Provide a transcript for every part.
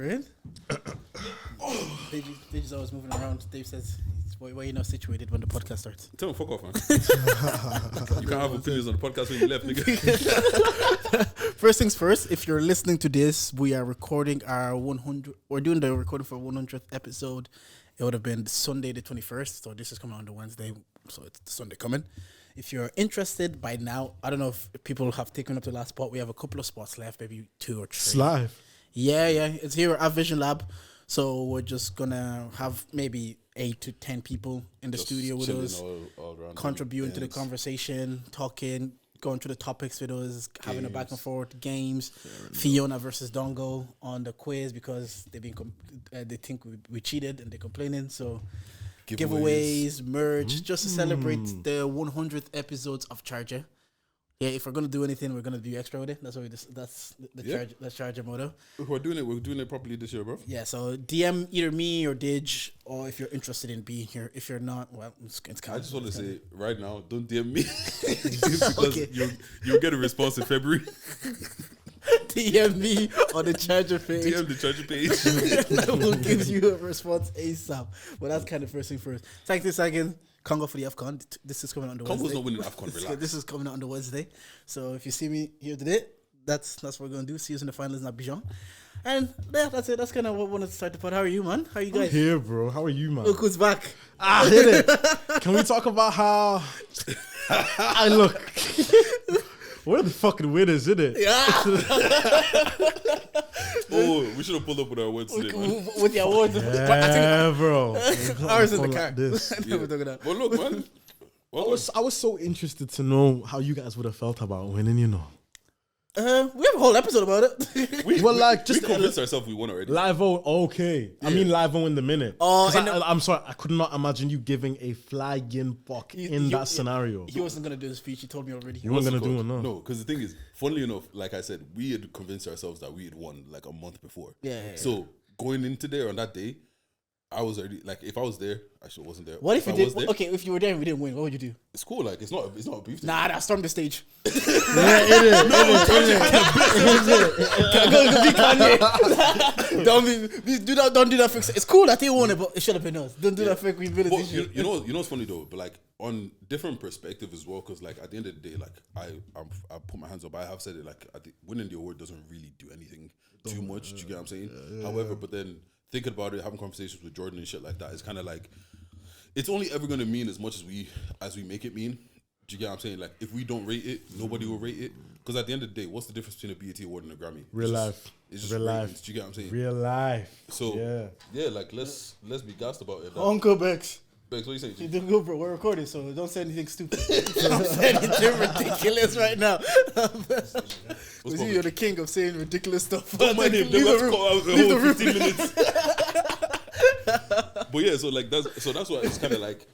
in. Dave's always moving around. Dave says, why are you not situated when the podcast starts? Tell him fuck off, man. You can't have opinions on the podcast when you left, nigga. First things first, if you're listening to this, we are recording our 100. We're doing the recording for 100th episode. It would have been Sunday the 21st, so this is coming on the Wednesday, so it's the Sunday coming. If you're interested by now, I don't know if people have taken up the last spot. We have a couple of spots left, maybe 2 or 3. It's live. Yeah. It's here at Vision Lab. So we're just going to have maybe 8 to 10 people in the studio with us, all around contributing to the conversation, talking, going through the topics with us, having a back and forth, games. Fiona versus Dongo on the quiz because they think we cheated and they're complaining. So giveaways, merch, just to celebrate the 100th episodes of Charger. Yeah, if we're gonna do anything, we're gonna do extra with it. That's what that's the Charger motto. We're doing it properly this year, bro. Yeah, so DM either me or Didge, or if you're interested in being here. If you're not, well, it's kind of. I just want to say right now, don't DM me because you'll get a response in February. DM me on the Charger page. DM the Charger page. I will give you a response ASAP. But that's kind of first thing first. Second. Congo for the AFCON. This is coming on the Wednesday. Congo's not winning AFCON, relax. This is coming out on the Wednesday. So if you see me here today, that's what we're going to do. See you in the finals in Abidjan. And yeah, that's it. That's kind of what I wanted to start the pod. How are you, man? How are you guys? I'm here, bro. How are you, man? Look who's back. Hit it. Can we talk about how I look? We're the fucking winners, isn't it? Yeah. Oh, we should have pulled up with our awards today, man. With the awards. Yeah, bro. Ours in the car. Like this. We're talking about. Well, look, man. I was so interested to know how you guys would have felt about winning, you know. We have a whole episode about it. We convinced ourselves we won already. Live-O, okay. Yeah. I mean Live-O in the minute. Oh, I'm sorry, I could not imagine you giving a flying buck in that scenario. He wasn't going to do the speech, he told me already. He wasn't going to do it, no. No, because the thing is, funnily enough, like I said, we had convinced ourselves that we had won like a month before. Yeah. So going into there on that day, I was already like, if I was there, I should wasn't there. What if you did? Okay, if you were there and we didn't win, what would you do? It's cool. Like it's not a beef. Nah, I stormed the stage. Yeah, it is. Don't do that. Fix it. It's cool that they won it, but it should have been us. Don't do that. Fake. We did it. You know what's funny though, but like on different perspective as well, because like at the end of the day, like I put my hands up. I have said it. Like winning the award doesn't really do anything too much. Do you get what I'm saying? However, but then thinking about it, having conversations with Jordan and shit like that, it's kind of like it's only ever going to mean as much as we make it mean. Do you get what I'm saying? Like if we don't rate it, nobody will rate it. Because at the end of the day, what's the difference between a BET award and a Grammy? Real life. It's just real ratings. life. Do you get what I'm saying? Real life. So yeah, like let's be gassed about it. Uncle Bex. Bex, what you saying? You didn't go, bro. We're recording, so don't say anything stupid. Don't say anything ridiculous right now. You're the king of saying ridiculous stuff. Don't mind him. Leave the room. 15 minutes. But yeah, so that's why it's kind of like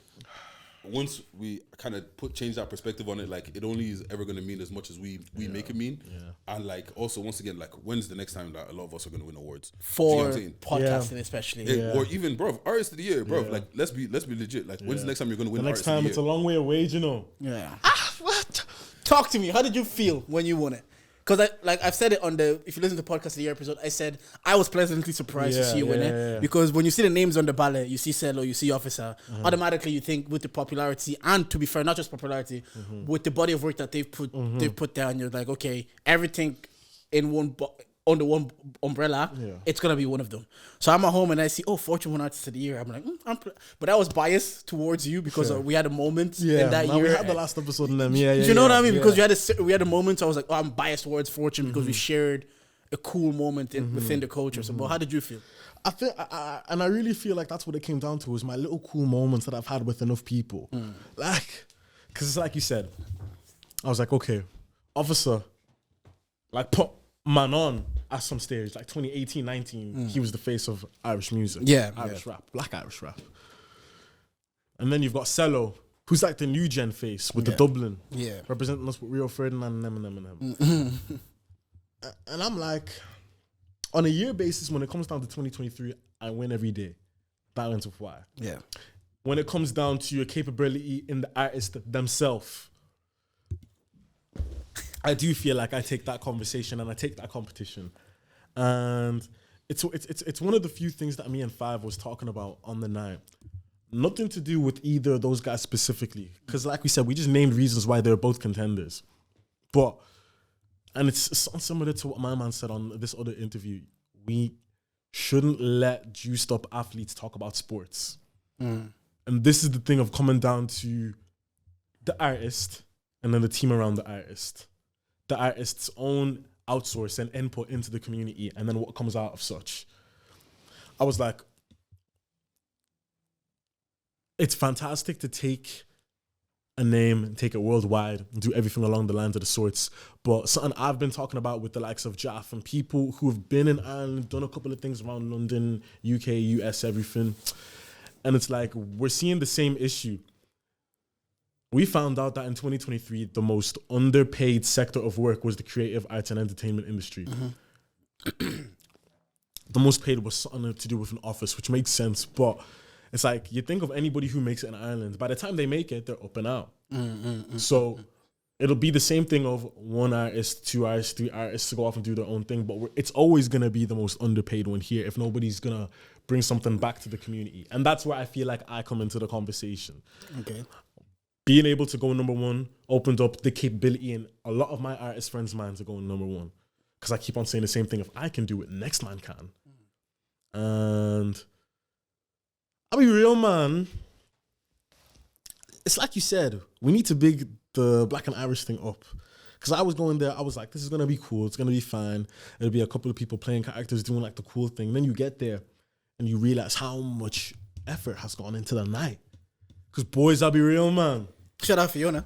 once we kind of change that perspective on it, like it only is ever going to mean as much as we make it mean. Yeah. And like also once again, like when's the next time that a lot of us are going to win awards for podcasting, especially, or even bro, artist of the year, bro. Like let's be legit. Like when's the next time you're going to win? The next time it's a long way away, you know. Yeah. What? Talk to me. How did you feel when you won it? Because I've said it on if you listen to the podcast of the year episode, I said I was pleasantly surprised to see you win it. Because when you see the names on the ballot, you see Cello, you see Officer, automatically you think with the popularity, and to be fair, not just popularity, with the body of work that they've put down, you're like, okay, everything in under one umbrella, it's gonna be one of them. So I'm at home and I see, Fortune One Artist of the Year. I'm like, but I was biased towards you because we had a moment in that year. We had the last episode in them. You know what I mean? Because we had a moment. So I was like, I'm biased towards Fortune because we shared a cool moment within the culture. So, but how did you feel? I feel, and I really feel like that's what it came down to, was my little cool moments that I've had with enough people. Like, because it's like you said, I was like, okay, Officer, like put man on at some stage, like 2018, 19, he was the face of Irish music. Irish rap, black Irish rap. And then you've got Cello, who's like the new gen face with the Dublin. Representing us with Rio Ferdinand and Eminem. And I'm like, on a year basis, when it comes down to 2023, I win every day. Balance of why. Yeah. When it comes down to your capability in the artist themselves, I do feel like I take that conversation and I take that competition. And it's one of the few things that me and Five was talking about on the night. Nothing to do with either of those guys specifically, because like we said, we just named reasons why they're both contenders. But and it's something similar to what my man said on this other interview. We shouldn't let juiced up athletes talk about sports. And this is the thing of coming down to the artist and then the team around the artist. The artist's own outsource and input into the community, and then what comes out of such. I was like, it's fantastic to take a name and take it worldwide and do everything along the lines of the sorts. But something I've been talking about with the likes of Jaff and people who have been in Ireland, done a couple of things around London, UK, US, everything. And it's like, we're seeing the same issue. We found out that in 2023, the most underpaid sector of work was the creative arts and entertainment industry. The most paid was something to do with an office, which makes sense. But it's like, you think of anybody who makes it in Ireland, by the time they make it, they're up and out. So it'll be the same thing of one artist, two artists, three artists to go off and do their own thing. But it's always going to be the most underpaid one here if nobody's going to bring something back to the community. And that's where I feel like I come into the conversation. Okay. Being able to go number one opened up the capability in a lot of my artist friends' minds to go number one. Because I keep on saying the same thing. If I can do it, next man can. And I'll be real, man. It's like you said, we need to big the Black and Irish thing up. Because I was going there, I was like, this is going to be cool. It's going to be fine. It'll be a couple of people playing characters, doing like the cool thing. Then you get there and you realize how much effort has gone into the night. Because boys, I'll be real, man. Shout out Fiona.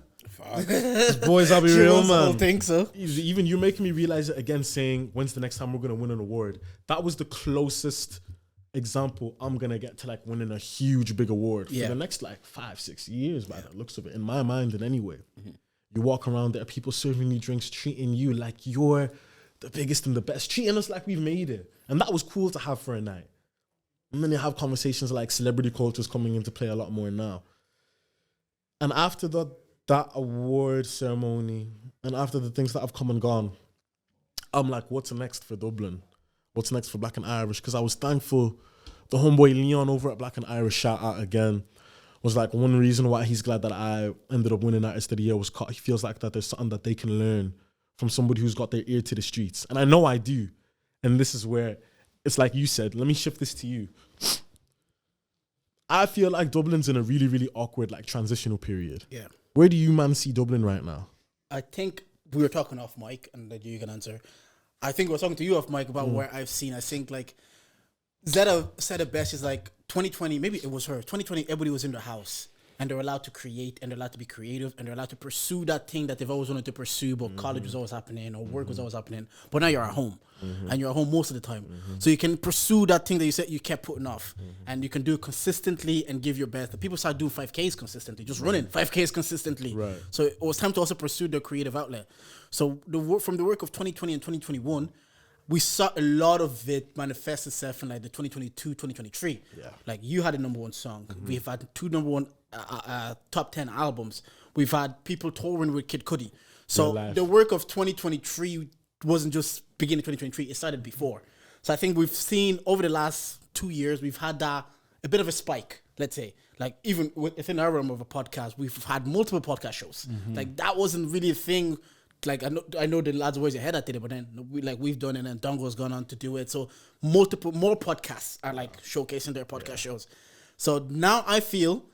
Boys, I'll be real, man. I don't think so. Even you're making me realize it again, saying, when's the next time we're going to win an award? That was the closest example I'm going to get to like winning a huge, big award for the next like 5-6 years by the looks of it, in my mind in any way. You walk around there, people serving you drinks, treating you like you're the biggest and the best, treating us like we've made it. And that was cool to have for a night. And then you have conversations like celebrity culture is coming into play a lot more now. And after that award ceremony and after the things that have come and gone, I'm like, what's next for Dublin? What's next for Black and Irish? Because I was thankful. The homeboy Leon over at Black and Irish, shout out again, was like one reason why he's glad that I ended up winning Artist of the Year was he feels like that there's something that they can learn from somebody who's got their ear to the streets. And I know I do. And this is where it's like you said, let me shift this to you. I feel like Dublin's in a really, really awkward like transitional period. Yeah. Where do you, man, see Dublin right now? I think we were talking off mic, and then you can answer. I think we were talking to you off mic about where I've seen. I think like Zeta said it best. Is like 2020. Maybe it was her. 2020. Everybody was in their house, and they're allowed to create, and they're allowed to be creative, and they're allowed to pursue that thing that they've always wanted to pursue. But college was always happening, or work was always happening. But now you're at home, and you're at home most of the time, so you can pursue that thing that you said you kept putting off, and you can do it consistently and give your best. The people start doing 5Ks consistently, just running 5Ks consistently. Right. So it was time to also pursue their creative outlet. So the work from the work of 2020 and 2021. We saw a lot of it manifest itself in like the 2022, 2023. Yeah. Like you had a number one song. We've had two number one top 10 albums. We've had people touring with Kid Cudi. So the work of 2023 wasn't just beginning 2023. It started before. So I think we've seen over the last 2 years, we've had a bit of a spike, let's say. Like even within our realm of a podcast, we've had multiple podcast shows. Like that wasn't really a thing. Like I know the lads always ahead at it, but then we've done it, and Dongo's gone on to do it. So more podcasts are like showcasing their podcast shows. So now I feel,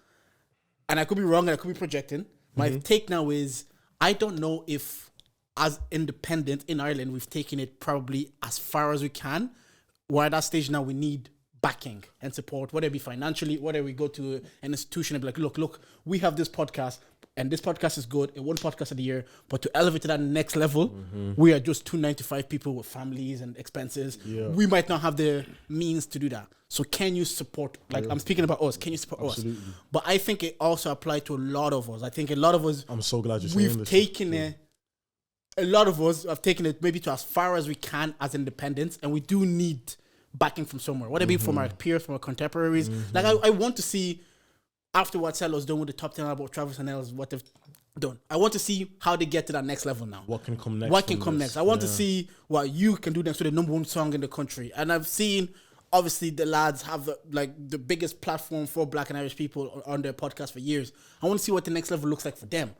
and I could be wrong, and I could be projecting. My take now is I don't know if as independent in Ireland we've taken it probably as far as we can. We're at that stage now. We need backing and support, whether it be financially, whether we go to an institution and be like, look, we have this podcast. And this podcast is good. It won podcast of the year. But to elevate to that next level, we are just 2 9-to-5 people with families and expenses. Yeah. We might not have the means to do that. So can you support, like I'm speaking about us, can you support us? But I think it also applies to a lot of us. I think a lot of us, I'm so glad you're saying this. We've taken it, a lot of us have taken it maybe to as far as we can as independents. And we do need backing from somewhere. Whether it be from our peers, from our contemporaries. Like I want to see, after what Cello's done with the top 10 album, Travis and Els, what they've done. I want to see how they get to that next level now. What can come next? What can come next? I want to see what you can do next with the number one song in the country. And I've seen, obviously, the lads have the biggest platform for Black and Irish people on their podcast for years. I want to see what the next level looks like for them.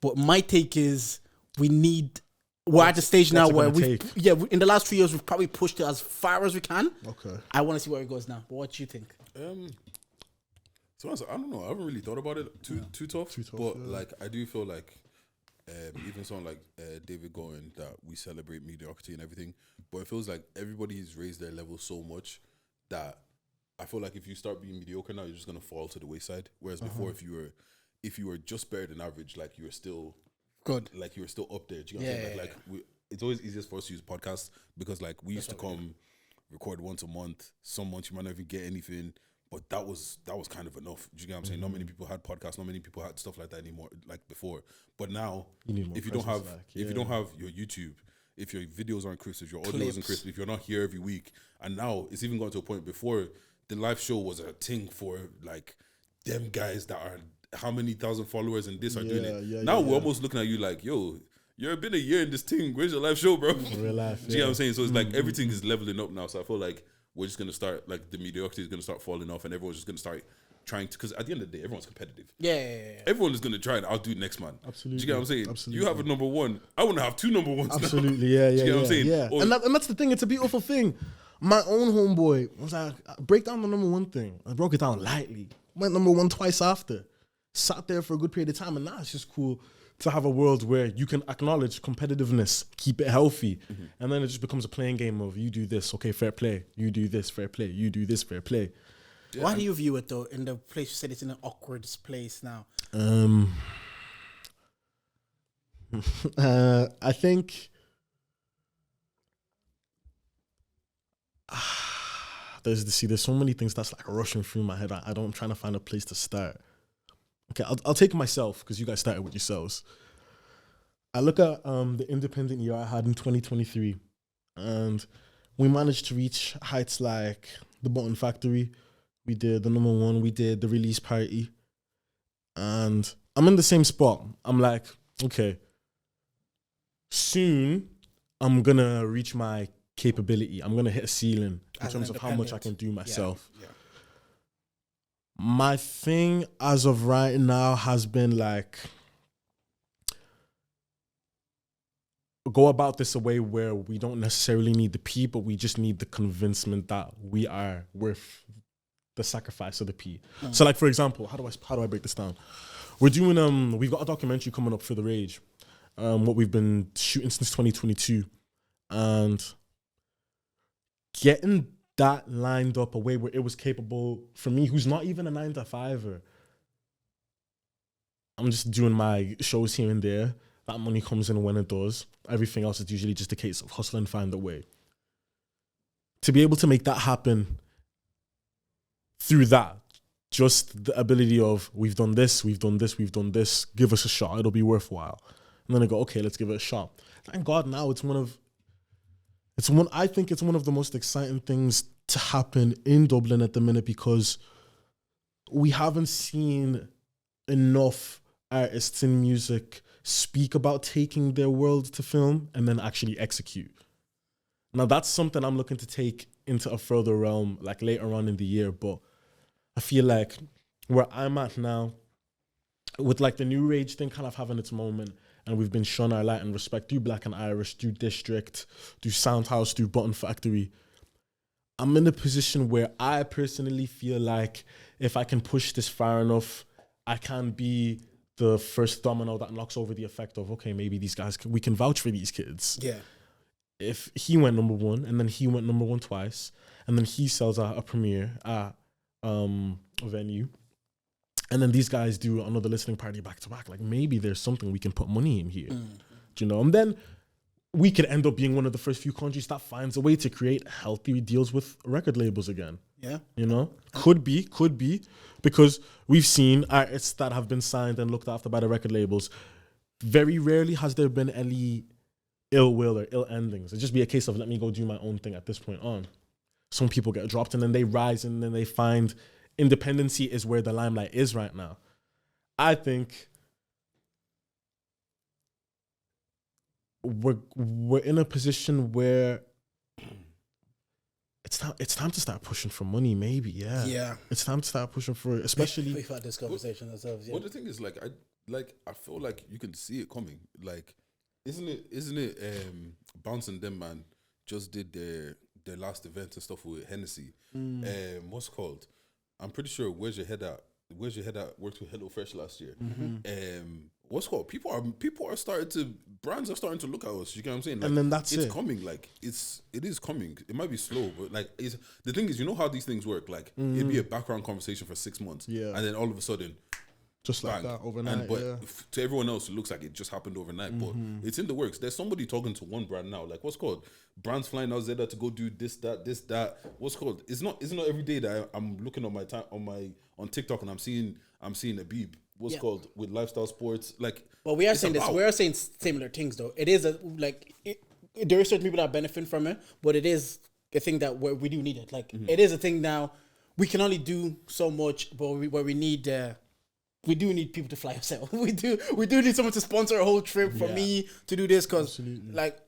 But my take is we're at the stage now where in the last 3 years, we've probably pushed it as far as we can. Okay. I want to see where it goes now. But what do you think? To be honest, I don't know. I haven't really thought about it too tough. But like, I do feel like even someone like David going that we celebrate mediocrity and everything, but it feels like everybody's raised their level so much that I feel like if you start being mediocre now, you're just gonna fall to the wayside. Whereas before, if you were just better than average, like you were still good, like you were still up there. Do you know what I'm saying? Like it's always easiest for us to use podcasts because like we used to come record once a month. Some months you might not even get anything. But that was kind of enough. Do you get what I'm saying? Not many people had podcasts. Not many people had stuff like that anymore, like before. But now, if you don't have your YouTube, if your videos aren't crisp, if your audio isn't crisp, if you're not here every week, and now it's even gone to a point before the live show was a thing for like them guys that are how many thousand followers and this are doing it. Now we're almost looking at you like, yo, you've been a year in this thing. Where's your live show, bro? Real life. Do you get what I'm saying? So it's like everything is leveling up now. So I feel like we're just gonna start like the mediocrity is gonna start falling off, and everyone's just gonna start trying to. Because at the end of the day, everyone's competitive. Yeah. Everyone is gonna try and outdo next man. Absolutely. Do you get what I'm saying? Absolutely. You have a number one. I want to have two number ones. Absolutely. Now. Yeah. Do you get what I'm saying? Yeah. Or, And that's the thing. It's a beautiful thing. My own homeboy was like, break down the number one thing. I broke it down lightly. Went number one twice after. Sat there for a good period of time, and now it's just cool to have a world where you can acknowledge competitiveness, keep it healthy, and then it just becomes a playing game of you do this, okay, fair play. You do this, fair play. You do this, fair play. Yeah. Why do you view it though? In the place you said it's in an awkward place now. I think there's so many things that's like rushing through my head. I'm trying to find a place to start. Okay, I'll take myself because you guys started with yourselves. I look at the independent year I had in 2023, and we managed to reach heights like the Button Factory. We did the number one. We did the release party, and I'm in the same spot. I'm like, okay, soon I'm gonna reach my capability. I'm gonna hit a ceiling in terms of how much I can do myself. Yeah. My thing as of right now has been like, go about this a way where we don't necessarily need the P, but we just need the convincement that we are worth the sacrifice of the P. So like, for example, how do I break this down? We've got a documentary coming up for The Rage, what we've been shooting since 2022, and getting that lined up a way where it was capable for me, who's not even a 9-to-5er. I'm just doing my shows here and there. That money comes in when it does. Everything else is usually just a case of hustle and find a way. To be able to make that happen through that, just the ability of we've done this, give us a shot, it'll be worthwhile. And then I go, okay, let's give it a shot. Thank God now I think it's one of the most exciting things to happen in Dublin at the minute, because we haven't seen enough artists in music speak about taking their world to film and then actually execute. Now that's something I'm looking to take into a further realm, like later on in the year. But I feel like where I'm at now, with like the new Rage thing kind of having its moment, and we've been shown our light and respect through Black and Irish, through District, through Soundhouse, through Button Factory, I'm in a position where I personally feel like if I can push this far enough, I can be the first domino that knocks over the effect of, okay, maybe these guys, we can vouch for these kids. Yeah. If he went number one, and then he went number one twice, and then he sells a premiere at a venue, and then these guys do another listening party back to back, like maybe there's something we can put money in here. Do you know? And then we could end up being one of the first few countries that finds a way to create healthy deals with record labels again. Yeah. You know? Could be. Because we've seen artists that have been signed and looked after by the record labels. Very rarely has there been any ill will or ill endings. It'd just be a case of, let me go do my own thing at this point on. Some people get dropped and then they rise and then they find independency is where the limelight is right now. I think we're in a position where it's time to start pushing for money. Maybe, yeah. It's time to start pushing for, especially. We've had this conversation ourselves. Yeah. But the thing is, like, I feel like you can see it coming. Like, isn't it? Bounce and them man just did their last event and stuff with Hennessy. What's it called? I'm pretty sure Where's Your Head At worked with HelloFresh last year. What's it called? People are starting to, brands are starting to look at us. You get what I'm saying? Like, and then that's it's coming. Like it is coming. It might be slow, but like the thing is, you know how these things work. Like it'd be a background conversation for 6 months, and then all of a sudden, just like that overnight. To everyone else, it looks like it just happened overnight. But it's in the works. There's somebody talking to one brand now. Like, what's it called? Brands flying out Zeta to go do this, that. What's it called? It's not every day that I'm looking on my time on TikTok and I'm seeing a Beeb. What's it called, with lifestyle sports? Like, but we are saying this. We are saying similar things though. It is there are certain people that are benefiting from it, but it is a thing that we do need it. Like it is a thing now. We can only do so much, but where we need. We do need people to fly us out. We do need someone to sponsor a whole trip for me to do this, because like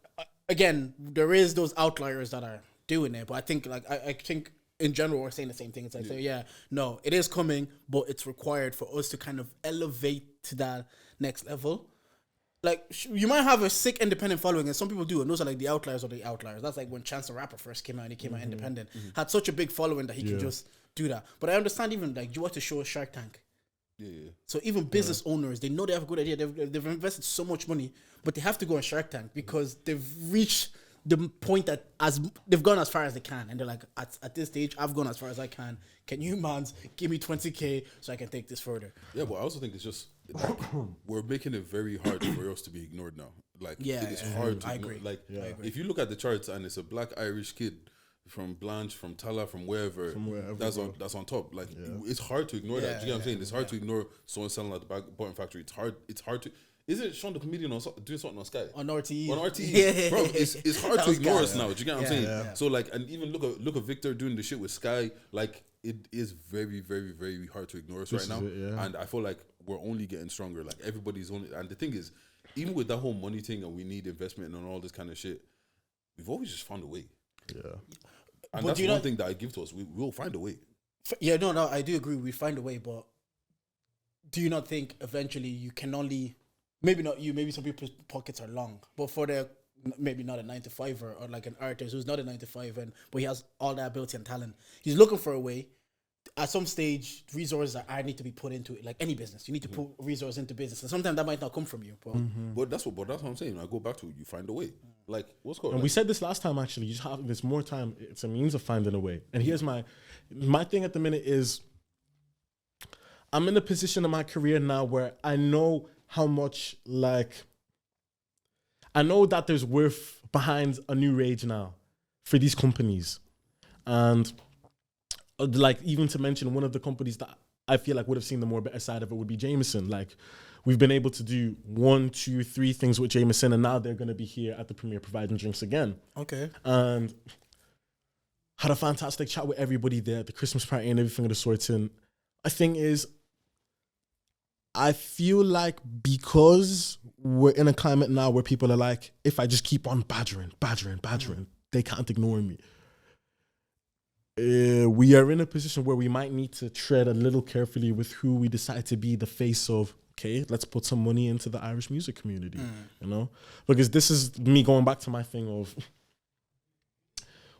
again, there is those outliers that are doing it, but I think I think in general we're saying the same thing. It's like, so no, it is coming, but it's required for us to kind of elevate to that next level. Like, you might have a sick independent following, and some people do, and those are like the outliers of the outliers. That's like when Chance the Rapper first came out, and he came out independent, had such a big following that he can just do that. But I understand, even like, you watch the show Shark Tank. So even business owners, they know they have a good idea. They've invested so much money, but they have to go on Shark Tank because they've reached the point that they've gone as far as they can, and they're like, at this stage, I've gone as far as I can. Can you, mans, give me 20K so I can take this further? Yeah, but I also think it's just like, we're making it very hard for us to be ignored now. Like, it's hard to ignore. Like, if you look at the charts and it's a black Irish kid from Blanche, from Tala, from wherever that's on top. Like, it's hard to ignore that. Do you get what I'm saying? It's hard to ignore someone selling at the bottom factory. It's hard to. Isn't Sean the comedian doing something on Sky? On RTE. On RTE. Bro, it's hard to ignore us now. Do you get what I'm saying? Yeah. So like, and even look at Victor doing the shit with Sky. Like, it is very, very, very hard to ignore us right now. And I feel like we're only getting stronger. Like, everybody's only, and the thing is, even with that whole money thing and we need investment and all this kind of shit, we've always just found a way. Yeah. And but that's one thing that I give to us. We will find a way. Yeah, no, I do agree. We find a way, but do you not think eventually you can only, maybe not you, maybe some people's pockets are long, but for maybe not a 9-to-5 or like an artist who's not a 9-to-5, but he has all that ability and talent, he's looking for a way. At some stage, resources need to be put into it. Like any business, you need to put resources into business, and sometimes that might not come from you. But that's what I'm saying. I go back to, you find a way. Like, what's called? And we said this last time. Actually, you just have this more time. It's a means of finding a way. And here's my thing at the minute is, I'm in a position in my career now where I know how much, like, I know that there's worth behind a new rage now for these companies, and. Like, even to mention one of the companies that I feel like would have seen the more better side of it would be Jameson. Like, we've been able to do 1, 2, 3 things with Jameson, and now they're going to be here at the premiere providing drinks again. Okay. And had a fantastic chat with everybody there at the Christmas party and everything of the sorts. And the thing is, I feel like because we're in a climate now where people are like, if I just keep on badgering, they can't ignore me. We are in a position where we might need to tread a little carefully with who we decide to be the face of. Okay, let's put some money into the Irish music community, you know? Because this is me going back to my thing of,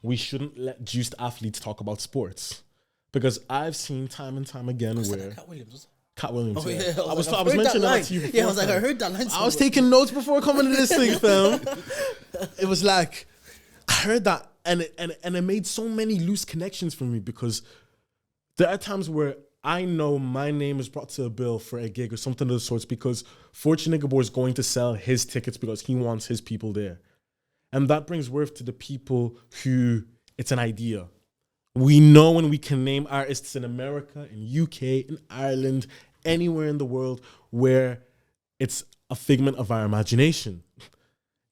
we shouldn't let juiced athletes talk about sports. Because I've seen time and time again where... Cat Williams. Oh, yeah. I was mentioning that to you before. Yeah, I was like, I heard that line. I was taking notes before coming to this thing, fam. It was like, I heard that. And it made so many loose connections for me, because there are times where I know my name is brought to a bill for a gig or something of the sorts because Fortune Igbo is going to sell his tickets because he wants his people there. And that brings worth to the people who it's an idea. We know when we can name artists in America, in UK, in Ireland, anywhere in the world where it's a figment of our imagination.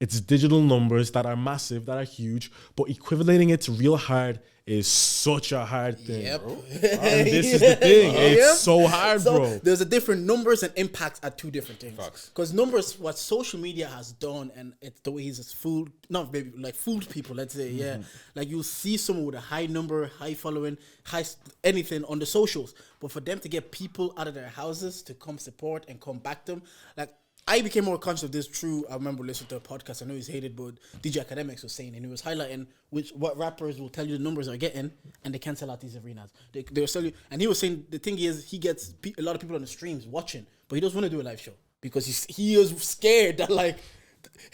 It's digital numbers that are massive, that are huge, but equivalating it to real hard is such a hard thing. Yep. And this is the thing. It's so hard, bro. There's a different numbers and impacts are two different things. Facts. Because numbers, what social media has done, and it's the way he's fooled, not maybe like fooled people. Let's say, yeah, like you'll see someone with a high number, high following, anything on the socials, but for them to get people out of their houses to come support and come back them, like. I became more conscious of this through, I remember listening to a podcast, I know he's hated, but DJ Academics was saying, and he was highlighting what rappers will tell you the numbers are getting, and they can't sell out these arenas. They're selling, and he was saying, the thing is, he gets a lot of people on the streams watching, but he doesn't want to do a live show, because he is scared that, like,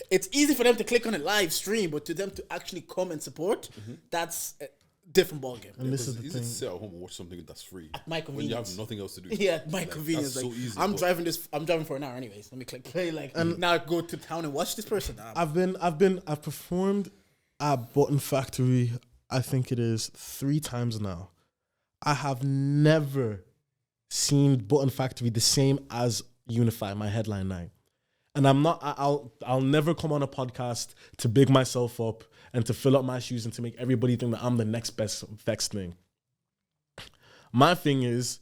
it's easy for them to click on a live stream, but to them to actually come and support, that's a different ballgame. And this is the easy thing. to sit at home and watch something that's free. At my When convenience. you have nothing else to do. Yeah, my convenience. That's Like, so easy, I'm but- driving for an hour anyways. Let me click play. Like, now I go to town and watch this person. I've performed at Button Factory, I think it is 3 times now. I have never seen Button Factory the same as Unify, my headline night. And I'll never come on a podcast to big myself up and to fill up my shoes and to make everybody think that I'm the next best thing. My thing is,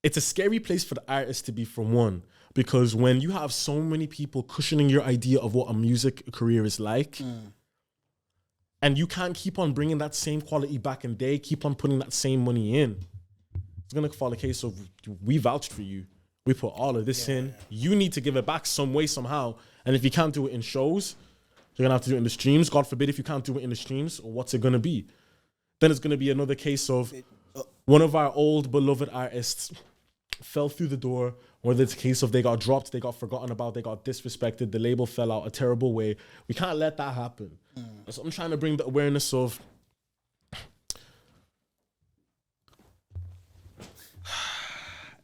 it's a scary place for the artist to be, for one, because when you have so many people cushioning your idea of what a music career is like, and you can't keep on bringing that same quality back and they keep on putting that same money in, it's going to fall a case of, we vouched for you. We put all of this in. You need to give it back some way, somehow. And if you can't do it in shows, you're going to have to do it in the streams. God forbid if you can't do it in the streams, what's it going to be? Then it's going to be another case of one of our old beloved artists fell through the door, or it's a case of they got dropped, they got forgotten about, they got disrespected, the label fell out a terrible way. We can't let that happen. So I'm trying to bring the awareness of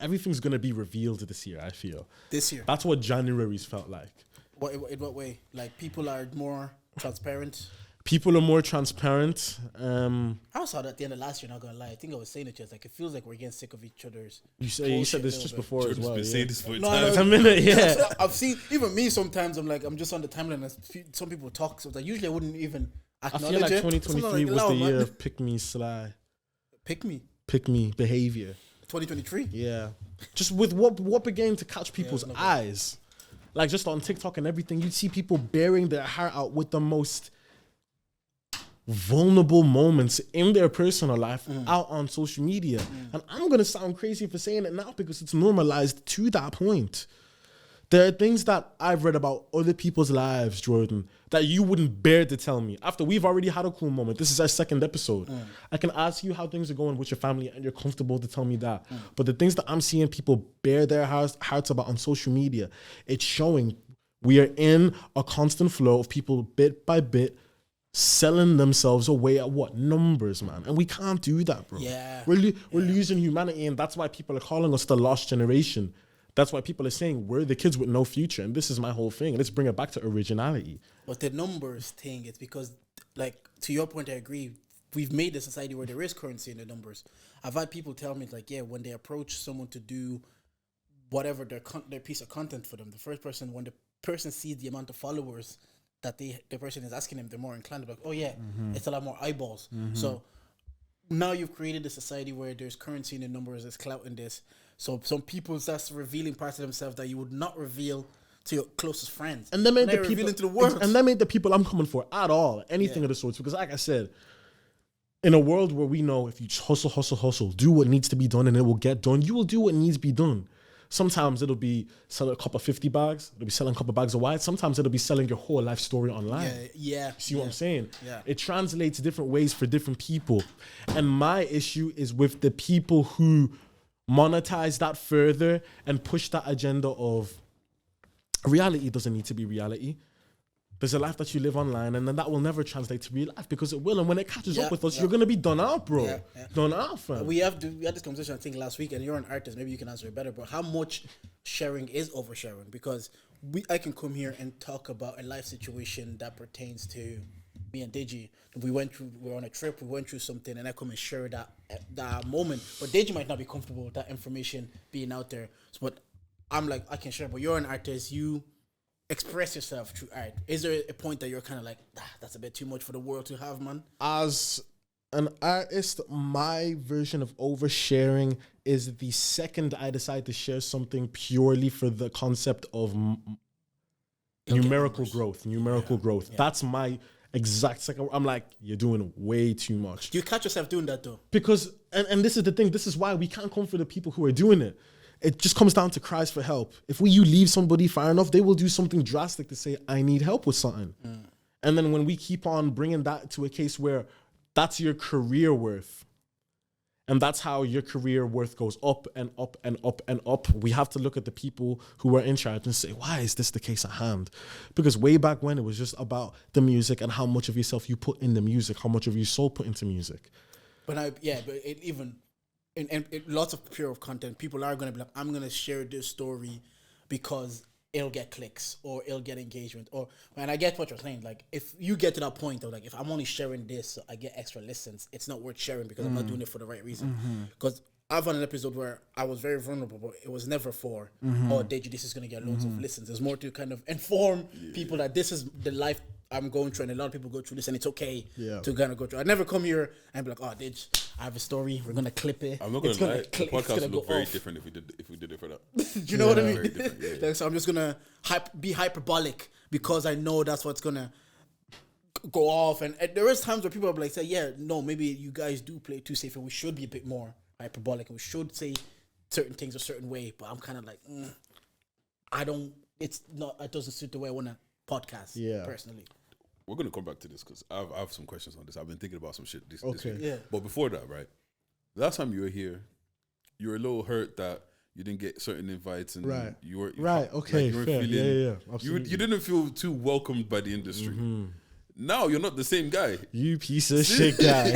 everything's going to be revealed this year, I feel. This year. That's what January's felt like. In what way? Like, people are more transparent. People are more transparent. I saw that at the end of last year, not gonna lie. I think I was saying it just like, it feels like we're getting sick of each other's. You said bullshit this a just little before as Jordan's well. been Yeah. saying this for No, time. no, A minute, yeah. So I've seen, even me sometimes, I'm just on the timeline and some people talk. So like, usually I wouldn't even I acknowledge feel like it. 2023 Sometimes was I'm the like, year "Allow, of pick me sly, man." pick me behavior. 2023. Yeah. Just with what began to catch people's no, eyes. Like just on TikTok and everything, you'd see people bearing their heart out with the most vulnerable moments in their personal life out on social media. And I'm going to sound crazy for saying it now because it's normalized to that point. There are things that I've read about other people's lives, Jordan, that you wouldn't bear to tell me. After we've already had a cool moment, this is our 2nd episode. I can ask you how things are going with your family and you're comfortable to tell me that. But the things that I'm seeing people bear their hearts about on social media, it's showing we are in a constant flow of people bit by bit selling themselves away at what? Numbers, man. And we can't do that, bro. Yeah. We're losing humanity, and that's why people are calling us the lost generation. That's why people are saying we're the kids with no future, and this is my whole thing. Let's bring it back to originality. But the numbers thing, it's because, like, to your point, I agree. We've made a society where there is currency in the numbers. I've had people tell me, like, yeah, when they approach someone to do whatever their piece of content for them, when the person sees the amount of followers that the person is asking them, they're more inclined to be like, oh yeah, it's a lot more eyeballs. So now you've created a society where there's currency in the numbers, there's clout in this. So some people that's revealing parts of themselves that you would not reveal to your closest friends. And that made Now the people to the world. and that made the people I'm coming for at all, anything of the sorts. Because like I said, in a world where we know if you just hustle, do what needs to be done and it will get done, you will do what needs to be done. Sometimes it'll be selling a cup of 50 bags. It'll be selling a couple of bags of wine. Sometimes it'll be selling your whole life story online. Yeah. See what I'm saying? Yeah. It translates different ways for different people. And my issue is with the people who monetize that further and push that agenda of reality doesn't need to be reality. There's a life that you live online, and then that will never translate to real life because it will. And when it catches up with us, you're gonna be done out, bro. Yeah. Done out, fam. We had this conversation, I think, last week, and you're an artist. Maybe you can answer it better. But how much sharing is oversharing? Because I can come here and talk about a life situation that pertains to me and Deji. We're on a trip, we went through something, and I come and share that moment. But Deji might not be comfortable with that information being out there. But I'm like, I can share. But you're an artist. You express yourself through art? Is there a point that you're kind of like, that's a bit too much for the world to have, man? As an artist, my version of oversharing is the second I decide to share something purely for the concept of numerical growth. Yeah. That's my exact second. I'm like, you're doing way too much. Do you catch yourself doing that though? Because, and this is the thing, this is why we can't come for the people who are doing it. It just comes down to cries for help. If you leave somebody far enough, they will do something drastic to say, I need help with something. And then when we keep on bringing that to a case where that's your career worth, and that's how your career worth goes up and up and up and up, we have to look at the people who are in charge and say, why is this the case at hand? Because way back when, it was just about the music and how much of yourself you put in the music, how much of your soul put into music. But in lots of pure content, people are going to be like, I'm going to share this story because it'll get clicks or it'll get engagement. And I get what you're saying. Like, if you get to that point of like, if I'm only sharing this so I get extra listens, it's not worth sharing because I'm not doing it for the right reason. Because I've had an episode where I was very vulnerable, but it was never for, Deji, this is going to get loads of listens. It's more to kind of inform people that this is the life I'm going through, and a lot of people go through this, and it's okay to kind of go through. I'd never come here and be like, oh, Dej, I have a story. We're gonna clip it. I'm not gonna lie. The podcast would look very different if we did it for that. Do you know what I mean? Very different, yeah. So I'm just gonna be hyperbolic because I know that's what's gonna go off. And there is times where people are like, say, yeah, no, maybe you guys do play too safe, and we should be a bit more hyperbolic, and we should say certain things a certain way. But I'm kind of like, It doesn't suit the way I want to podcast. Personally. We're going to come back to this because I have some questions on this. I've been thinking about some shit this week. Yeah. But before that, right, last time you were here, you were a little hurt that you didn't get certain invites. And you were okay, you were fair. feeling, Absolutely. you didn't feel too welcomed by the industry. Now you're not the same guy. You piece of shit guy.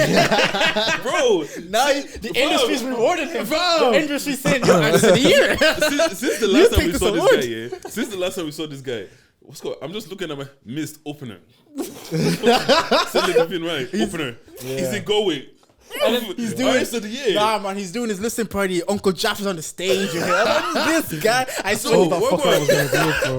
Bro. Now the industry's rewarding him. The industry's saying, you're artist of the year. Since the last time we saw this guy, since the last time we saw this guy, I'm just looking at my missed opener. Opener. Is it going? He's doing artist of the year. Nah, man, he's doing his listening party. Uncle Jaff is on the stage. This guy, I saw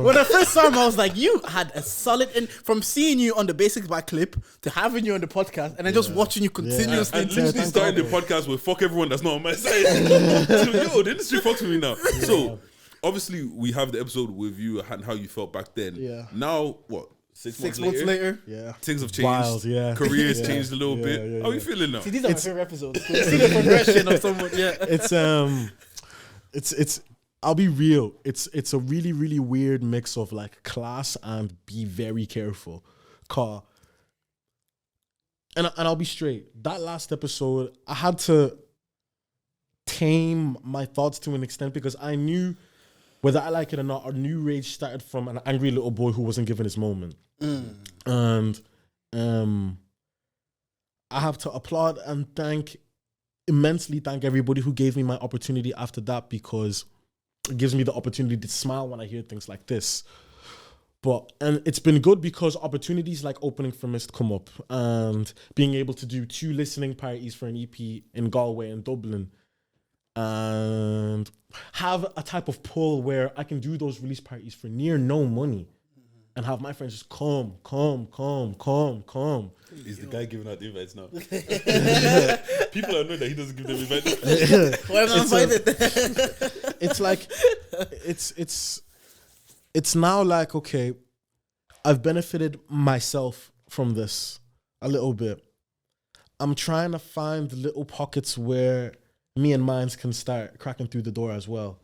when I first saw him, I was like, you had a solid. And from seeing you on the Basics by clip to having you on the podcast, and then just watching you continuously. And literally starting the podcast with "fuck everyone that's not on my side." So, yo, the industry fucks with me now. So obviously, we have the episode with you and how you felt back then. Yeah. Now, what? 6 months later? Yeah. Things have changed. Wild, Careers changed a little bit. How are you feeling now? See, these are my favorite episodes. See the progression of someone. Yeah. It's I'll be real. It's a really, really weird mix of like class and be very careful. And I'll be straight. That last episode, I had to tame my thoughts to an extent because I knew, whether I like it or not, a new rage started from an angry little boy who wasn't given his moment. And I have to applaud and immensely thank everybody who gave me my opportunity after that, because it gives me the opportunity to smile when I hear things like this. And it's been good because opportunities like opening for Mist come up, and being able to do 2 listening parties for an EP in Galway and Dublin, and have a type of pull where I can do those release parties for near no money and have my friends just come. He's the guy giving out the invites now. People are annoyed that he doesn't give them invites. Why am I invited? It's like, it's now like, okay, I've benefited myself from this a little bit. I'm trying to find little pockets where me and mines can start cracking through the door as well.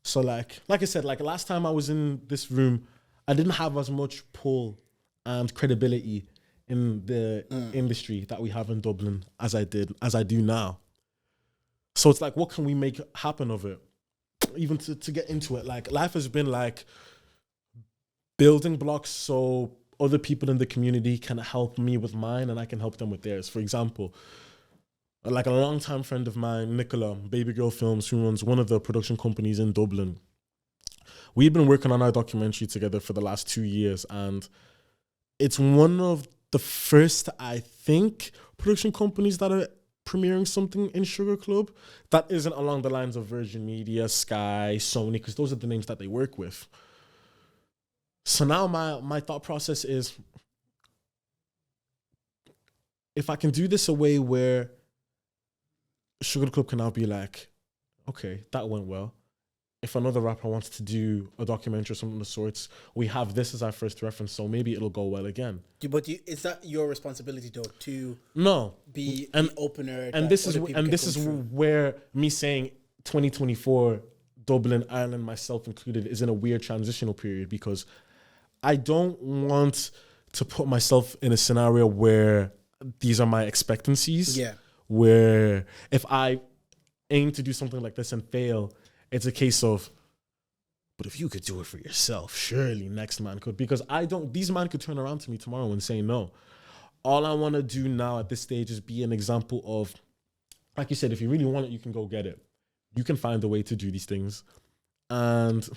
So like I said, like last time I was in this room, I didn't have as much pull and credibility in the industry that we have in Dublin as I do now. So it's like, what can we make happen of it? Even to get into it, like life has been like building blocks so other people in the community can help me with mine and I can help them with theirs. For example, like a longtime friend of mine, Nicola, Baby Girl Films, who runs one of the production companies in Dublin. We've been working on our documentary together for the last 2 years, and it's one of the first, I think, production companies that are premiering something in Sugar Club that isn't along the lines of Virgin Media, Sky, Sony, because those are the names that they work with. So now my thought process is, if I can do this a way where Sugar Club can now be like, okay, that went well. If another rapper wants to do a documentary or something of the sorts, we have this as our first reference, so maybe it'll go well again. But is that your responsibility though to be and the opener? And this is where me saying 2024, Dublin, Ireland, myself included, is in a weird transitional period, because I don't want to put myself in a scenario where these are my expectancies. Yeah. Where if I aim to do something like this and fail, it's a case of, but if you could do it for yourself, surely next man could. Because these men could turn around to me tomorrow and say no. All I want to do now at this stage is be an example of, like you said, if you really want it, you can go get it. You can find a way to do these things. And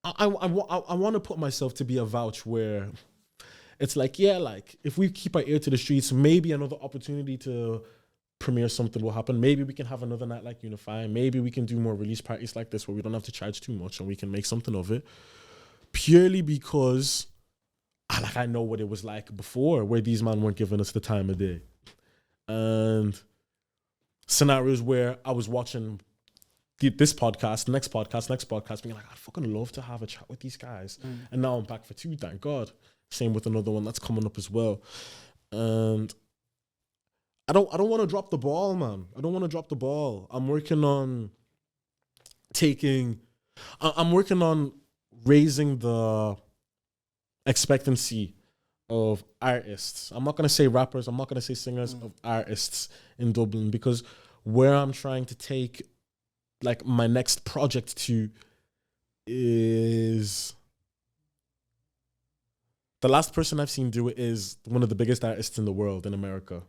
I want to put myself to be a vouch where it's like, yeah, like if we keep our ear to the streets, maybe another opportunity to premiere something will happen. Maybe we can have another night like Unify. Maybe we can do more release parties like this where we don't have to charge too much and we can make something of it. Purely because I know what it was like before, where these men weren't giving us the time of day. And scenarios where I was watching this podcast, next podcast, being like, I'd fucking love to have a chat with these guys. And now I'm back for 2, thank God. Same with another one that's coming up as well. And I don't want to drop the ball, man. I don't want to drop the ball. I'm working on raising the expectancy of artists. I'm not going to say rappers, I'm not going to say singers, of artists in Dublin, because where I'm trying to take like my next project to is, the last person I've seen do it is one of the biggest artists in the world, in America.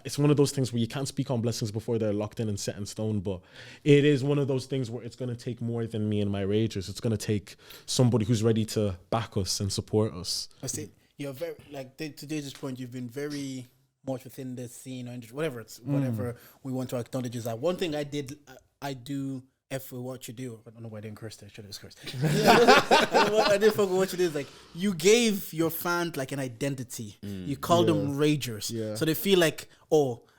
It's one of those things where you can't speak on blessings before they're locked in and set in stone, but it is one of those things where it's going to take more than me and my rages. It's going to take somebody who's ready to back us and support us. I see. You're very, like, to today's point, you've been very much within the scene, or whatever we want to acknowledge is that one thing I do F with what you do. I don't know why I didn't curse there. Should have cursed. I didn't fuck with what you did. Like, you gave your fans like an identity. You called them ragers. Yeah. So they feel like,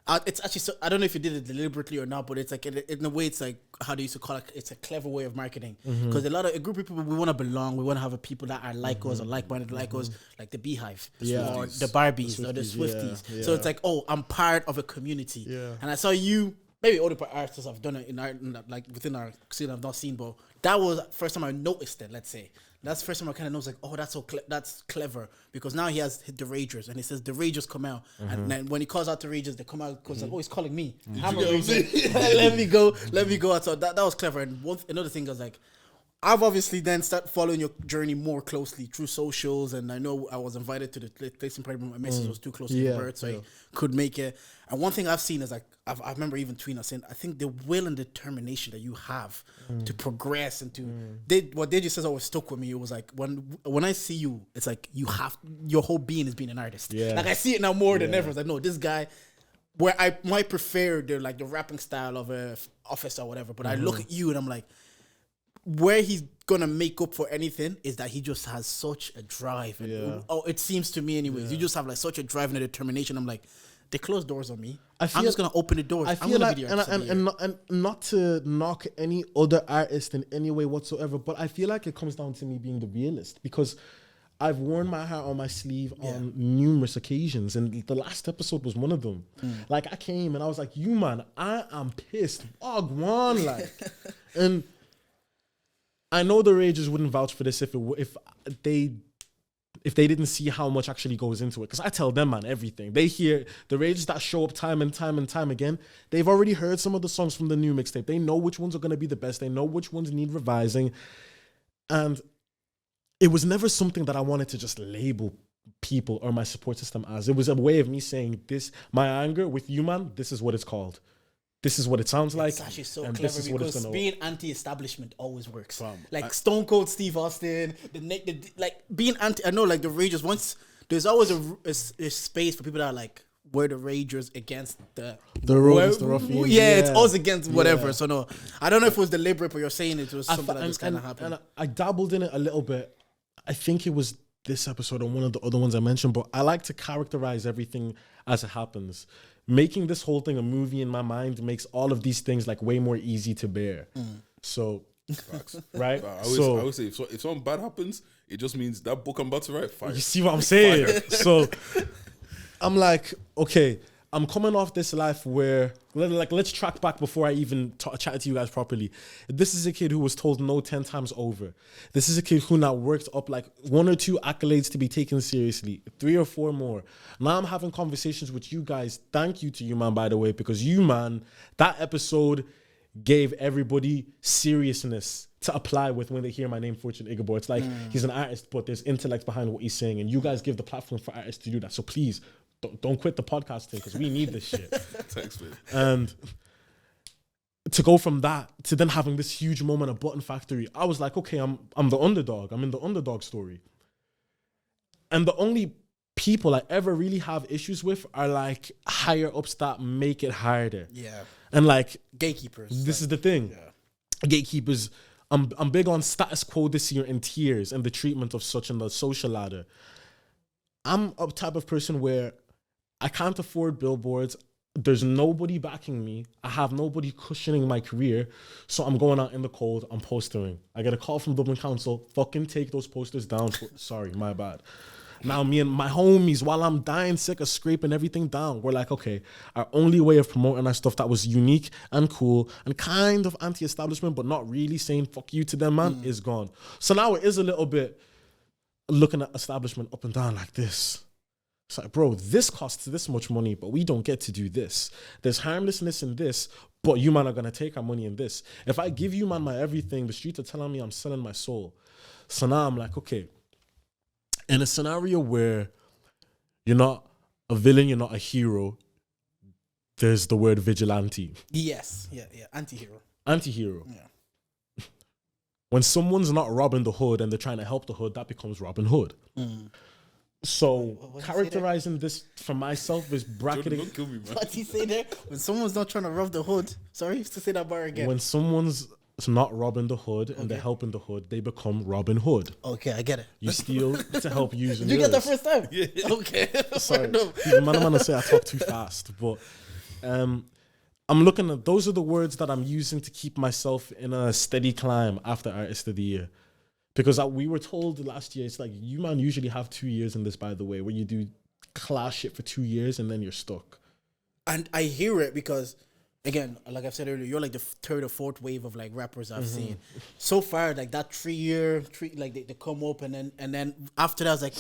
it's actually, so I don't know if you did it deliberately or not, but it's like, in a way, it's like, how they used to call it, it's a clever way of marketing. Because a group of people, we want to belong. We want to have people that are like us or like-minded like us, like the Beehive, or the Barbies, or the Swifties. Yeah. So it's like, I'm part of a community. Yeah. And I saw you. Maybe other artists have done it in our, like within our scene I've not seen, but that was the first time I noticed it. Let's say that's the first time I kind of noticed, like, that's that's clever, because now he has the Ragers, and he says the Ragers come out, and then when he calls out the Ragers, they come out because like, he's calling me. I'm a Rager. let me go out. So that was clever. And another thing was like, I've obviously then started following your journey more closely through socials, and I know I was invited to the place in party, but my message was too close to the bird, so I could make it. And one thing I've seen is like, I remember even tweeting saying, I think the will and determination that you have to progress and what they just says always stuck with me. It was like, when I see you, it's like your whole being is being an artist. Yeah. Like I see it now more than ever. It's like, no, this guy, where I might prefer the rapping style of a Office or whatever, but I look at you and I'm like, where he's gonna make up for anything is that he just has such a drive. And it seems to me anyways. You just have like such a drive and a determination. I'm like, they close doors on me. I'm just gonna open the doors. I feel like, and not to knock any other artist in any way whatsoever, but I feel like it comes down to me being the realist, because I've worn my heart on my sleeve on numerous occasions, and the last episode was one of them. Like, I came and I was like, you man, I am pissed. Oh, go on, like, and I know the Ragers wouldn't vouch for this if they didn't see how much actually goes into it. Because I tell them, man, everything. They hear the Ragers that show up time and time and time again. They've already heard some of the songs from the new mixtape. They know which ones are going to be the best. They know which ones need revising. And it was never something that I wanted to just label people or my support system as. It was a way of me saying, this, my anger with you, man, this is what it's called. This is what it sounds like. It's actually so clever, because being anti-establishment always works. Like Stone Cold Steve Austin, like being anti. I know, like the Ragers. Once there's always a space for people that are like, we're the Ragers against the Rodents, the ruffians. it's us against whatever. Yeah. So no, I don't know if it was deliberate, but you're saying it was something that just kind of happened. And I dabbled in it a little bit. I think it was this episode or one of the other ones I mentioned, but I like to characterize everything as it happens. Making this whole thing a movie in my mind makes all of these things like way more easy to bear. So, right? I always say if something bad happens, it just means that book I'm about to write, fire. You see what I'm saying? So I'm like, okay, I'm coming off this life where, let's track back before I even chat to you guys properly. This is a kid who was told no 10 times over. This is a kid who now worked up like 1 or 2 accolades to be taken seriously, 3 or 4 more. Now I'm having conversations with you guys. Thank you to you, man, by the way, because you, man, that episode gave everybody seriousness to apply with when they hear my name, Fortune Igabo. It's like he's an artist, but there's intellect behind what he's saying, and you guys give the platform for artists to do that. So please, don't quit the podcast thing, because we need this shit. Thanks, man. And to go from that to then having this huge moment of Button Factory, I was like, okay, I'm the underdog. I'm in the underdog story. And the only people I ever really have issues with are like higher ups that make it harder. Yeah. And like gatekeepers. This is the thing. Yeah. Gatekeepers. I'm big on status quo this year and tiers and the treatment of such in the social ladder. I'm a type of person where I can't afford billboards. There's nobody backing me. I have nobody cushioning my career. So I'm going out in the cold. I'm postering. I get a call from Dublin Council. Fucking take those posters down. Sorry, my bad. Now me and my homies, while I'm dying sick of scraping everything down, we're like, okay, our only way of promoting our stuff that was unique and cool and kind of anti-establishment, but not really saying fuck you to them, man, is gone. So now it is a little bit looking at establishment up and down like this. It's like, bro, this costs this much money, but we don't get to do this. There's harmlessness in this, but you, man, are going to take our money in this. If I give you, man, my everything, the streets are telling me I'm selling my soul. So now I'm like, okay, in a scenario where you're not a villain, you're not a hero, there's the word vigilante. Yes. Yeah. Anti-hero. Anti-hero. Yeah. When someone's not robbing the hood and they're trying to help the hood, that becomes Robin Hood. So characterizing this for myself is bracketing. Don't kill me, man. What's he say there? When someone's not trying to rob the hood. Sorry, to say that bar again. When someone's not robbing the hood and they're helping the hood, they become Robin Hood. Okay, I get it. You steal to help use. Did you get that first time? Yeah. Okay. Sorry. Man, say I talk too fast, but I'm looking at, those are the words that I'm using to keep myself in a steady climb after Artist of the Year. Because we were told last year, it's like, you, man, usually have 2 years in this, by the way, where you do class shit for 2 years and then you're stuck. And I hear it because, again, like I've said earlier, you're like the 3rd or 4th wave of like rappers I've seen. So far, like that 3 year, like they come up and then after that, I was like,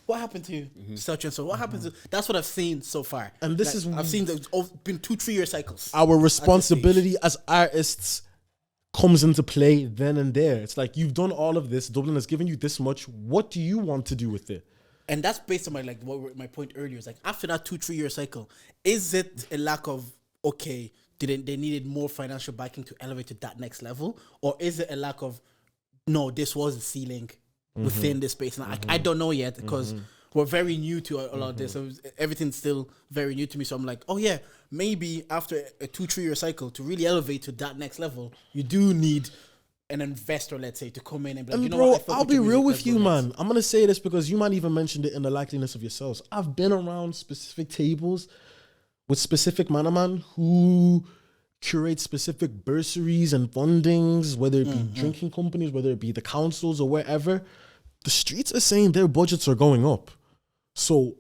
what happened to such and so? What happened to? That's what I've seen so far. And this like, is, I've seen there's been 2-3 year cycles. Our responsibility as artists comes into play then and there. It's like, you've done all of this. Dublin has given you this much. What do you want to do with it? And that's based on my point earlier. It's like after that 2-3 year cycle, is it a lack of they needed more financial backing to elevate to that next level, or is it a lack of no, this was the ceiling within this space? And I don't know yet because we're very new to a lot of this. So everything's still very new to me. So I'm like, oh yeah, maybe after a 2-3 year cycle to really elevate to that next level, you do need an investor, let's say, to come in and be like, And you know bro, what, I'll be real with you, man. I'm going to say this because you might even mentioned it in the likeliness of yourselves. I've been around specific tables with specific man who curate specific bursaries and fundings, whether it be drinking companies, whether it be the councils or wherever. The streets are saying their budgets are going up. So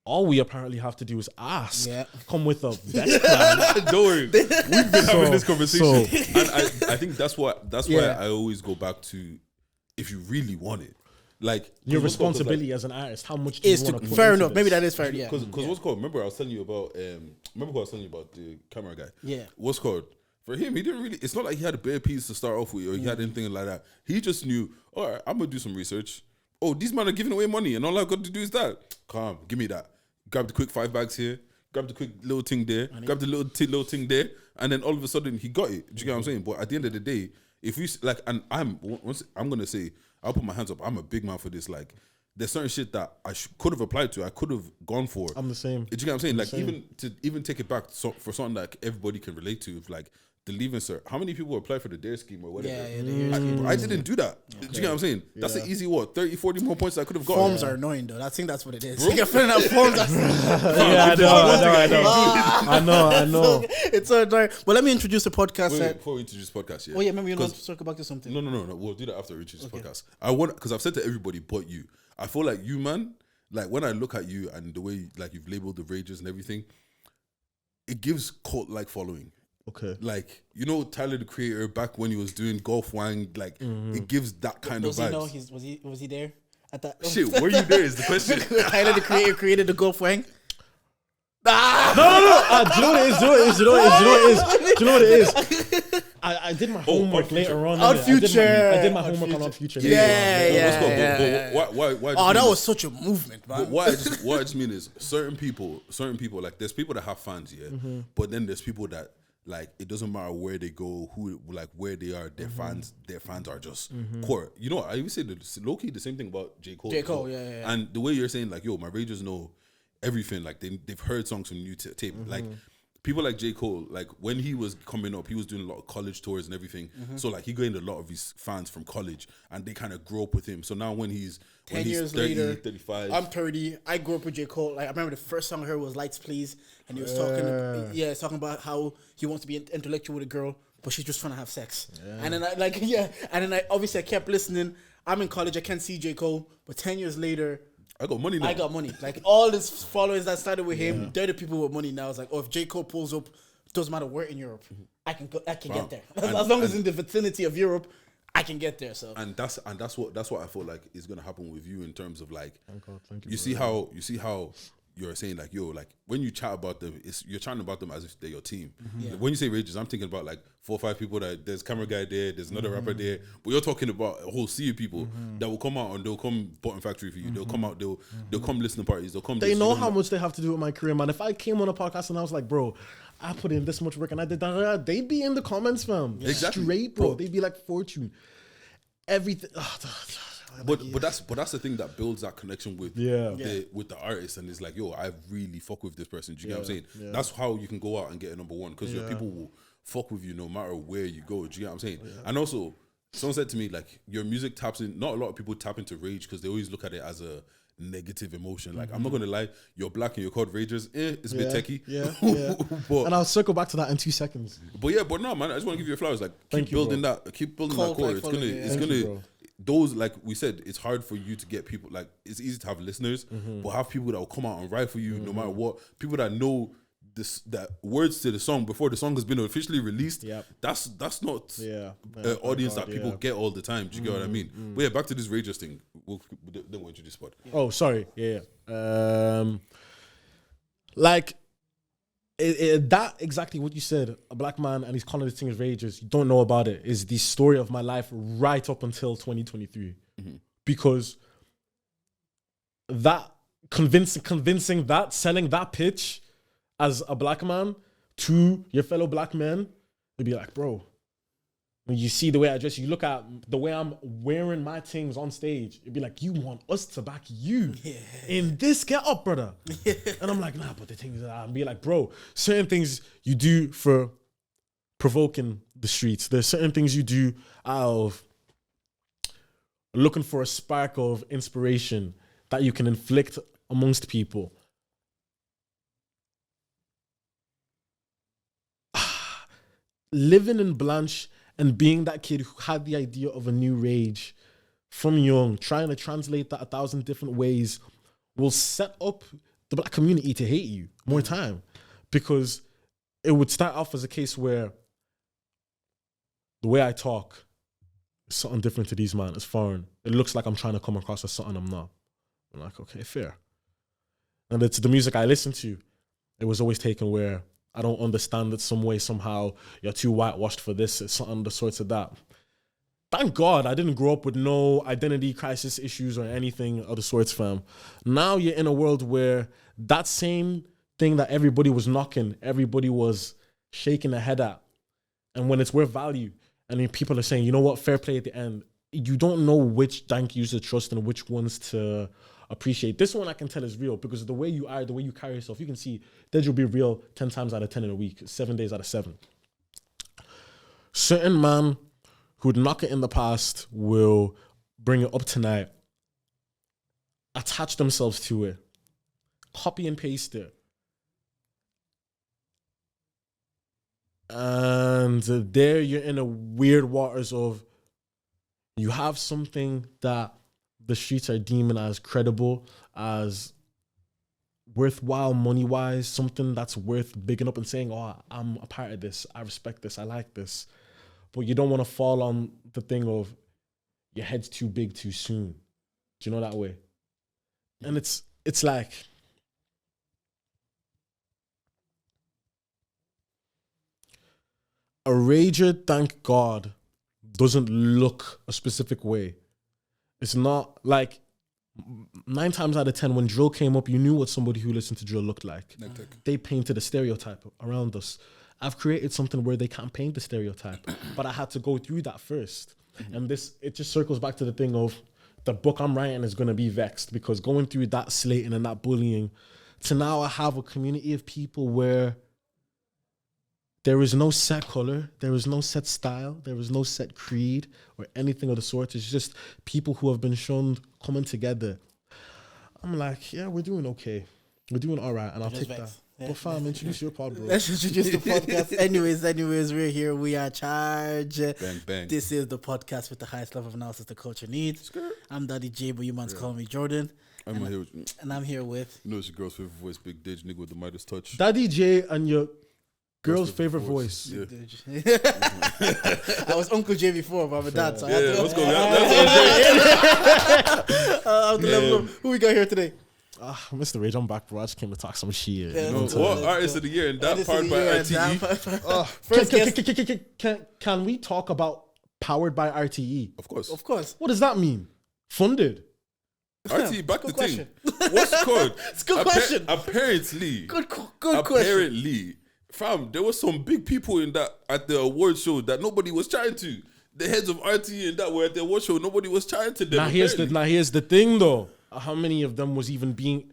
all we apparently have to do is ask. Yeah. Come with a best plan. Don't worry. We've been having this conversation. And I think that's why I always go back to, if you really want it. Like your responsibility as an artist, how much do you want to put fair into enough. this? Maybe that is fair. Yeah. Because what's called? Remember I was telling you about. Remember who I was telling you about, the camera guy. Yeah. What's called? For him, he didn't really. It's not like he had a bare piece to start off with, or he had anything like that. He just knew. All right, I'm gonna do some research. Oh, these men are giving away money, and all I've got to do is that. Calm, give me that. Grab the quick 5 bags here. Grab the quick little thing there. Grab the little thing there, and then all of a sudden he got it. Do you get what I'm saying? But at the end of the day, if we like, and I'm gonna say, I'll put my hands up. I'm a big man for this. Like, there's certain shit that I could have applied to, I could have gone for. I'm the same. Do you get what I'm saying? Like even take it back for something that everybody can relate to, if like the leaving cert. How many people apply for the DARE scheme or whatever? I didn't do that. Okay. Do you get what I'm saying? That's an easy 30, 40 more points I could have got. Forms are annoying though. I think that's what it is. You're filling out forms. I know. It's so annoying. But let me introduce the podcast. Wait, before we introduce the podcast, yeah. Oh yeah, maybe you want to circle back to something. No. We'll do that after we introduce the podcast. I want, because I've said to everybody but you, I feel like you, man, like when I look at you and the way like you've labeled the rages and everything, it gives cult-like following. Okay. Like, you know, Tyler the Creator back when he was doing Golf Wang, like it gives that kind of vibes. Was he there at that? Shit, were you there is the question. Tyler the Creator created the Golf Wang. No. Do you know what it is? I did my homework later on. Odd Future. I did my homework on Odd Future. Yeah. Why that was such a movement, man. But what I just mean is certain people, like there's people that have fans, but then there's people that, like, it doesn't matter where they go, where they are, their fans are just core. You know, I even say low-key the same thing about J. Cole. Yeah. And the way you're saying, like, yo, my rages know everything, like they've heard songs from new tape. Like people like J. Cole, like when he was coming up, he was doing a lot of college tours and everything. So like he gained a lot of his fans from college, and they kind of grew up with him. So now when he's 10 years 30, later, 35, I'm 30. I grew up with J. Cole. Like I remember the first song I heard was "Lights Please," and he was talking about how he wants to be intellectual with a girl, but she's just trying to have sex. And then I obviously I kept listening. I'm in college. I can't see J. Cole, but 10 years later, I got money now. I got money. Like all his followers that started with him, they're the people with money now. It's like, oh, if J. Cole pulls up, doesn't matter where in Europe, I can get there. As long as in the vicinity of Europe, I can get there. So that's what I feel like is gonna happen with you in terms of like, thank you, you see how you're saying like, yo, like when you chat about them, you're chatting about them as if they're your team. When you say rages, I'm thinking about like 4 or 5 people that there's camera guy there, there's another rapper there, but you're talking about a whole sea of people that will come out and they'll come bottom factory for you. They'll come out, they'll come listen to parties. They'll come. They know how much they have to do with my career, man. If I came on a podcast and I was like, bro, I put in this much work and I did that, they'd be in the comments, fam. Exactly. Straight, bro. They'd be like, Fortune. Everything. But that's the thing that builds that connection with the artist, and it's like, yo, I really fuck with this person. Do you get what I'm saying? That's how you can go out and get a number one, because your people will fuck with you no matter where you go. Do you get what I'm saying? And also, someone said to me, like, your music taps in. Not a lot of people tap into rage because they always look at it as a negative emotion. Like, I'm not gonna lie, you're black and you're called ragers. It's a bit techie. But, and I'll circle back to that in 2 seconds. But no, man, I just want to give you flowers. Like, keep building that core. It's gonna. Those, like we said, it's hard for you to get people, like, it's easy to have listeners, but have people that will come out and write for you no matter what. People that know that words to the song before the song has been officially released. That's not an audience that people get all the time. Do you get what I mean? But yeah, back to this rages thing. Then we'll introduce Spud. Oh, sorry. Like, that exactly what you said, a black man and he's calling this thing as rages, you don't know about it, is the story of my life right up until 2023. Because that convincing that, selling that pitch as a black man to your fellow black men, it'd be like, bro, when you see the way I dress, you look at the way I'm wearing my things on stage, it'd be like, you want us to back you in this get up, brother. And I'm like, nah, but the thing is, I'd be like, bro, certain things you do for provoking the streets. There's certain things you do out of looking for a spark of inspiration that you can inflict amongst people. Living in Blanche and being that kid who had the idea of a new rage from young, trying to translate that 1,000 different ways, will set up the black community to hate you more time. Because it would start off as a case where the way I talk is something different to these man. It's foreign. It looks like I'm trying to come across as something I'm not. I'm like, okay, fair. And it's the music I listen to. It was always taken where I don't understand it some way, somehow. You're too whitewashed for this. It's something of the sorts of that. Thank God I didn't grow up with no identity crisis issues or anything of the sorts, fam. Now you're in a world where that same thing that everybody was knocking, everybody was shaking their head at. And when it's worth value, and then people are saying, you know what, fair play at the end, you don't know which thank yous to trust and which ones to appreciate. This one I can tell is real because the way you are, the way you carry yourself, you can see that you'll be real 10 times out of 10 in a week, 7 days out of 7. Certain man who'd knock it in the past will bring it up tonight, attach themselves to it, copy and paste it. And there you're in a weird waters of you have something that the streets are deeming as credible, as worthwhile money-wise, something that's worth bigging up and saying, oh, I'm a part of this, I respect this, I like this. But you don't want to fall on the thing of your head's too big too soon. Do you know that way? And it's like, a rager, thank God, doesn't look a specific way. It's not like 9 times out of 10, when drill came up, you knew what somebody who listened to drill looked like. They painted a stereotype around us. I've created something where they can't paint the stereotype, but I had to go through that first. And it just circles back to the thing of the book I'm writing is going to be vexed because going through that slating and that bullying to now I have a community of people where there is no set color, there is no set style, there is no set creed or anything of the sort. It's just people who have been shown coming together. I'm like, yeah, we're doing okay. We're doing all right. And I'll take that. Yeah. But fam, introduce your pod, bro. Let's introduce the podcast. anyways, we're here. We are charged. Bang, bang. This is the podcast with the highest level of analysis the culture needs. I'm Daddy J, but you man's call me Jordan. I'm here with, and I'm here with... You know it's your girl's favorite voice, Big Didge, nigga with the Midas touch. Daddy J and your girl's favorite voice. Yeah. I was Uncle J before, but I'm a dad, so I have to... What's going on? Who we got here today? Mr. Rage, I'm back, bro. I just came to talk some shit. Yeah, what artist of the year in that part by RTE? Can we talk about powered by RTE? Of course. What does that mean? Funded? RTE, back the question. thing. What's called? It's a good question. Apparently. Good question. Apparently. Fam, there was some big people in that at the award show that nobody was chatting to. The heads of RTE and that were at the award show, nobody was chatting to them. Now here's the thing though. How many of them was even being...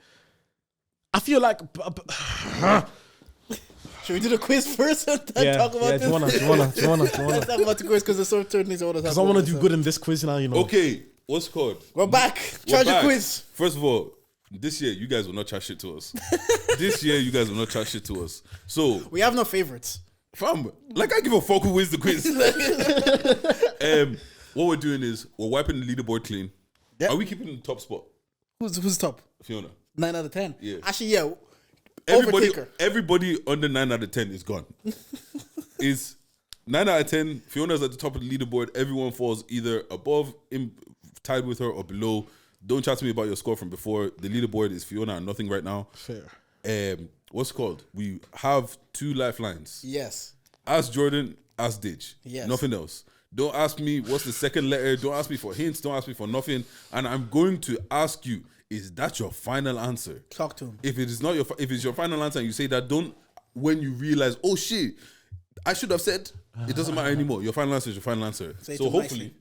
I feel like... Should we do the quiz first and then talk about this? Do you wanna? Let's talk about the quiz because there's certain things I want to talk about. Because I want to do good in this quiz now, you know. Okay, what's called? We're back. Charge your quiz. First of all, this year, you guys will not chat shit to us. This year, you guys will not chat shit to us. So... We have no favorites. Fam, like I give a fuck who wins the quiz. What we're doing is we're wiping the leaderboard clean. Yep. Are we keeping the top spot? Who's top? Fiona. 9 out of 10. Yeah. Actually, yeah. Everybody under 9 out of 10 is gone. Is 9 out of 10. Fiona's at the top of the leaderboard. Everyone falls either above, tied with her, or below. Don't chat to me about your score from before. The leaderboard is Fiona and nothing right now. Fair. What's called? We have 2 lifelines. Yes. Ask Jordan, ask Didge. Yes. Nothing else. Don't ask me what's the second letter. Don't ask me for hints. Don't ask me for nothing. And I'm going to ask you, is that your final answer? Talk to him. If it is not if it's your final answer and you say that, don't, when you realize, oh shit, I should have said, it doesn't matter anymore. Your final answer is your final answer. So hopefully,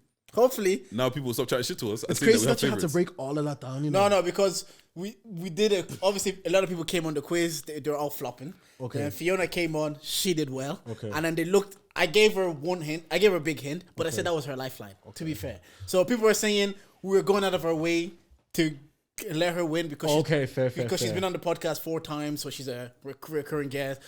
now people will stop chatting shit to us. It's crazy that you have to break all of that down. You know? No, because we did it. Obviously, a lot of people came on the quiz. They're all flopping. Okay. And Fiona came on. She did well. Okay. And then they looked. I gave her one hint. I gave her a big hint, but I said that was her lifeline. To be fair, so people were saying we were going out of our way to let her win because she's been on the podcast 4 times, so she's a recurring guest.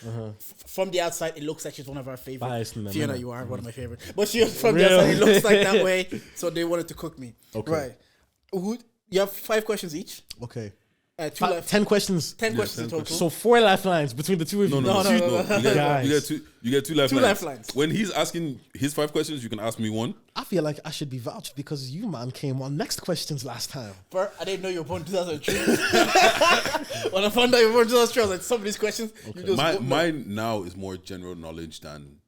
From the outside, it looks like she's one of our favorites. Fiona, you are one of my favorites, but from the outside, it looks like that way. So they wanted to cook me. Okay. Right. You have 5 questions each. Okay. 10 questions. 10 questions in total. So 4 lifelines between the two of you. No. You get 2 lifelines. 2 lifelines. When he's asking his 5 questions, you can ask me 1. I feel like I should be vouched because you, man, came on next questions last time. But I didn't know you were born in 2003. When I found out you were born in 2003, I was like, some of these questions. Okay. Mine now is more general knowledge than...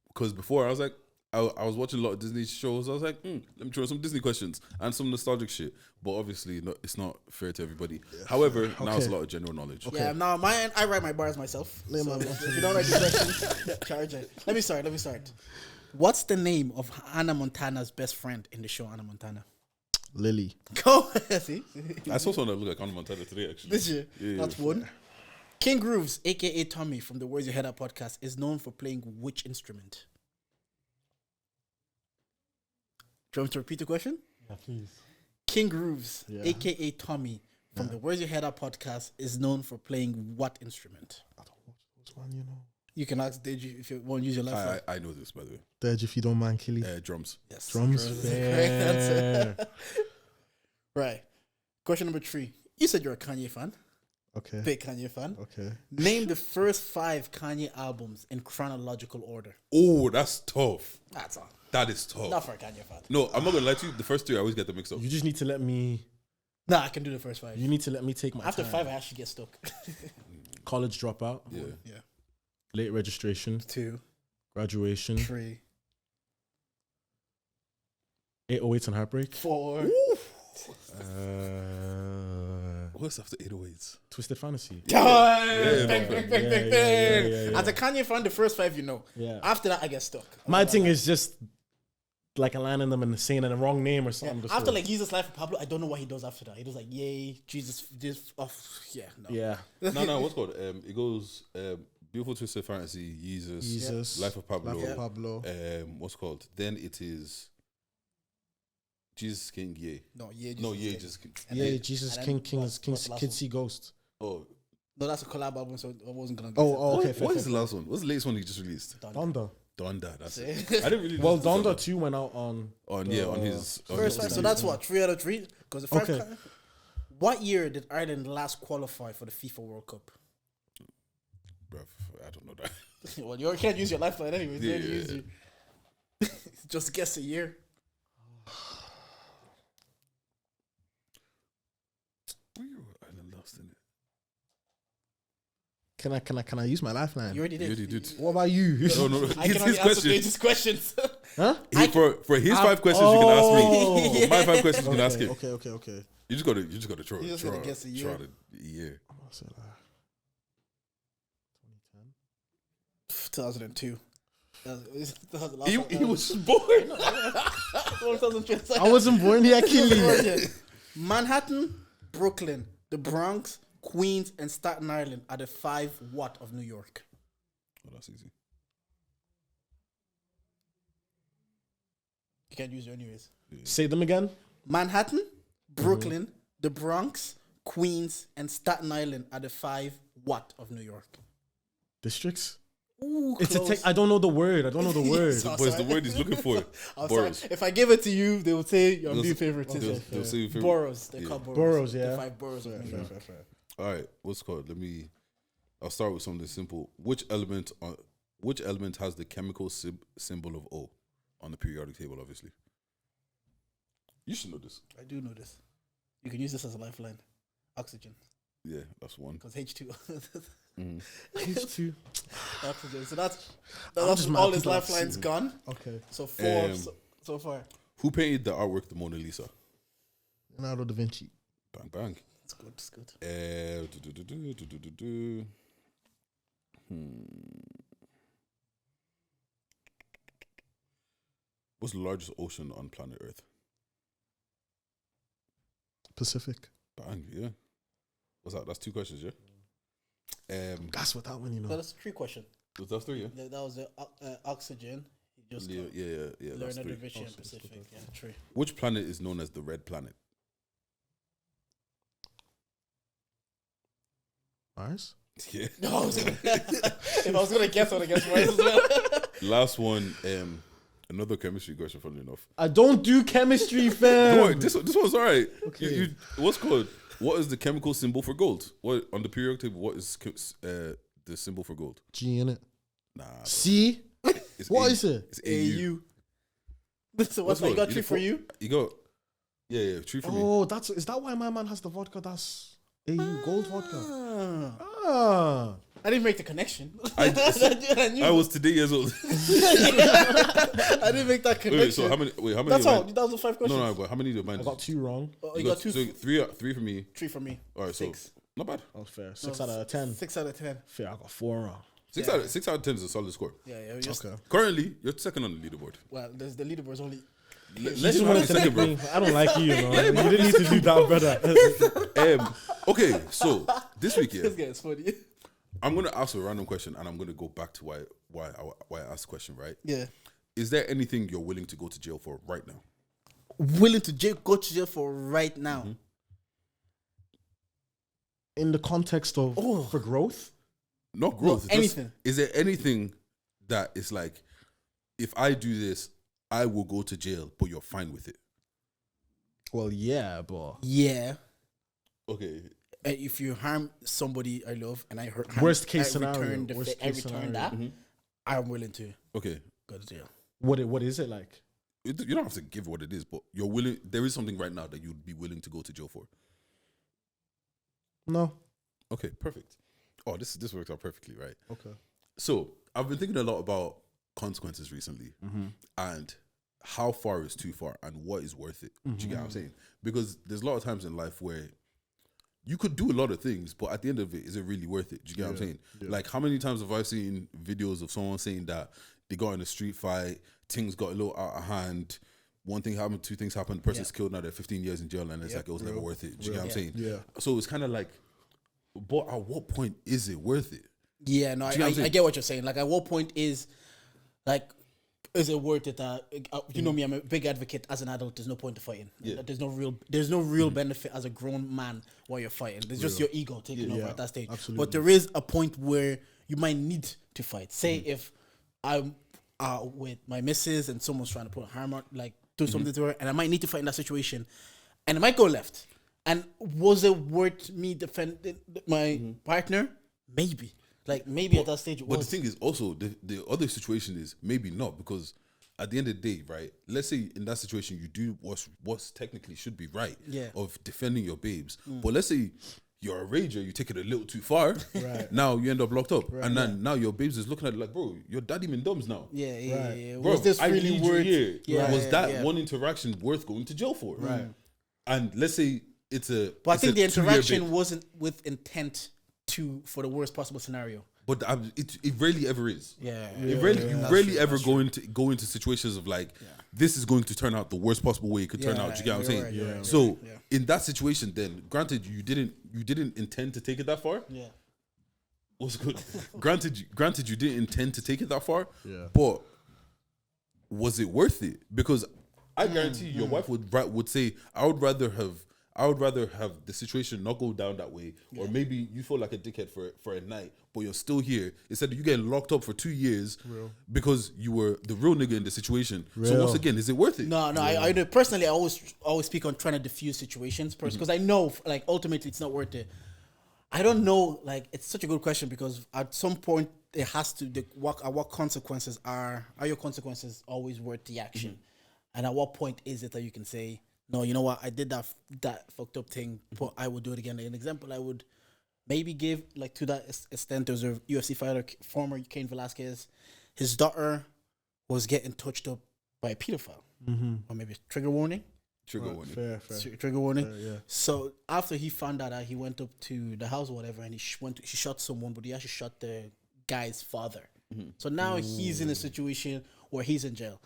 Because before, I was like... I was watching a lot of Disney shows. I was like, let me try some Disney questions and some nostalgic shit. But obviously, it's not fair to everybody. Yeah. However, now it's a lot of general knowledge. Okay. Yeah, now I write my bars myself. So if you don't write the questions, charge it. Let me start. What's the name of Hannah Montana's best friend in the show Hannah Montana? Lily. Go. See? I saw someone that looked like Hannah Montana today, actually. This year. Yeah, That's one. King Grooves, aka Tommy from the Where's Your Head Up podcast, is known for playing which instrument? Do you want me to repeat the question? Yeah, please. King Grooves, Yeah. aka Tommy from the Where's Your Head Up podcast, is known for playing what instrument? I don't watch those, man, you know. You can ask Deji if you want to use your lifeline. I know this, by the way. Dej, if you don't mind, Killy. Drums. Yes. Drums. is the correct answer. Fair. Right. Question number 3. You said you're a Kanye fan. Okay. Big Kanye fan. Okay. Name the first 5 Kanye albums in chronological order. Oh, that's tough. That's all. That is tough. Not for a Kanye fan. No, I'm not gonna lie to you. The first 3, I always get them mixed up. You just need to let me. Nah, I can do the first 5. You need to let me take my After time. 5, I actually get stuck. College dropout. Yeah. Yeah. Late registration. 2, Graduation. 3, 808s and heartbreak. 4. What's after 808s? Twisted Fantasy. Bang, no, bang, bang, yeah, bang, yeah, bang. yeah, yeah. As a Kanye fan, the first 5 you know. Yeah. After that, I get stuck. My thing is just like aligning them and saying the wrong name or Yeah. something. just After so- like Jesus Life of Pablo, I don't know what he does after that. He does like yay, Jesus, this, oh, yeah, no. Yeah. No, what's it called? It goes Beautiful Twisted Fantasy, Jesus. Life of Pablo. Life of Pablo. What's it called? Then it is Jesus King, yay. No, yeah, Jesus No, yay, King. Jesus King. And Yeah, then- Jesus and King, then King, what's King's the last Kid one? See Ghost. Oh, No, that's a collab album, so I wasn't gonna. Oh, okay. what is the last one? What's the latest one he just released? Donda. Donda. That's See? it. I didn't really. Well, listen to Donda 2 went out on. on his on First his time, so TV. that's what 3 out of 3. Because the first Okay. time, what year did Ireland last qualify for the FIFA World Cup? Bruv, I don't know that. Well, you can't use your lifeline anyway. Yeah, Yeah, use yeah. you. Just guess a year. Where Ireland lost in it? Can I use my lifeline? You already did. You already did. What about you? No. I His can only answer question. Page's questions. Huh? For his 5 questions, you can ask me. Yeah. My 5 questions, you can ask him. Okay. You just gotta try. You just gotta guess a year. Try the year. What's it like? 2002. That was the last one. He was born. 2002. I wasn't born here, Killy. Manhattan, Brooklyn, the Bronx, Queens, and Staten Island are the 5 what of New York? Oh, that's easy. You can't use it anyways. Say them again. Manhattan, Brooklyn, the Bronx, Queens, and Staten Island are the 5 what of New York? Districts. Ooh, It's a close. I don't know the word. I don't know the word. So- But it's the word he's looking for. I'm sorry. Boroughs. If I give it to you, they will say you're They'll being say- favoritism. They'll say your favorite. Boroughs. They Yeah. call boroughs. Boroughs, yeah. The 5 boroughs of New York. All right, what's it called? I'll start with something simple. Which element has the chemical symbol of O on the periodic table? Obviously, you should know this. I do know this. You can use this as a lifeline. Oxygen. Yeah, that's one. Because H2. H2. Oxygen. So that's just mad all his people have lifelines seen it. gone. Okay. So 4 Um, so far. Who painted the artwork, the Mona Lisa? Leonardo da Vinci. Bang bang. It's good. It's good. What's the largest ocean on planet Earth? Pacific. Bang, yeah. What's that? That's 2 questions, yeah. That's what that one, you So know. that's 3 questions. That's 3, yeah. That was the oxygen. He just Yeah, got yeah. That's Leonardo da 3. Vinci and Pacific. Yeah, 3. Which planet is known as the red planet? Mars. Yeah. No, I was gonna, if I was gonna guess, I would have guessed right as well. Last one. Another chemistry question, funnily enough. I don't do chemistry, Don't fam. worry, this one's alright. Okay. What's called? What is the chemical symbol for gold? What on the periodic table? What is the symbol for gold? G in it. Nah. bro. C. It's What A- is it? It's AU. So what's that? You called? got You 3 did for four- you? You got. Yeah, 3 for me. Oh, is that why my man has the vodka? That's AU gold vodka. Ah. Ah. I didn't make the connection. I I was today years old. I didn't make that connection. Wait, so how many? That's of all. mine- That was 5 questions. No, but how many did mine? I got 2 wrong. Oh, you got 2. So three for me. 3 for me. All right, 6. so not bad. Oh, fair. 6 out of 10. 6 out of 10. Fair. I got 4 wrong. Six out of 10 is a solid score. Yeah. Just, Okay. Currently, you're second on the leaderboard. well, there's the leaderboard's only. Let's You just wanted be to second, bro. make me- I don't like you, man. You didn't need to do that, brother. Okay, so this week, yeah, This guy's funny. I'm gonna ask a random question, and I'm gonna go back to why I asked the question. Right? Yeah. Is there anything you're willing to go to jail for right now? Willing to go to jail for right now. In the context of for growth, Not growth. No, anything. Is there anything that is like, if I do this, I will go to jail, but you're fine with it? well, yeah, but Yeah. Okay. If you harm somebody I love and I hurt, Worst case I scenario. return Worst I case return scenario. that, I'm willing to Okay. go to jail. what is it like? You don't have to give what it is, but you're willing. There is something right now that you'd be willing to go to jail for. No. Okay, perfect. Oh, this works out perfectly, right? Okay. So I've been thinking a lot about consequences recently, and how far is too far, and what is worth it. Do you get what I'm saying? Because there's a lot of times in life where you could do a lot of things, but at the end of it, is it really worth it? Do you get what I'm saying? Yeah. Like, how many times have I seen videos of someone saying that they got in a street fight, things got a little out of hand, one thing happened, two things happened, the person's killed, now they're 15 years in jail, and it's like, it was never worth it. Do you get what I'm saying? Yeah. So it's kind of like, but at what point is it worth it? Yeah, no, Do you know what I'm I saying? get what you're saying. Like, at what point is it worth it? You know me, I'm a big advocate. As an adult, there's no point to fighting. Yeah. There's no real benefit as a grown man while you're fighting. There's just your ego taking over at that stage. Absolutely. But there is a point where you might need to fight. Say if I'm with my missus and someone's trying to put a harm on, like do something to her, and I might need to fight in that situation, and it might go left. And was it worth me defending my partner? Maybe. Like, maybe at that stage it But was. the thing is also, the other situation is maybe not, because at the end of the day, right, let's say in that situation you do what's technically should be right of defending your babes. But let's say you're a rager, you take it a little too far, now you end up locked up. And then now your babes is looking at it like, bro, your daddy min dumbs now. Yeah. Bro, Was this I really need you worth here. Yeah, Was that yeah. one interaction worth going to jail for? Right. And let's say it's a But I it's think a the 2-year interaction babe. wasn't with intent for the worst possible scenario. But it rarely ever is. Yeah. You rarely ever go into situations of like, this is going to turn out the worst possible way it could turn out. Do you get what I'm saying? Right, you're right, So yeah. in that situation, then granted you didn't intend to take it that far. Yeah. What's good? granted you didn't intend to take it that far. Yeah. But was it worth it? Because I guarantee you, your wife would say, I would rather have the situation not go down that way, or maybe you feel like a dickhead for a night, but you're still here instead of you getting locked up for 2 years because you were the real nigga in the situation. So once again, is it worth it? No. I know personally. I always speak on trying to diffuse situations because I know, like, ultimately it's not worth it. I don't know. Like, it's such a good question because at some point it has to. What consequences are your consequences always worth the action? And at what point is it that you can say, no, you know what, I did that fucked up thing, but I would do it again. Like, an example I would maybe give, like, to that extent, there's a UFC fighter, former Cain Velasquez. His daughter was getting touched up by a pedophile. Or maybe trigger warning. Trigger warning. Fair. Trigger warning. Yeah. So after he found out, he went up to the house or whatever, and he shot someone, but he actually shot the guy's father. So now he's in a situation where he's in jail.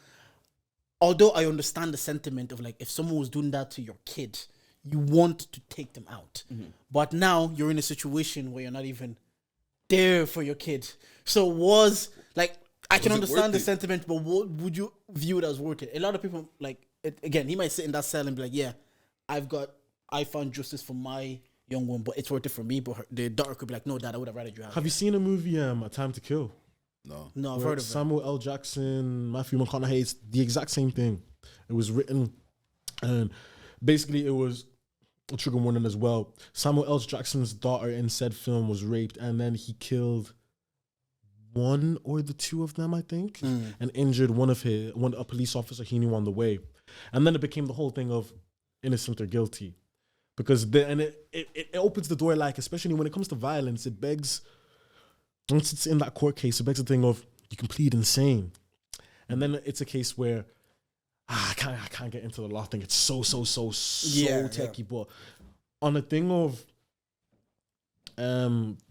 Although I understand the sentiment of, like, if someone was doing that to your kid, you want to take them out. But now you're in a situation where you're not even there for your kid. So I can it understand worth the it? sentiment, but what would you view it as worth it? A lot of people, like, again, he might sit in that cell and be like, yeah, I found justice for my young one, but it's worth it for me. But the daughter could be like, no, Dad, I would have rather you out. Have you seen a movie, A Time to Kill? No, I've Where heard of it. Samuel L. Jackson, Matthew McConaughey, it's the exact same thing. It was written, and basically it was a trigger warning as well. Samuel L. Jackson's daughter in said film was raped, and then he killed one or the two of them, I think, and injured a police officer he knew on the way. And then it became the whole thing of innocent or guilty, because it opens the door, like, especially when it comes to violence, it begs. Once it's in that court case, it begs the thing of you can plead insane, and then it's a case where I can't get into the law thing. It's so techie, but on a thing of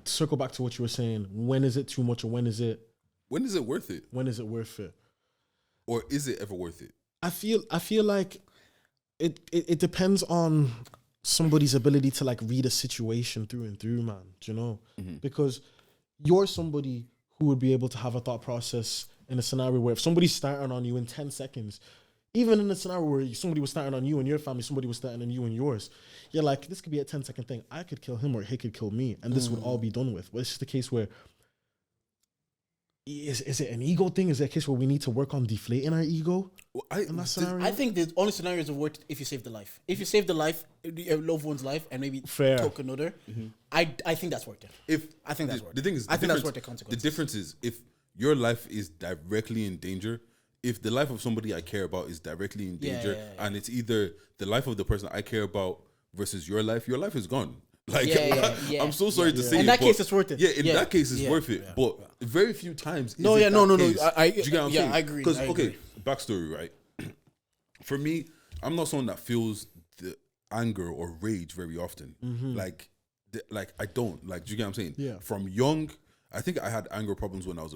circle back to what you were saying. When is it too much, or when is it worth it? When is it worth it? Or is it ever worth it? I feel like it depends on somebody's ability to like read a situation through and through, man. Do you know? Because you're somebody who would be able to have a thought process in a scenario where if somebody's starting on you in 10 seconds, even in a scenario where somebody was starting on you and your family, somebody was starting on you and yours, you're like, this could be a 10-second thing. I could kill him or he could kill me, and this would all be done with. But it's just a case where, is it an ego thing? Is it a case where we need to work on deflating our ego in that scenario? I think the only scenarios are worth if you save the life. If you save the life, a loved one's life, and maybe took another, I think that's worth it. I think that's worth it. The thing is, I think that's worth the consequences. The difference is if your life is directly in danger, if the life of somebody I care about is directly in danger, and it's either the life of the person I care about versus your life is gone. Like, I'm so sorry to say, in that case, it's worth it. Yeah, in that case, it's worth it. But very few times. No. Do you get what I'm saying? I agree. Because backstory, right? For me, I'm not someone that feels the anger or rage very often. Like I don't. Like, do you get what I'm saying? Yeah. From young, I think I had anger problems when I was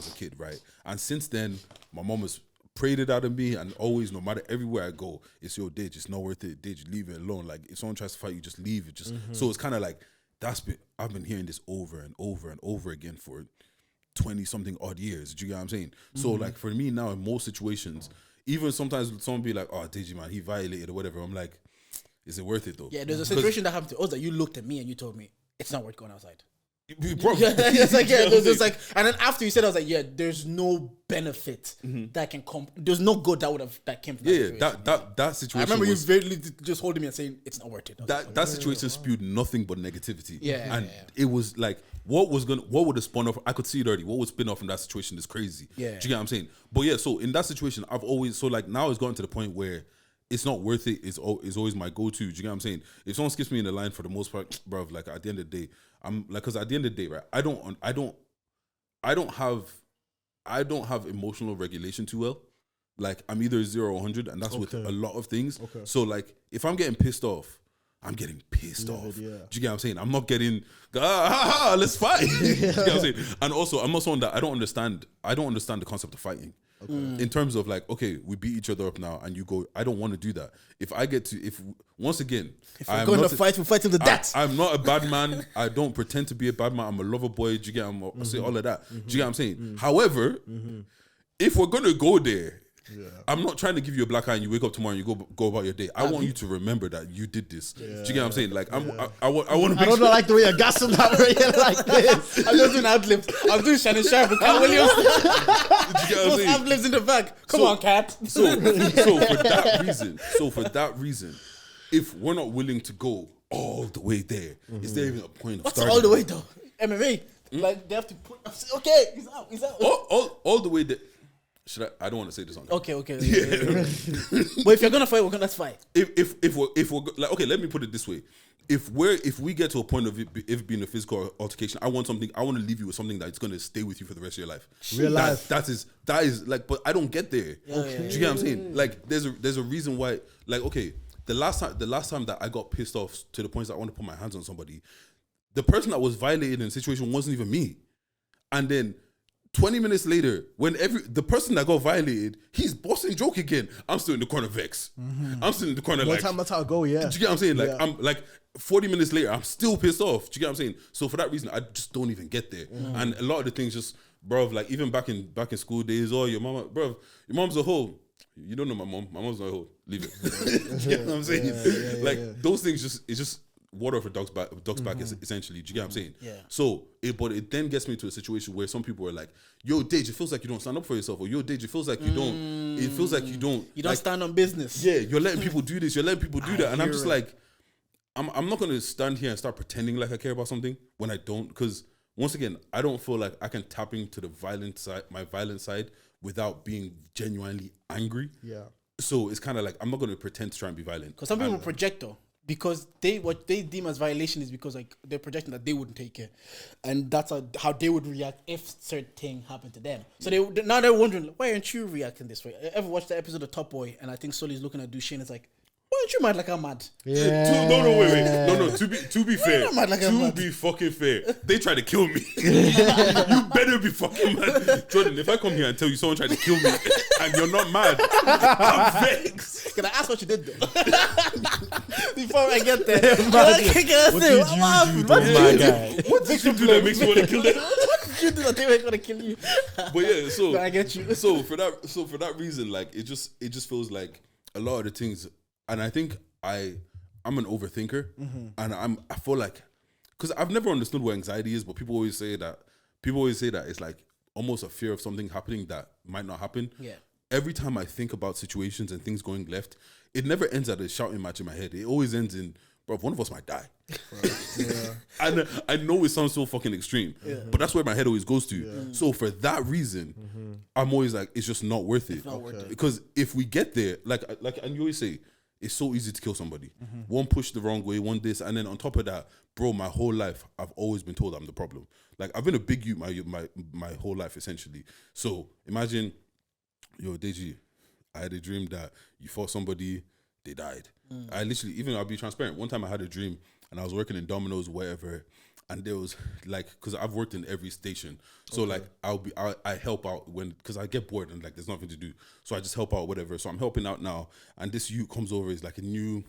a kid, right? And since then, my mom has prayed it out of me, and always, no matter everywhere I go, it's your Dij, it's not worth it, Dij, leave it alone. Like, if someone tries to fight you, just leave it. So it's kind of like I've been hearing this over and over and over again for 20 something odd years. Do you get what I'm saying? So like for me now, in most situations, even sometimes someone be like, "Oh, Dij, man, he violated or whatever." I'm like, is it worth it though? Yeah, there's a situation that happened to us that you looked at me and you told me it's not worth going outside. Bro, there's like, and then after you said, I was like, yeah, there's no benefit that can come. There's no good that came from that situation. That situation. I remember you very just holding me and saying it's not worth it. That situation spewed nothing but negativity. And it was like, what would have spun off? I could see it already. What would spin off from that situation is crazy. Yeah. Do you get what I'm saying? But yeah, so in that situation, I've always, so like now it's gotten to the point where it's not worth it. It's always my go-to. Do you get what I'm saying? If someone skips me in the line, for the most part, bro, like at the end of the day, I'm like, because at the end of the day, right, I don't have emotional regulation too well. Like, I'm either 0 or 100, and that's with a lot of things. So like, if I'm getting pissed off, I'm getting pissed off. Yeah. Do you get what I'm saying? I'm not getting let's fight. Do you get what I'm saying? And also, I'm not someone that I don't understand the concept of fighting. In terms of like, okay, we beat each other up now, and you go, I don't want to do that. If we're going to fight, we'll fight to the death. I'm not a bad man. I don't pretend to be a bad man. I'm a lover boy. Do you get? I say all of that. Do you get what I'm saying? However, if we're gonna go there, I'm not trying to give you a black eye and you wake up tomorrow and you go about your day. I want you to remember that you did this. Do you get what I'm saying? Like, I want to. I don't like the way you're gassing that way like this. I'm just doing ad-libs. I'm doing Shannon Sharp with Cat Williams. Did you get what I'm saying? Ad-libs in the back. Come on, Cat. So for that reason, if we're not willing to go all the way there, is there even a point of What's starting? all the way though? MMA. Like, they have to put. Okay, he's out. All the way there. I don't want to say this on there. Okay. But if you're gonna fight, let's fight. If we're like, okay, let me put it this way: if we get to a point of it being a physical altercation, I want to leave you with something that's gonna stay with you for the rest of your life. Real life. That is like, but I don't get there. Do you get what I'm saying? Like, there's a reason why. Like, okay, the last time that I got pissed off to the point that I want to put my hands on somebody, the person that was violated in the situation wasn't even me, and then 20 minutes later, when the person that got violated, he's bossing joke again. I'm still in the corner vex. I'm still in the corner like. That's how it go, yeah. Do you get what I'm saying? Like, I'm like 40 minutes later, I'm still pissed off. Do you get what I'm saying? So for that reason, I just don't even get there. And a lot of the things just, bro, like even back in school days, your mom's a hoe. You don't know my mom. My mom's not a hoe. Leave it. You know what I'm saying? Those things it's just water for ducks back essentially. Do you get what I'm saying? Yeah. So it then gets me to a situation where some people are like, yo, Dij, it feels like you don't stand up for yourself, or yo, Dij, it feels like you don't stand on business. Yeah, you're letting people do this, you're letting people do that. And I'm just like, I'm not gonna stand here and start pretending like I care about something when I don't, because once again, I don't feel like I can tap into the my violent side without being genuinely angry. Yeah. So it's kind of like, I'm not gonna pretend to try and be violent. Because some people project though. Because what they deem as violation is because like they're projecting that they wouldn't take it, and that's how they would react if certain thing happened to them. So now they're wondering, why aren't you reacting this way? I ever watched the episode of Top Boy, and I think Sully's looking at Duchenne, it's like, why you mad like I'm mad? Yeah. No. To be fair, mad like I'm mad. be fucking fair, they tried to kill me. You better be fucking mad, Jordan. If I come here and tell you someone tried to kill me and you're not mad, I'm vexed. Can I ask what you did though? Before I get there, What did you do, my guy? What did you do that makes you want to kill them? What did you do that they were gonna kill you? But yeah, so I get you. So for that reason, like it just feels like a lot of the things, and I think I'm an overthinker, and I feel like, because I've never understood what anxiety is, but people always say that it's like almost a fear of something happening that might not happen. Yeah. Every time I think about situations and things going left, it never ends at a shouting match in my head. It always ends in, bro, one of us might die. And I know it sounds so fucking extreme, but that's where my head always goes to. Yeah. So for that reason, I'm always like, it's just not worth it. It's not worth it. Because if we get there, like, and you always say, it's so easy to kill somebody. One push the wrong way, one this, and then on top of that, bro, my whole life I've always been told I'm the problem. Like I've been a big youth my whole life essentially. So imagine, yo, Deji, I had a dream that you fought somebody, they died. I literally, even I'll be transparent. One time I had a dream and I was working in Domino's, wherever, and there was like, because I've worked in every station, so like I help out when, because I get bored and like there's nothing to do, so I just help out, whatever. So I'm helping out now, and this youth comes over. He's like a new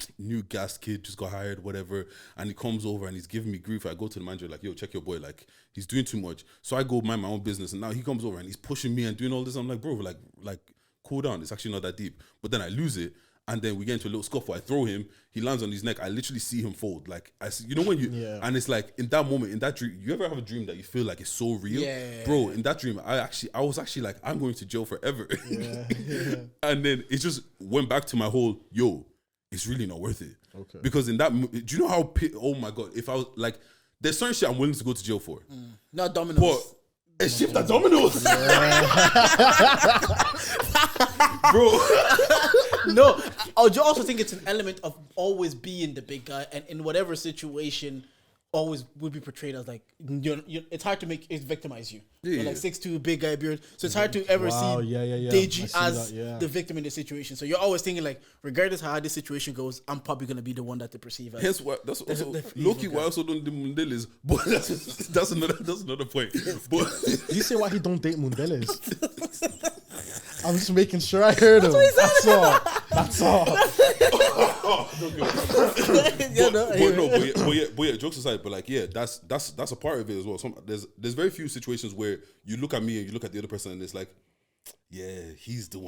gas kid, just got hired, whatever, and he comes over and he's giving me grief. I go to the manager like, yo, check your boy, like he's doing too much. So I go mind my own business, and now he comes over and he's pushing me and doing all this. I'm like, bro, like cool down. It's actually not that deep. But then I lose it. And then we get into a little scuffle. I throw him. He lands on his neck. I literally see him fold. Like I see, you know when you, and it's like in that moment, in that dream. You ever have a dream that you feel like it's so real, bro? In that dream, I was actually like, I'm going to jail forever. And then it just went back to my whole, yo, it's really not worth it. Okay. Because in that, do you know how? Oh my god, if I was like, there's certain shit I'm willing to go to jail for. Not Domino's. But a shift at Domino's, bro. No, I do also think it's an element of always being the big guy, and in whatever situation, always would be portrayed as like it's hard to make it victimize you. You're like 6'2", big guy beard, so it's hard to ever see Deji as the victim in the situation. So you're always thinking like, regardless of how this situation goes, I'm probably gonna be the one that they perceive as. Hence why that's also Loki. Why I also don't do Mundelis, but that's another point. But you say why he don't date Mundelis? I'm just making sure I heard him. That's all. But yeah, jokes aside, but like, yeah, that's a part of it as well. There's very few situations where you look at me and you look at the other person and it's like, yeah, he's the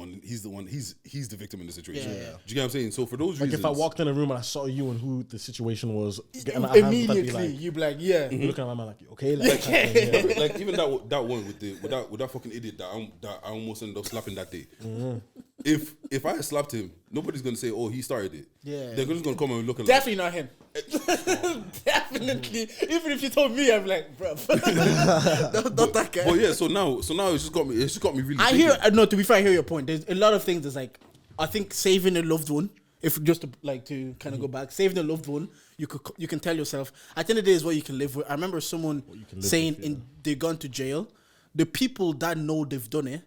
victim in the situation. Yeah. Do you get what I'm saying? So for those reasons, if I walked in a room and I saw you and who the situation was, immediately you'd be like, yeah, looking at my man like, okay, like even that one with that fucking idiot that I almost ended up slapping that day. If I had slapped him, nobody's gonna say, oh, he started it. Yeah, they're just gonna come and look at definitely not him. Definitely, even if you told me, I'm like, bro, not that guy. But yeah, so now it's just got me really. I hear to be fair, I hear your point. There's a lot of things. That's like, I think saving a loved one. If just to kind of go back, saving a loved one, you can tell yourself at the end of the day is what you can live with. I remember someone saying they've gone to jail. The people that know they've done it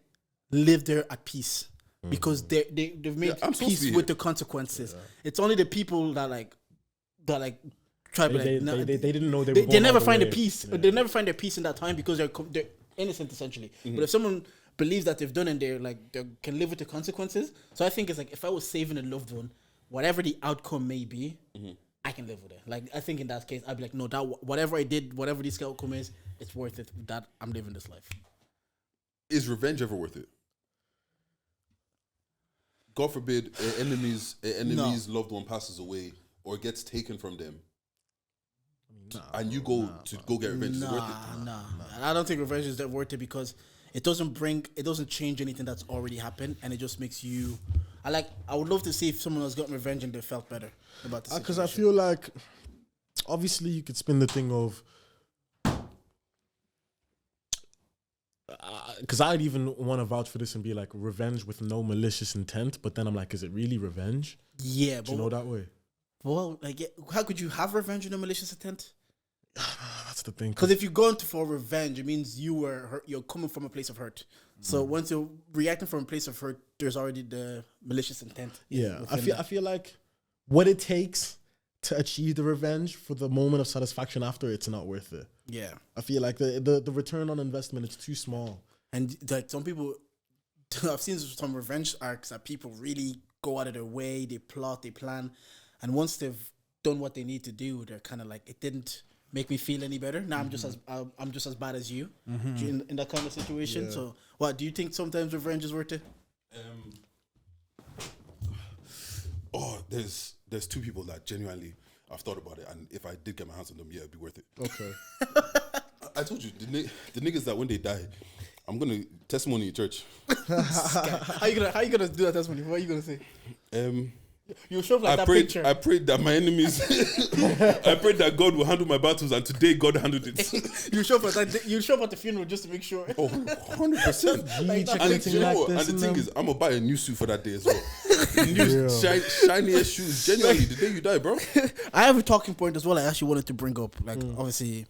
live there at peace because they've made peace with the consequences. Yeah. It's only the people that try to they didn't know they never find a peace. Yeah. They never find their peace in that time because they're innocent essentially. But if someone believes that they've done and they can live with the consequences, so I think it's like if I was saving a loved one, whatever the outcome may be, I can live with it. Like I think in that case, I'd be like, no, that whatever I did, whatever this outcome is, it's worth it. That I'm living this life. Is revenge ever worth it? God forbid, an enemy's loved one passes away or gets taken from them, and you go get revenge. Is it worth it? Nah. I don't think revenge is worth it because it doesn't change anything that's already happened, and it just makes you. I would love to see if someone has gotten revenge and they felt better about the situation. Because I feel like, obviously, you could spin the thing of. Because I'd even want to vouch for this and be like revenge with no malicious intent, but then I'm like, is it really revenge? Yeah, do you know that way? Well, how could you have revenge with no malicious intent? That's the thing. Because if you're going for revenge, it means you were hurt. You're coming from a place of hurt. So once you're reacting from a place of hurt, there's already the malicious intent. Yeah, I feel like what it takes to achieve the revenge for the moment of satisfaction after, it's not worth it. Yeah. I feel like the return on investment is too small. And like some people, I've seen some revenge arcs that people really go out of their way, they plot, they plan, and once they've done what they need to do, they're kind of like, it didn't make me feel any better. Now I'm just as bad as you in that kind of situation. Yeah. So, what do you think? Sometimes revenge is worth it. There's two people that genuinely I've thought about it, and if I did get my hands on them, yeah, it'd be worth it. Okay. I told you the niggas that when they die, I'm gonna testimony in church. How you gonna do that testimony? What are you gonna say? You show up like picture. I prayed that my enemies. I prayed that God will handle my battles, and today God handled it. You show up at the funeral just to make sure. Oh, 100%. Like and the thing is, I'm gonna buy a new suit for that day as well. New shiniest shoes. Genuinely, the day you die, bro. I have a talking point as well. I actually wanted to bring up. Like, obviously,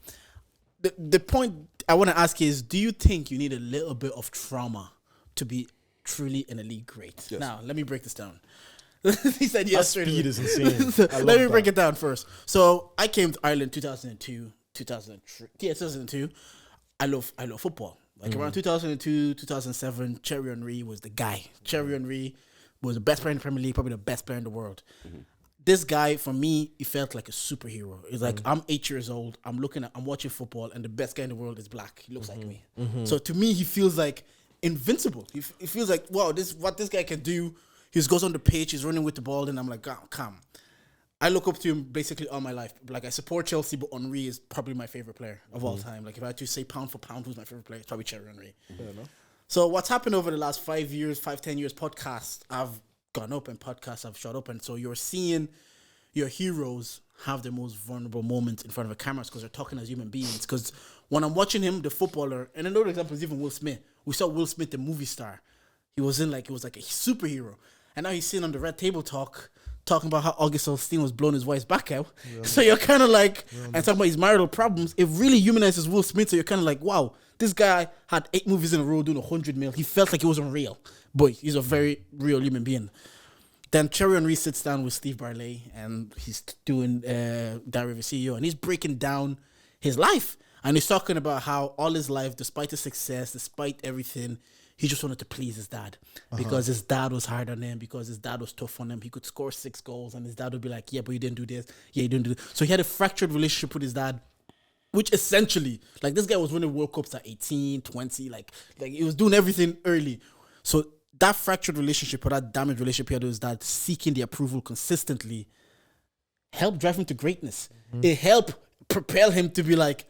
the point I want to ask is: do you think you need a little bit of trauma to be truly an elite great? Yes. Now, let me break this down. He said yes. Speed is insane. So let me break it down first. So I came to Ireland 2002, 2003. Yeah, 2002. I love football. Like around 2002, 2007, Thierry Henry was the guy. Thierry Henry was the best player in the Premier League, probably the best player in the world. This guy, for me, he felt like a superhero. It's like I'm 8 years old. I'm watching football, and the best guy in the world is black. He looks like me. So to me, he feels like invincible. He feels like, wow, what this guy can do. He just goes on the pitch, he's running with the ball, and I'm like, oh, come. I look up to him basically all my life. Like, I support Chelsea, but Henry is probably my favorite player of all time. Like, if I had to say pound for pound who's my favorite player, it's probably Thierry Henry. So what's happened over the last 10 years, podcasts have gone up and podcasts have shot up. And so you're seeing your heroes have their most vulnerable moments in front of the cameras because they're talking as human beings. Because when I'm watching him, the footballer, and another example is even Will Smith. We saw Will Smith, the movie star. He was like a superhero. And now he's sitting on the Red Table Talk talking about how August Alsina was blowing his wife's back out. Yeah. So you're kind of like, and talking about his marital problems, it really humanizes Will Smith. So you're kind of like, wow, this guy had 8 movies in a row doing 100 mil. He felt like he wasn't real. But he's a very real human being. Then Thierry Henry sits down with Steve Barley and he's doing Diary of a CEO and he's breaking down his life. And he's talking about how all his life, despite his success, despite everything, he just wanted to please his dad because his dad was hard on him, because his dad was tough on him. He could score 6 goals and his dad would be like, yeah, but you didn't do this. Yeah, you didn't do this. So he had a fractured relationship with his dad, which essentially, like this guy was winning World Cups at 18, 20, like he was doing everything early. So that fractured relationship or that damaged relationship he had with his dad, seeking the approval consistently, helped drive him to greatness. It helped propel him to be like,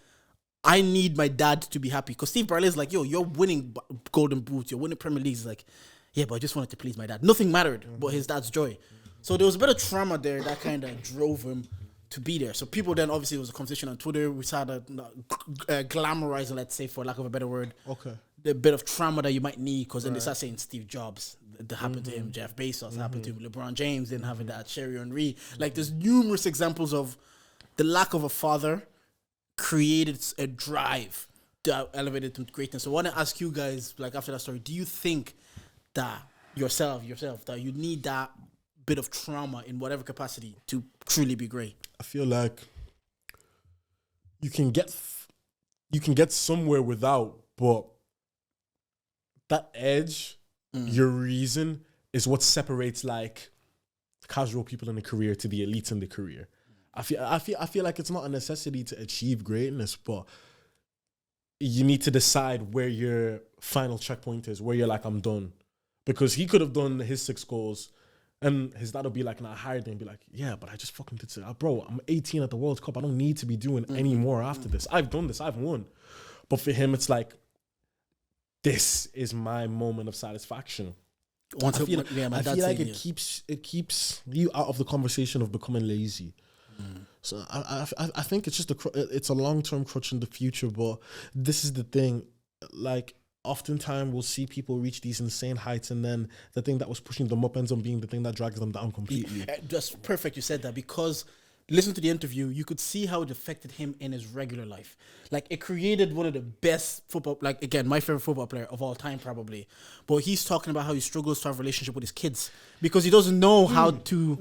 I need my dad to be happy. Because Steve Barley is like, yo, you're winning Golden Boots, you're winning Premier League. He's like, yeah, but I just wanted to please my dad. Nothing mattered but his dad's joy. So there was a bit of trauma there that kind of drove him to be there. So people then, obviously, it was a conversation on Twitter. We started glamorizing, let's say, for lack of a better word, the bit of trauma that you might need. Because then they start saying Steve Jobs, that happened to him, Jeff Bezos, happened to him, LeBron James, didn't have that, Thierry Henry. Like, there's numerous examples of the lack of a father created a drive that elevated to greatness. So I want to ask you guys, like after that story, do you think that yourself, that you need that bit of trauma in whatever capacity to truly be great? I feel like you can get somewhere without, but that edge, your reason, is what separates like casual people in the career to the elites in the career. I feel like it's not a necessity to achieve greatness, but you need to decide where your final checkpoint is, where you're like, I'm done. Because he could have done his 6 goals and his dad would be like, nah, hired him and be like, yeah, but I just fucking did it. Bro, I'm 18 at the World Cup. I don't need to be doing any more after this. I've done this. I've won. But for him, it's like, this is my moment of satisfaction. I feel like it keeps you out of the conversation of becoming lazy. So I think it's just it's a long-term crutch in the future, but this is the thing, like oftentimes we'll see people reach these insane heights and then the thing that was pushing them up ends up being the thing that drags them down completely. That's perfect you said that, because listen to the interview, you could see how it affected him in his regular life. Like, it created one of the best football, like, again, my favorite football player of all time, probably. But he's talking about how he struggles to have a relationship with his kids because he doesn't know how to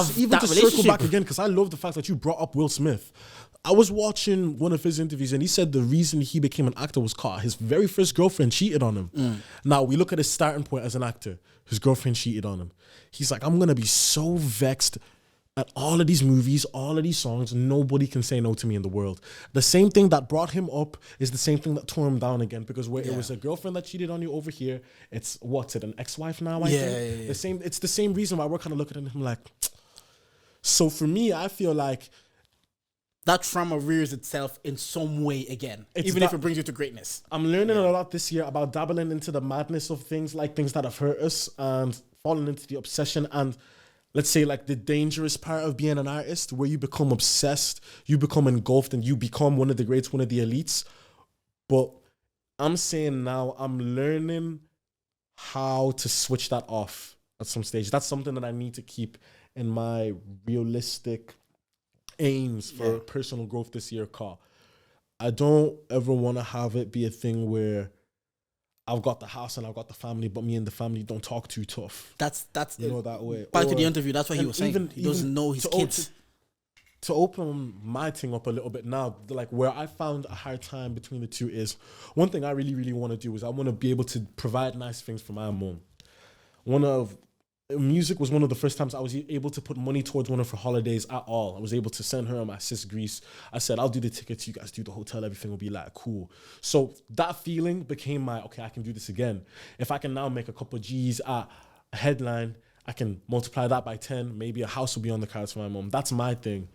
even to circle back again, because I love the fact that you brought up Will Smith. I was watching one of his interviews and he said the reason he became an actor was caught. His very first girlfriend cheated on him. Now, we look at his starting point as an actor. His girlfriend cheated on him. He's like, I'm going to be so vexed at all of these movies, all of these songs. Nobody can say no to me in the world. The same thing that brought him up is the same thing that tore him down again, because where it was a girlfriend that cheated on you over here, it's what's it, an ex-wife now, I think? The same. It's the same reason why we're kind of looking at him like... So for me, I feel like that trauma rears itself in some way again, even if it brings you to greatness. I'm learning a lot this year about dabbling into the madness of things, like things that have hurt us, and falling into the obsession and, let's say, like the dangerous part of being an artist, where you become obsessed, you become engulfed, and you become one of the greats, one of the elites. But I'm saying now I'm learning how to switch that off at some stage. That's something that I need to keep in my realistic aims for personal growth this year, Carl. I don't ever want to have it be a thing where I've got the house and I've got the family, but me and the family don't talk too tough. That's you know, that way. Back to the interview, that's what he was saying. He doesn't know his kids. To open my thing up a little bit now, like where I found a hard time between the two is, one thing I really, really want to do is I want to be able to provide nice things for my mom. Music was one of the first times I was able to put money towards one of her holidays at all. I was able to send her and my sis Greece. I said, I'll do the tickets, you guys do the hotel, everything will be like cool. So that feeling became my, okay, I can do this again. If I can now make a couple of G's at a headline, I can multiply that by 10, maybe a house will be on the cards for my mom. That's my thing.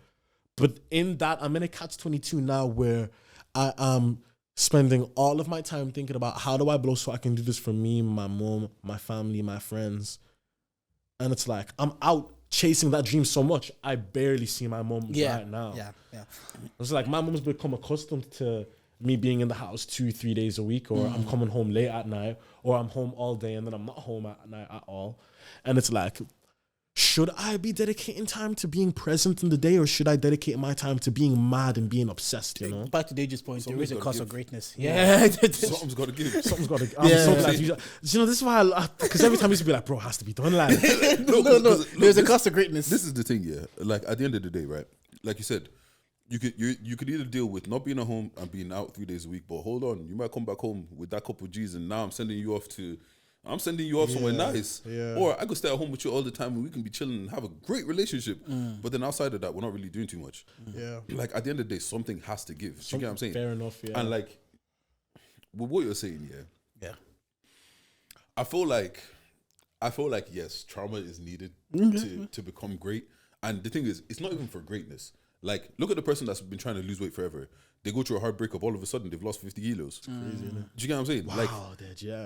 But in that, I'm in a catch-22 now where I am spending all of my time thinking about how do I blow so I can do this for me, my mom, my family, my friends. And it's like, I'm out chasing that dream so much, I barely see my mom right now. It's like my mom's become accustomed to me being in the house 2-3 days a week, or I'm coming home late at night, or I'm home all day and then I'm not home at night at all. And it's like, should I be dedicating time to being present in the day, or should I dedicate my time to being mad and being obsessed, you know? Back to Deji's point, there is a cost of greatness. Something's got to give. Something's got to give. I'm so glad you know, this is why because every time I used to be like, bro, it has to be done. Like, no, there's a cost of greatness. This is the thing, yeah. Like, at the end of the day, right? Like you said, you could either deal with not being at home and being out 3 days a week, but hold on, you might come back home with that couple of G's, and now I'm sending you off somewhere nice. Or I could stay at home with you all the time and we can be chilling and have a great relationship. But then outside of that, we're not really doing too much. Like, at the end of the day, something has to give. You get what I'm saying? Fair enough, yeah. And like, with what you're saying, I feel like yes, trauma is needed to become great. And the thing is, it's not even for greatness. Like, look at the person that's been trying to lose weight forever. They go through a heartbreak of all of a sudden they've lost 50 kilos. Crazy, isn't it? Do you get what I'm saying? Wow,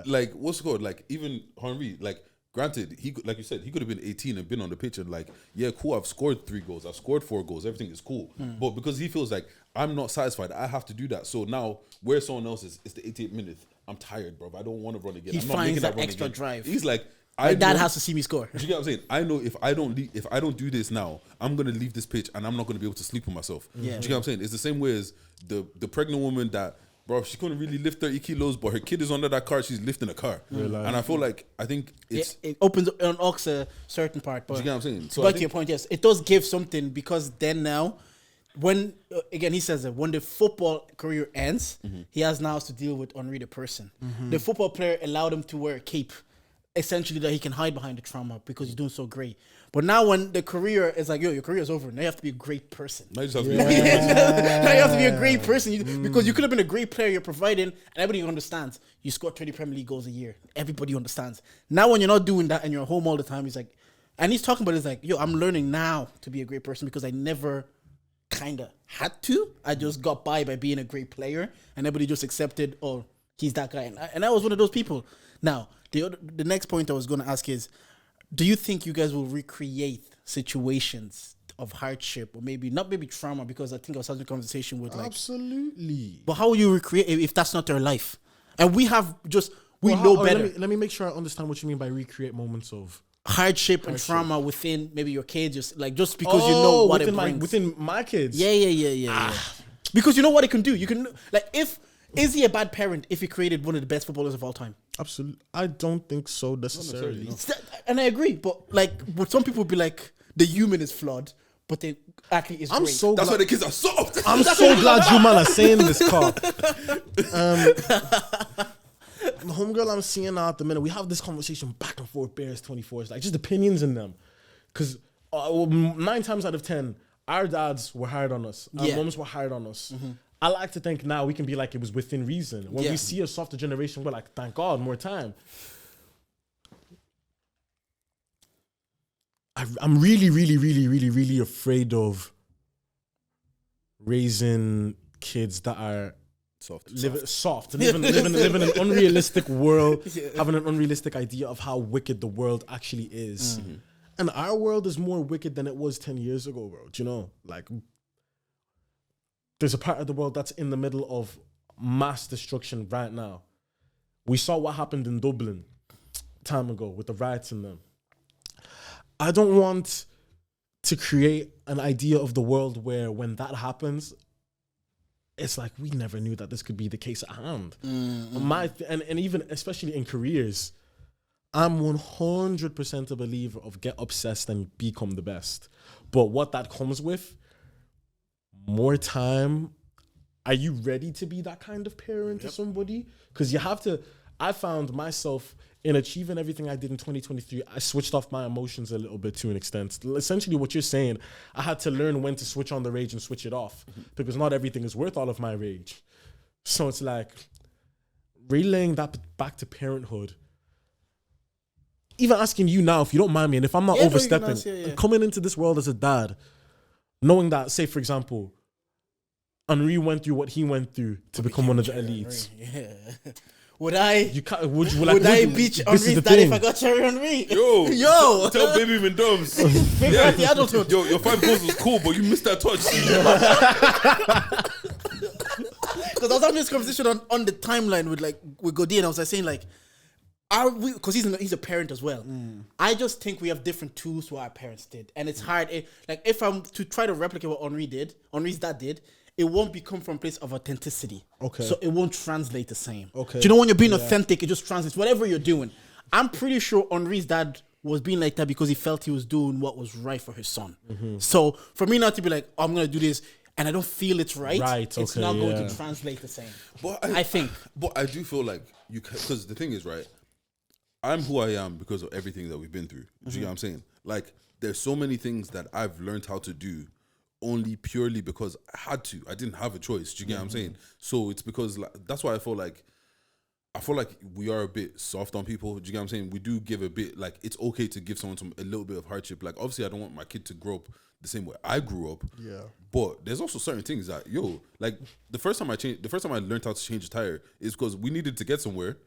like what's it called? Like, even Henry, like, granted, he, like you said, he could have been 18 and been on the pitch and like, yeah, cool, I've scored 3 goals, I've scored 4 goals, everything is cool. But because he feels like I'm not satisfied, I have to do that. So now, where someone else is, it's the 88th minute. I'm tired, bro. I don't want to run again. He I'm not finds making that run extra again. drive. He's like, my dad has to see me score. Do you get what I'm saying? I know if I don't do this now, I'm gonna leave this pitch and I'm not gonna be able to sleep with myself. Do you get what I'm saying? It's the same way as the pregnant woman that, bro, she couldn't really lift 30 kilos, but her kid is under that car, she's lifting a car. And I feel like, I think it opens up and unlocks a certain part. But do you get what I'm saying? So back to your point, yes, it does give something, because then now, when again he says that when the football career ends, he has now to deal with Henry the person. The football player allowed him to wear a cape, essentially, that he can hide behind the trauma because he's doing so great. But now when the career is like, yo, your career is over, now you have to be a great person. Now you just have to be now you have to be a great person, because you could have been a great player, you're providing, and everybody understands. You score 20 Premier League goals a year. Everybody understands. Now when you're not doing that and you're home all the time, he's like, and he's talking about it, it's like, yo, I'm learning now to be a great person because I never kind of had to. I just got by being a great player, and everybody just accepted, oh, he's that guy. And I was one of those people. Now, the next point I was going to ask is, do you think you guys will recreate situations of hardship, or maybe trauma, because I think I was having a conversation with like... Absolutely. But how will you recreate if that's not their life? And we have just... Let me make sure I understand what you mean by recreate moments of hardship and trauma within maybe your kids, just because you know what it brings. Within my kids. Yeah. Because you know what it can do. You can is he a bad parent if he created one of the best footballers of all time? Absolutely. I don't think so necessarily. And I agree, but some people would be like, the human is flawed, but the athlete is great. That's why the kids are soft. I'm so glad you man are saying this, Carl. The homegirl I'm seeing now at the minute, we have this conversation back and forth, Bears 24. It's like just opinions in them. Because 9 times out of 10, our dads were hard on us. Our moms were hard on us. Mm-hmm. I like to think now we can be like, it was within reason. When we see a softer generation, we're like, thank God, more time. I'm really, really, really, really, really afraid of raising kids that are living in an unrealistic world, having an unrealistic idea of how wicked the world actually is. Mm-hmm. And our world is more wicked than it was 10 years ago, bro. Do you know? Like, there's a part of the world that's in the middle of mass destruction right now. We saw what happened in Dublin time ago with the riots in them. I don't want to create an idea of the world where when that happens, it's like, we never knew that this could be the case at hand. Mm-hmm. And even, especially in careers, I'm 100% a believer of get obsessed and become the best. But what that comes with, more time. Are you ready to be that kind of parent to somebody? Because you have to. I found myself in achieving everything I did in 2023. I switched off my emotions a little bit to an extent. Essentially what you're saying, I had to learn when to switch on the rage and switch it off, because not everything is worth all of my rage. So it's like relaying that back to parenthood. Even asking you now, if you don't mind me, and if I'm not overstepping, coming into this world as a dad, knowing that, say, for example, Henri went through what he went through to become one of the elites. Yeah. Would I beat Henri's dad thing. if I got Cherry Henry? Yo. Tell baby even Doms. Figure out the adulthood. Yo, your 5 goals was cool, but you missed that touch. Because I was having this conversation on the timeline with Godin, and I was saying because he's a parent as well. I just think we have different tools to what our parents did, and it's hard. If I'm to try to replicate what Henri's dad did, it won't become from a place of authenticity. Okay. So it won't translate the same. Okay. Do you know when you're being authentic, it just translates whatever you're doing. I'm pretty sure Henri's dad was being like that because he felt he was doing what was right for his son. Mm-hmm. So for me not to be like, oh, I'm gonna do this, and I don't feel it's right. It's not going to translate the same. But I think. But I do feel like because the thing is, right, I'm who I am because of everything that we've been through. Do you know what I'm saying? Like, there's so many things that I've learned how to do only purely because I had to. I didn't have a choice. Do you get what I'm saying? So it's because that's why I feel like we are a bit soft on people. Do you get what I'm saying? We do give a bit, like, it's okay to give someone a little bit of hardship. Like, obviously, I don't want my kid to grow up the same way I grew up. Yeah. But there's also certain things that, like, the first time I learned how to change a tire is because we needed to get somewhere.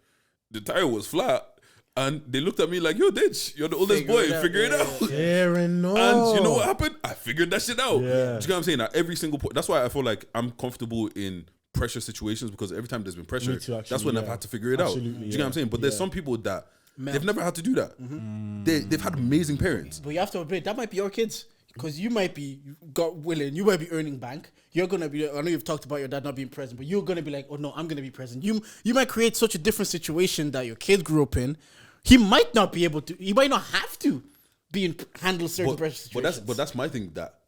The tire was flat. And they looked at me like, yo, Ditch, you're the oldest boy, figure it out. Fair enough. And you know what happened? I figured that shit out. Yeah. Do you know what I'm saying? At every single point. That's why I feel like I'm comfortable in pressure situations, because every time there's been pressure, that's when I've had to figure it out. Do you know what I'm saying? But there's some people that they've never had to do that. Mm-hmm. They've had amazing parents. But you have to admit, that might be your kids. Because you might be, God willing, you might be earning bank. You're going to be, I know you've talked about your dad not being present, but you're going to be like, oh no, I'm going to be present. You might create such a different situation that your kid grew up in. He might not be able to, he might not have to handle certain pressure situations. But that's my thing, that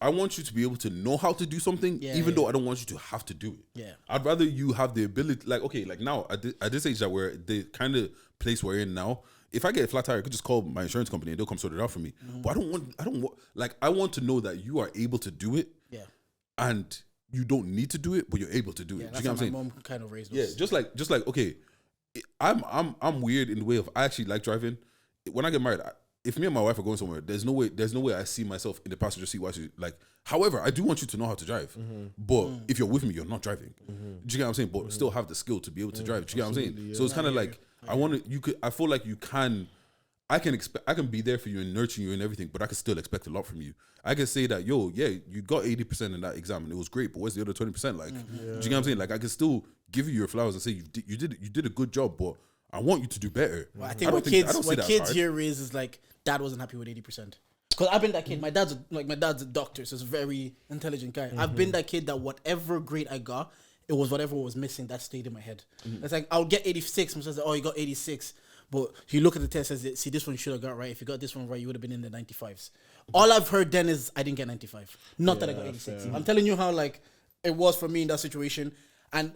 I want you to be able to know how to do something, even though I don't want you to have to do it. Yeah. I'd rather you have the ability, like, okay, like now, at this age that we're, the kind of place we're in now, if I get a flat tire, I could just call my insurance company and they'll come sort it out for me. Mm-hmm. But I want to know that you are able to do it. Yeah. And you don't need to do it, but you're able to do it. That's you know what I'm saying? My mom kind of raised us. Yeah, just like, okay, I'm weird in the way of, I actually like driving. When I get married, if me and my wife are going somewhere, there's no way I see myself in the passenger seat watching. Like, however, I do want you to know how to drive. Mm-hmm. But if you're with me, you're not driving. Mm-hmm. Do you get what I'm saying? But still have the skill to be able to drive. Do you get what I'm saying? Yeah. So it's kind of like, I feel like I can be there for you and nurture you and everything, but I can still expect a lot from you. I can say that, you got 80% in that exam and it was great, but where's the other 20%? Like, do you get what I'm saying? Like, I can still give you your flowers and say you did a good job, but I want you to do better. Well, I think don't what think- I don't kids see that as hard. here is like dad wasn't happy with 80%. Because I've been that kid. My dad's a doctor, so he's a very intelligent guy. I've been that kid that whatever grade I got, it was whatever was missing that stayed in my head. It's like I'll get 86. And says, oh, you got 86. But you look at the test and says, see, this one you should have got right. If you got this one right, you would have been in the 95s. All I've heard then is I didn't get 95. Not that I got 86. I'm telling you how like it was for me in that situation. And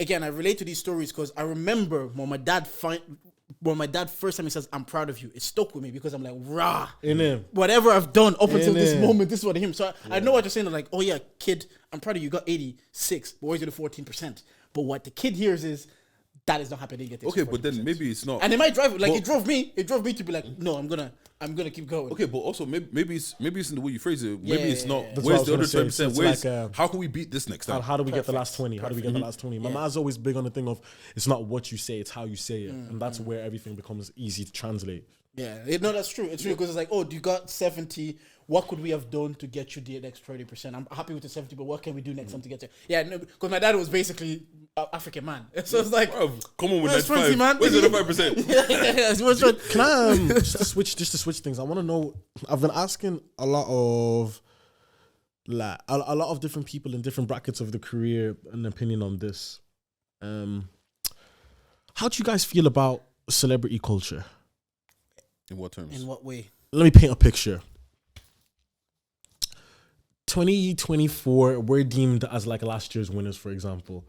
again, I relate to these stories because I remember when my dad first time he says, I'm proud of you, it stuck with me because I'm like, rah. In him. Whatever I've done up until this him. moment, this is what him. So I know what you're saying. Like, oh yeah, kid, I'm proud of you. You got 86, but where's the 14%? But what the kid hears is, that is not happening. Get this Okay, but then maybe it's not. and it might drive like it drove me to be like, no, I'm gonna keep going. Okay, but also maybe it's in the way you phrase it. Maybe Yeah, it's not. yeah, yeah. That's Where's what the I other was gonna 20%? say. So it's Where's like, how can we beat this next time? How do we get the last 20? How do we get the last 20? My Yeah. man's always big on the thing of it's not what you say, it's how you say it. And that's where everything becomes easy to translate. Yeah, no, that's true. It's true because it's like, oh, you got 70. What could we have done to get you the next 30%? I'm happy with the 70, but what can we do next time to get there? Yeah, no, because my dad was basically an African man, so it's like, Bruv, come on with where's 95. 20, man? Where's the 5%? yeah. Can I just to switch things? I want to know. I've been asking a lot of like a lot of different people in different brackets of the career an opinion on this. How do you guys feel about celebrity culture? In what terms? In what way? Let me paint a picture. 2024, we're deemed as like last year's winners, for example.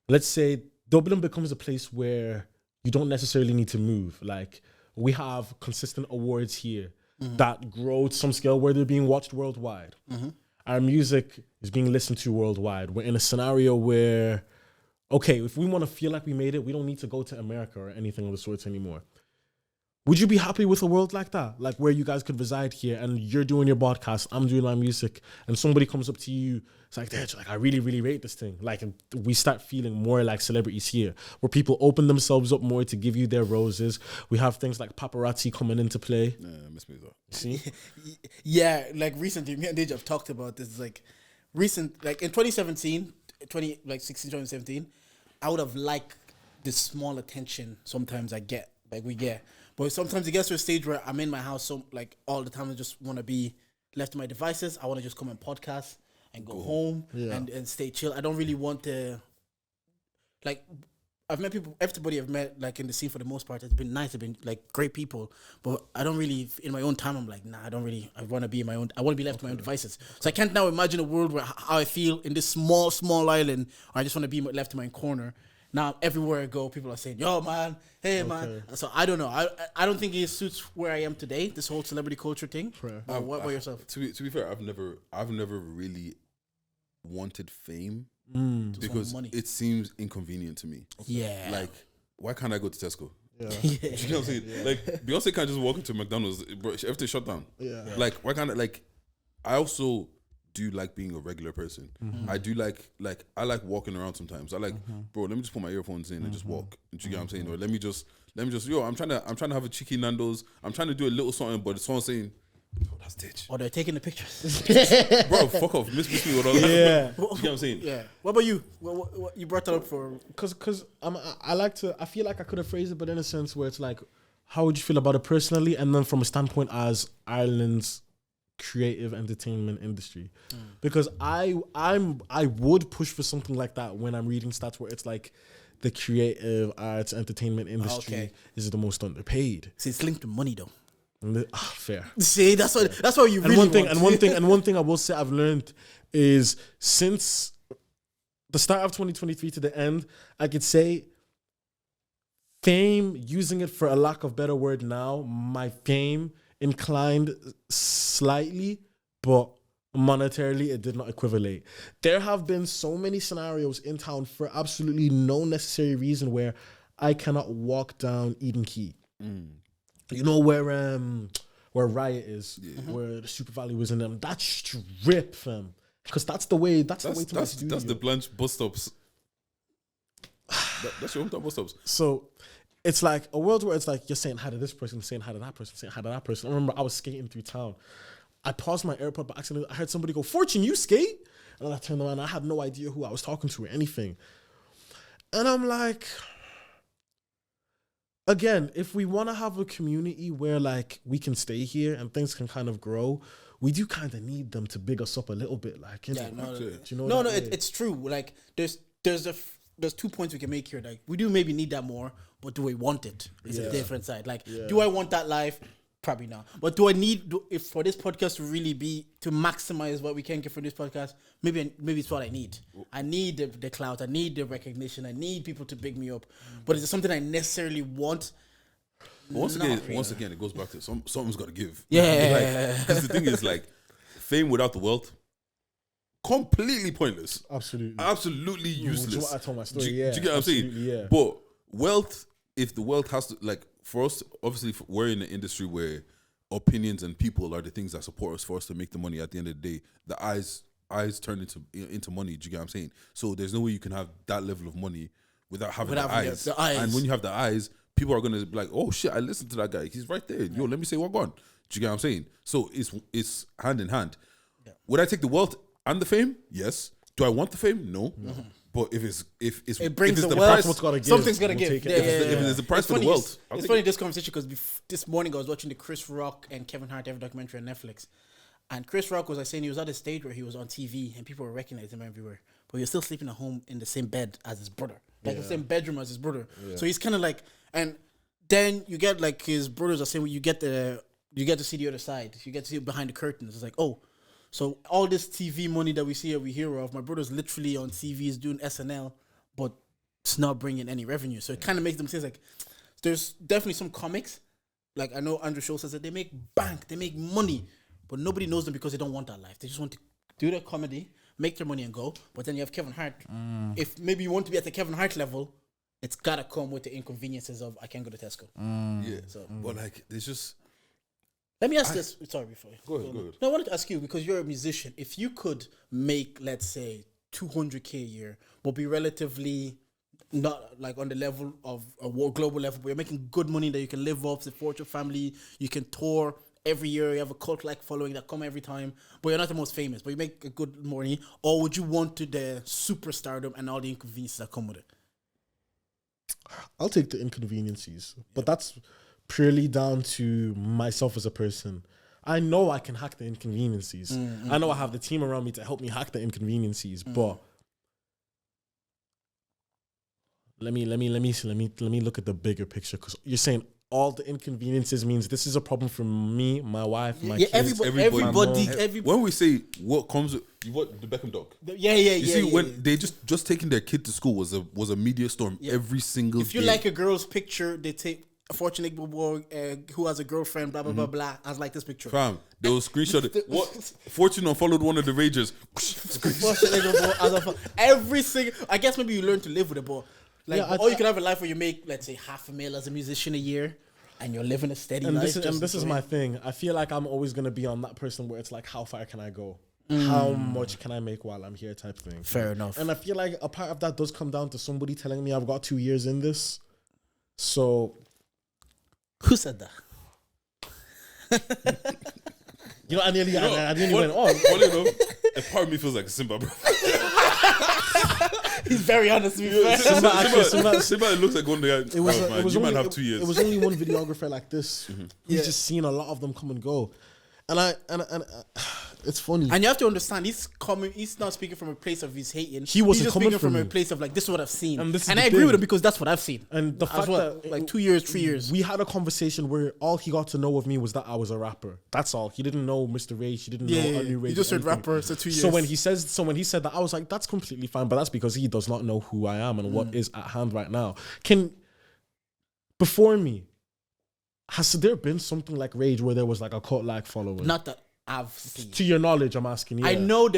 Let's say Dublin becomes a place where you don't necessarily need to move. Like, we have consistent awards here that grow to some scale where they're being watched worldwide. Our music is being listened to worldwide. We're in a scenario where, okay, if we want to feel like we made it, we don't need to go to America or anything of the sorts anymore. Would you be happy with a world like that? Like where you guys could reside here and you're doing your podcast, I'm doing my music, and somebody comes up to you, it's like, Dad, like I really, really rate this thing. Like we start feeling more like celebrities here, where people open themselves up more to give you their roses. We have things like paparazzi coming into play. Yeah, miss me though. See? Yeah, like recently, me and Deja have talked about this. Like like in 2017, 2017, I would have liked the small attention sometimes I get, like we get. But sometimes it gets to a stage where I'm in my house so like all the time. I just want to be left to my devices. I want to just come and podcast and go home and stay chill. I don't really want to, like, I've met people, everybody I've met like in the scene for the most part, it's been nice. They've been like great people, but I don't really, in my own time, I'm like, nah, I want to be in my own, I want to be left to my own devices. So I can't now imagine a world where how I feel in this small island, or I just want to be left to my own corner. Now everywhere I go, people are saying, "Yo, man, hey, man." So I don't know. I don't think it suits where I am today. This whole celebrity culture thing. What about yourself? To be fair, I've never really wanted fame because it seems inconvenient to me. Yeah. Like, why can't I go to Tesco? Yeah. You know what I'm saying? Like, Beyonce can't just walk into McDonald's, bro. Everything's shut down. Yeah. Like, why can't I? Like, I also do like being a regular person. I do like I like walking around sometimes. I like, bro, let me just put my earphones in and just walk. Do you get what I'm saying? Or let me just yo, I'm trying to have a cheeky Nando's. I'm trying to do a little something, but someone's saying, oh, that's ditch. Or they're taking the pictures. Bro, fuck off. Miss me with all that. Yeah. You get what I'm saying? Yeah. What about you? What you brought that up for? Because I feel like I could have phrased it, but in a sense where it's like, how would you feel about it personally? And then from a standpoint as Ireland's creative entertainment industry, because I would push for something like that when I'm reading stats where it's like the creative arts entertainment industry is the most underpaid. See, it's linked to money though. Fair. See, that's what you really want. And one thing I will say I've learned is since the start of 2023 to the end, I could say fame, using it for a lack of better word now, my fame inclined slightly, but monetarily it did not equivalate. There have been so many scenarios in town for absolutely no necessary reason where I cannot walk down Eden Quay. You know where Riot is, where the Super Valley was in them. That strip, fam. Because that's the way to my studio. That's the Blanche bus stops. That's your hometown bus stops. So it's like a world where it's like you're saying hi to this person, saying hi to that person, saying hi to that person. I remember I was skating through town. I paused my AirPod by accident. I heard somebody go, "Fortune, you skate?" And I turned around. I had no idea who I was talking to or anything. And I'm like, again, if we want to have a community where like we can stay here and things can kind of grow, we do kind of need them to big us up a little bit. Like, you know, no, do you know no, that no, way? it's true. Like, there's 2 points we can make here. Like, we do maybe need that more, but do we want it? It's a different side. Like, do I want that life? Probably not. But do I need, if for this podcast to really be, to maximize what we can get from this podcast, maybe it's what I need. I need the clout. I need the recognition. I need people to big me up. But is it something I necessarily want? Once again, it goes back to something's got to give. Yeah. Because the thing is, like, fame without the wealth, completely pointless. Absolutely useless. Which is what I told my story. Do you get what I'm saying? Yeah. But wealth, if the wealth has to, like, for us, obviously, we're in an industry where opinions and people are the things that support us for us to make the money. At the end of the day, the eyes turn into money. Do you get what I'm saying? So there's no way you can have that level of money without having the eyes. The eyes. And when you have the eyes, people are gonna be like, "Oh shit, I listened to that guy. He's right there. Yo, let me say what on." Do you get what I'm saying? So it's hand in hand. Yeah. Would I take the wealth and the fame? Yes. Do I want the fame? No. But if it brings the wealth, price, something's gotta give. If it's the price for the wealth, it's funny this conversation because this morning I was watching the Chris Rock and Kevin Hart ever documentary on Netflix, and Chris Rock was like saying he was at a stage where he was on TV and people were recognizing him everywhere, but he was still sleeping at home in the same bed as his brother, like the same bedroom as his brother. So he's kind of like, and then you get like his brothers are saying, well, you get to see the other side, you get to see behind the curtains. It's like, oh. So all this TV money that we see or we hear of, my brother's literally on TVs doing SNL, but it's not bringing any revenue. So it kind of makes them say like, there's definitely some comics, like I know Andrew Schultz says that they make bank, they make money, but nobody knows them because they don't want that life. They just want to do their comedy, make their money and go. But then you have Kevin Hart. If maybe you want to be at the Kevin Hart level, it's gotta come with the inconveniences of I can't go to Tesco. Yeah. So, but like, there's just. Let me ask this. Sorry, before you go ahead. No, I wanted to ask you because you're a musician. If you could make, let's say, $200K a year, but be relatively not like on the level of a global level, but you're making good money that you can live off, support your family, you can tour every year, you have a cult-like following that come every time, but you're not the most famous, but you make a good money, or would you want to the superstardom and all the inconveniences that come with it? I'll take the inconveniences, but that's purely down to myself as a person. I know I can hack the inconveniences. I know I have the team around me to help me hack the inconveniences. But let me look at the bigger picture, because you're saying all the inconveniences means this is a problem for me, my wife, my kids, everybody. When we say what comes with what the Beckham dog, you see when they just taking their kid to school was a media storm every single day. If you like a girl's picture, they take a fortunate boy who has a girlfriend, blah blah blah blah. I was like this picture. Fam, they will screenshot it. What Fortune unfollowed one of the Ragers. Every single. I guess maybe you learn to live with it, but like, or you can have a life where you make, let's say, $500,000 as a musician a year, and you're living a steady life. This is my thing. I feel like I'm always gonna be on that person where it's like, how far can I go? How much can I make while I'm here, type thing. Fair enough. And I feel like a part of that does come down to somebody telling me I've got 2 years in this. So. Who said that? I nearly went on. Funny enough, a part of me feels like Simba, bro. He's very honest with me. Simba looks like one guy. You might have 2 years. It was only one videographer like this. He's just seen a lot of them come and go. And it's funny. And you have to understand, he's not speaking from a place of he's hating. He's just speaking from a place of like, this is what I've seen. And I agree with him because that's what I've seen. And the fact that like 2 years, 3 years. We had a conversation where all he got to know of me was that I was a rapper. That's all. He didn't know Mr. Rage. He didn't know Anu Rage. He just said rapper, so 2 years. So when he said that, I was like, that's completely fine. But that's because he does not know who I am and what is at hand right now. Before me, has there been something like Rage where there was like a cult-like following? Not that I've seen. To your knowledge, I'm asking you. I know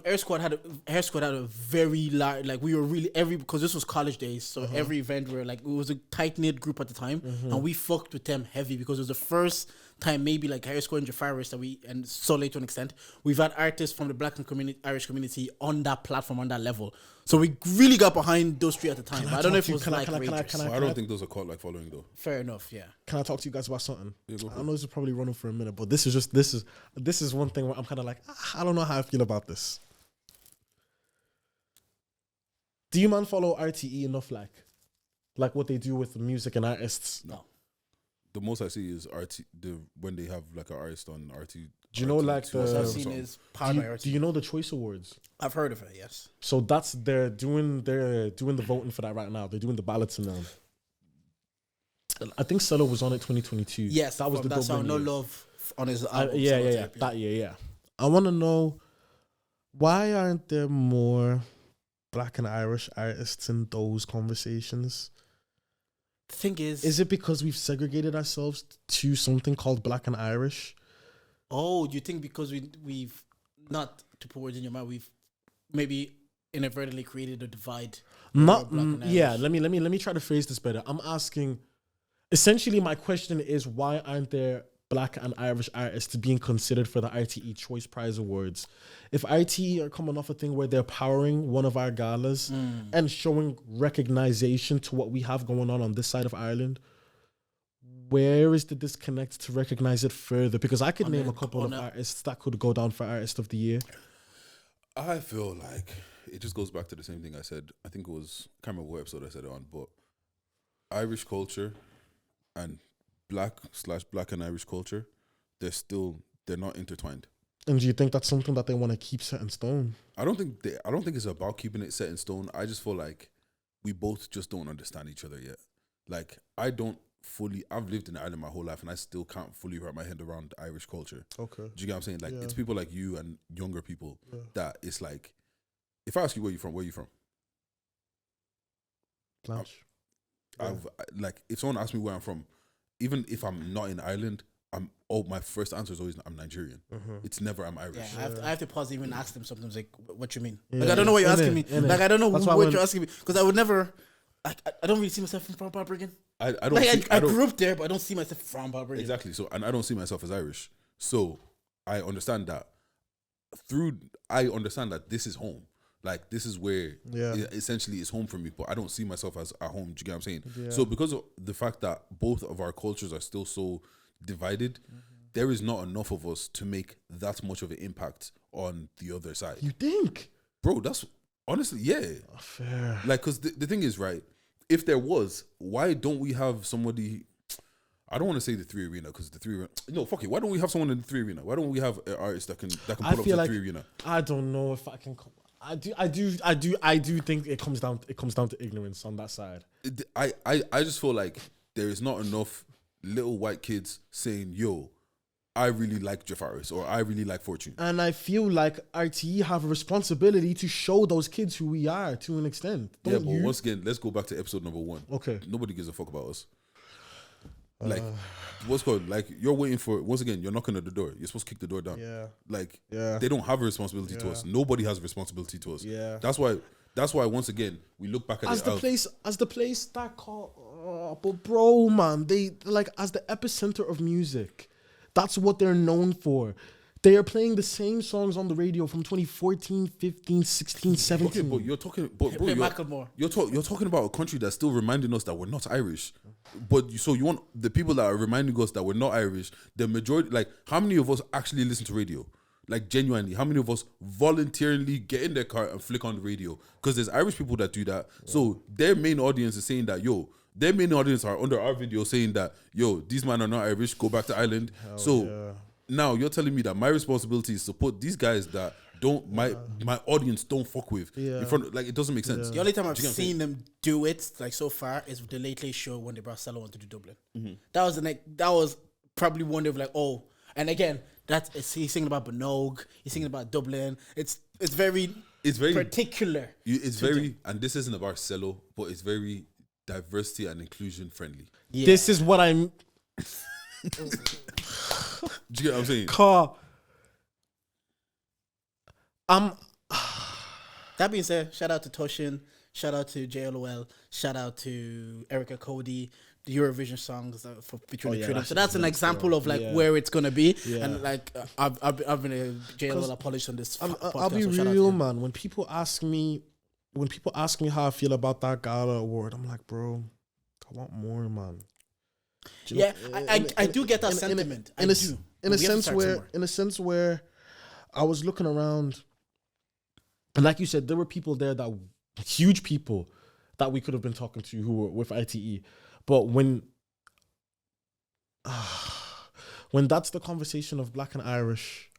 Air Squad had a very large, like, we were really because this was college days, so every event were like, it was a tight knit group at the time, and we fucked with them heavy because it was the first time maybe like Air Squad and Jafaris and Soleil to an extent, we've had artists from the Black and Irish community on that platform, on that level. So we really got behind those three at the time. But I don't know if it was like Rangers. I don't think those are called like following though. Fair enough, yeah. Can I talk to you guys about something? I know this is probably running for a minute, but this is one thing where I'm kind of like, I don't know how I feel about this. Do you man follow RTE enough? Like, like what they do with the music and artists? No. The most I see is when they have like an artist on RT. Do you know like Most I've the? seen is Do Powered by you, RT. do you know the Choice Awards? I've heard of it. Yes. So they're doing the voting for that right now. They're doing the balloting now. I think Cello was on it 2022. Yes, that was the that's how Dublin No year. Love on his album. Yeah, Solo yeah, tape, that year, yeah. I want to know, why aren't there more Black and Irish artists in those conversations? The thing Is it because we've segregated ourselves to something called Black and Irish? oh, do you think because we've not to put words in your mouth, we've maybe inadvertently created a divide? Not, Black and yeah. Irish? Let me try to phrase this better. I'm asking. Essentially, my question is, why aren't there Black and Irish artists being considered for the RTE Choice Prize Awards? If RTE are coming off a thing where they're powering one of our galas and showing recognition to what we have going on this side of Ireland, where is the disconnect to recognize it further? Because I could name a couple of artists that could go down for Artist of the Year. I feel like it just goes back to the same thing I said. I think it was, I can't remember what episode I said it on, but Irish culture and black and Irish culture, they're not intertwined. And do you think that's something that they want to keep set in stone? I don't think it's about keeping it set in stone. I just feel like we both just don't understand each other yet. Like, I've lived in Ireland my whole life and I still can't fully wrap my head around Irish culture. Okay. Do you get what I'm saying? Like, Yeah. it's people like you and younger people that it's like, if I ask you where you from? Blanche. Like, if someone asks me where I'm from, even if I'm not in Ireland, my first answer is always I'm Nigerian. It's never I'm Irish. Yeah, I have to pause and even ask them sometimes, like, what you mean? Yeah. Like, I don't know what you're asking me. Innit? Like, I don't know That's why what when- you're asking me. Because I would never, I don't really see myself from Balbriggan. I don't. Like, I don't grew up there, but I don't see myself from Balbriggan. exactly. So, and I don't see myself as Irish. So I understand that. I understand that this is home. Like, this is where essentially it's home for me, but I don't see myself as at home. Do you get what I'm saying? Yeah. So because of the fact that both of our cultures are still so divided, there is not enough of us to make that much of an impact on the other side. You think? Bro, that's honestly, yeah. Fair. Like, because the thing is, right, if there was, why don't we have somebody, I don't want to say the 3 Arena, because the 3 Arena, no, fuck it, why don't we have someone in the 3 Arena? Why don't we have an artist that can put up I the feel like 3 Arena? I don't know if I can. I do think it comes down to ignorance on that side. I just feel like there is not enough little white kids saying, yo, I really like Jafaris or I really like Fortune. And I feel like RTE have a responsibility to show those kids who we are to an extent. Don't But you? once again, let's go back to episode number 1. Okay. Nobody gives a fuck about us. Like, what's called? Like, you're waiting for, once again, you're knocking at the door. You're supposed to kick the door down. Yeah. Like, Yeah. they don't have a responsibility to us. Nobody has a responsibility to us. Yeah. That's why once again, we look back at As it the place that called, but bro, man, they like as the epicenter of music. That's what they're known for. They are playing the same songs on the radio from 2014, 15, 16, 17. Okay, but you're talking, but bro, Play Macklemore. you're talking about a country that's still reminding us that we're not Irish. But you want the people that are reminding us that we're not Irish, the majority, like, how many of us actually listen to radio? Like, genuinely, how many of us voluntarily get in their car and flick on the radio? Because there's Irish people that do that. Yeah. So their main audience is saying that, their main audience are under our video saying that, these men are not Irish, go back to Ireland. Now you're telling me that my responsibility is to put these guys that don't my audience don't fuck with in front of, like, it doesn't make sense. The only time I've seen them do it, like, so far is with the Late Late Show when they brought Cello onto the Dublin. That was probably one of, like, and again, he's singing about Banogue, he's singing about Dublin. It's very particular. It's very, and this isn't about Cello, but it's very diversity and inclusion friendly. Yeah. This is what I'm. Do you get what I'm saying? That being said, shout out to Toshin, shout out to JLOL, shout out to Erica Cody, the Eurovision songs for featuring the trio. So that's an example of like where it's gonna be. Yeah. And like I've been a JLOL apologist on this. I'll be real, man. When people ask me how I feel about that Gala award, I'm like, bro, I want more, man. Yeah, I do get that sentiment. In a sense where I was looking around, and like you said, there were people there huge people that we could have been talking to who were with ITE. But when that's the conversation of Black and Irish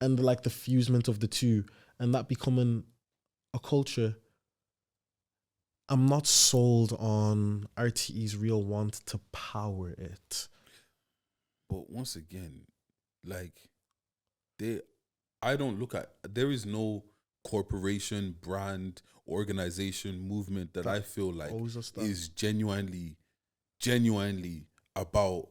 and like the fusement of the two and that becoming a culture, I'm not sold on RTE's real want to power it. But once again, like I don't look at, there is no corporation, brand, organization, movement that I feel like is genuinely about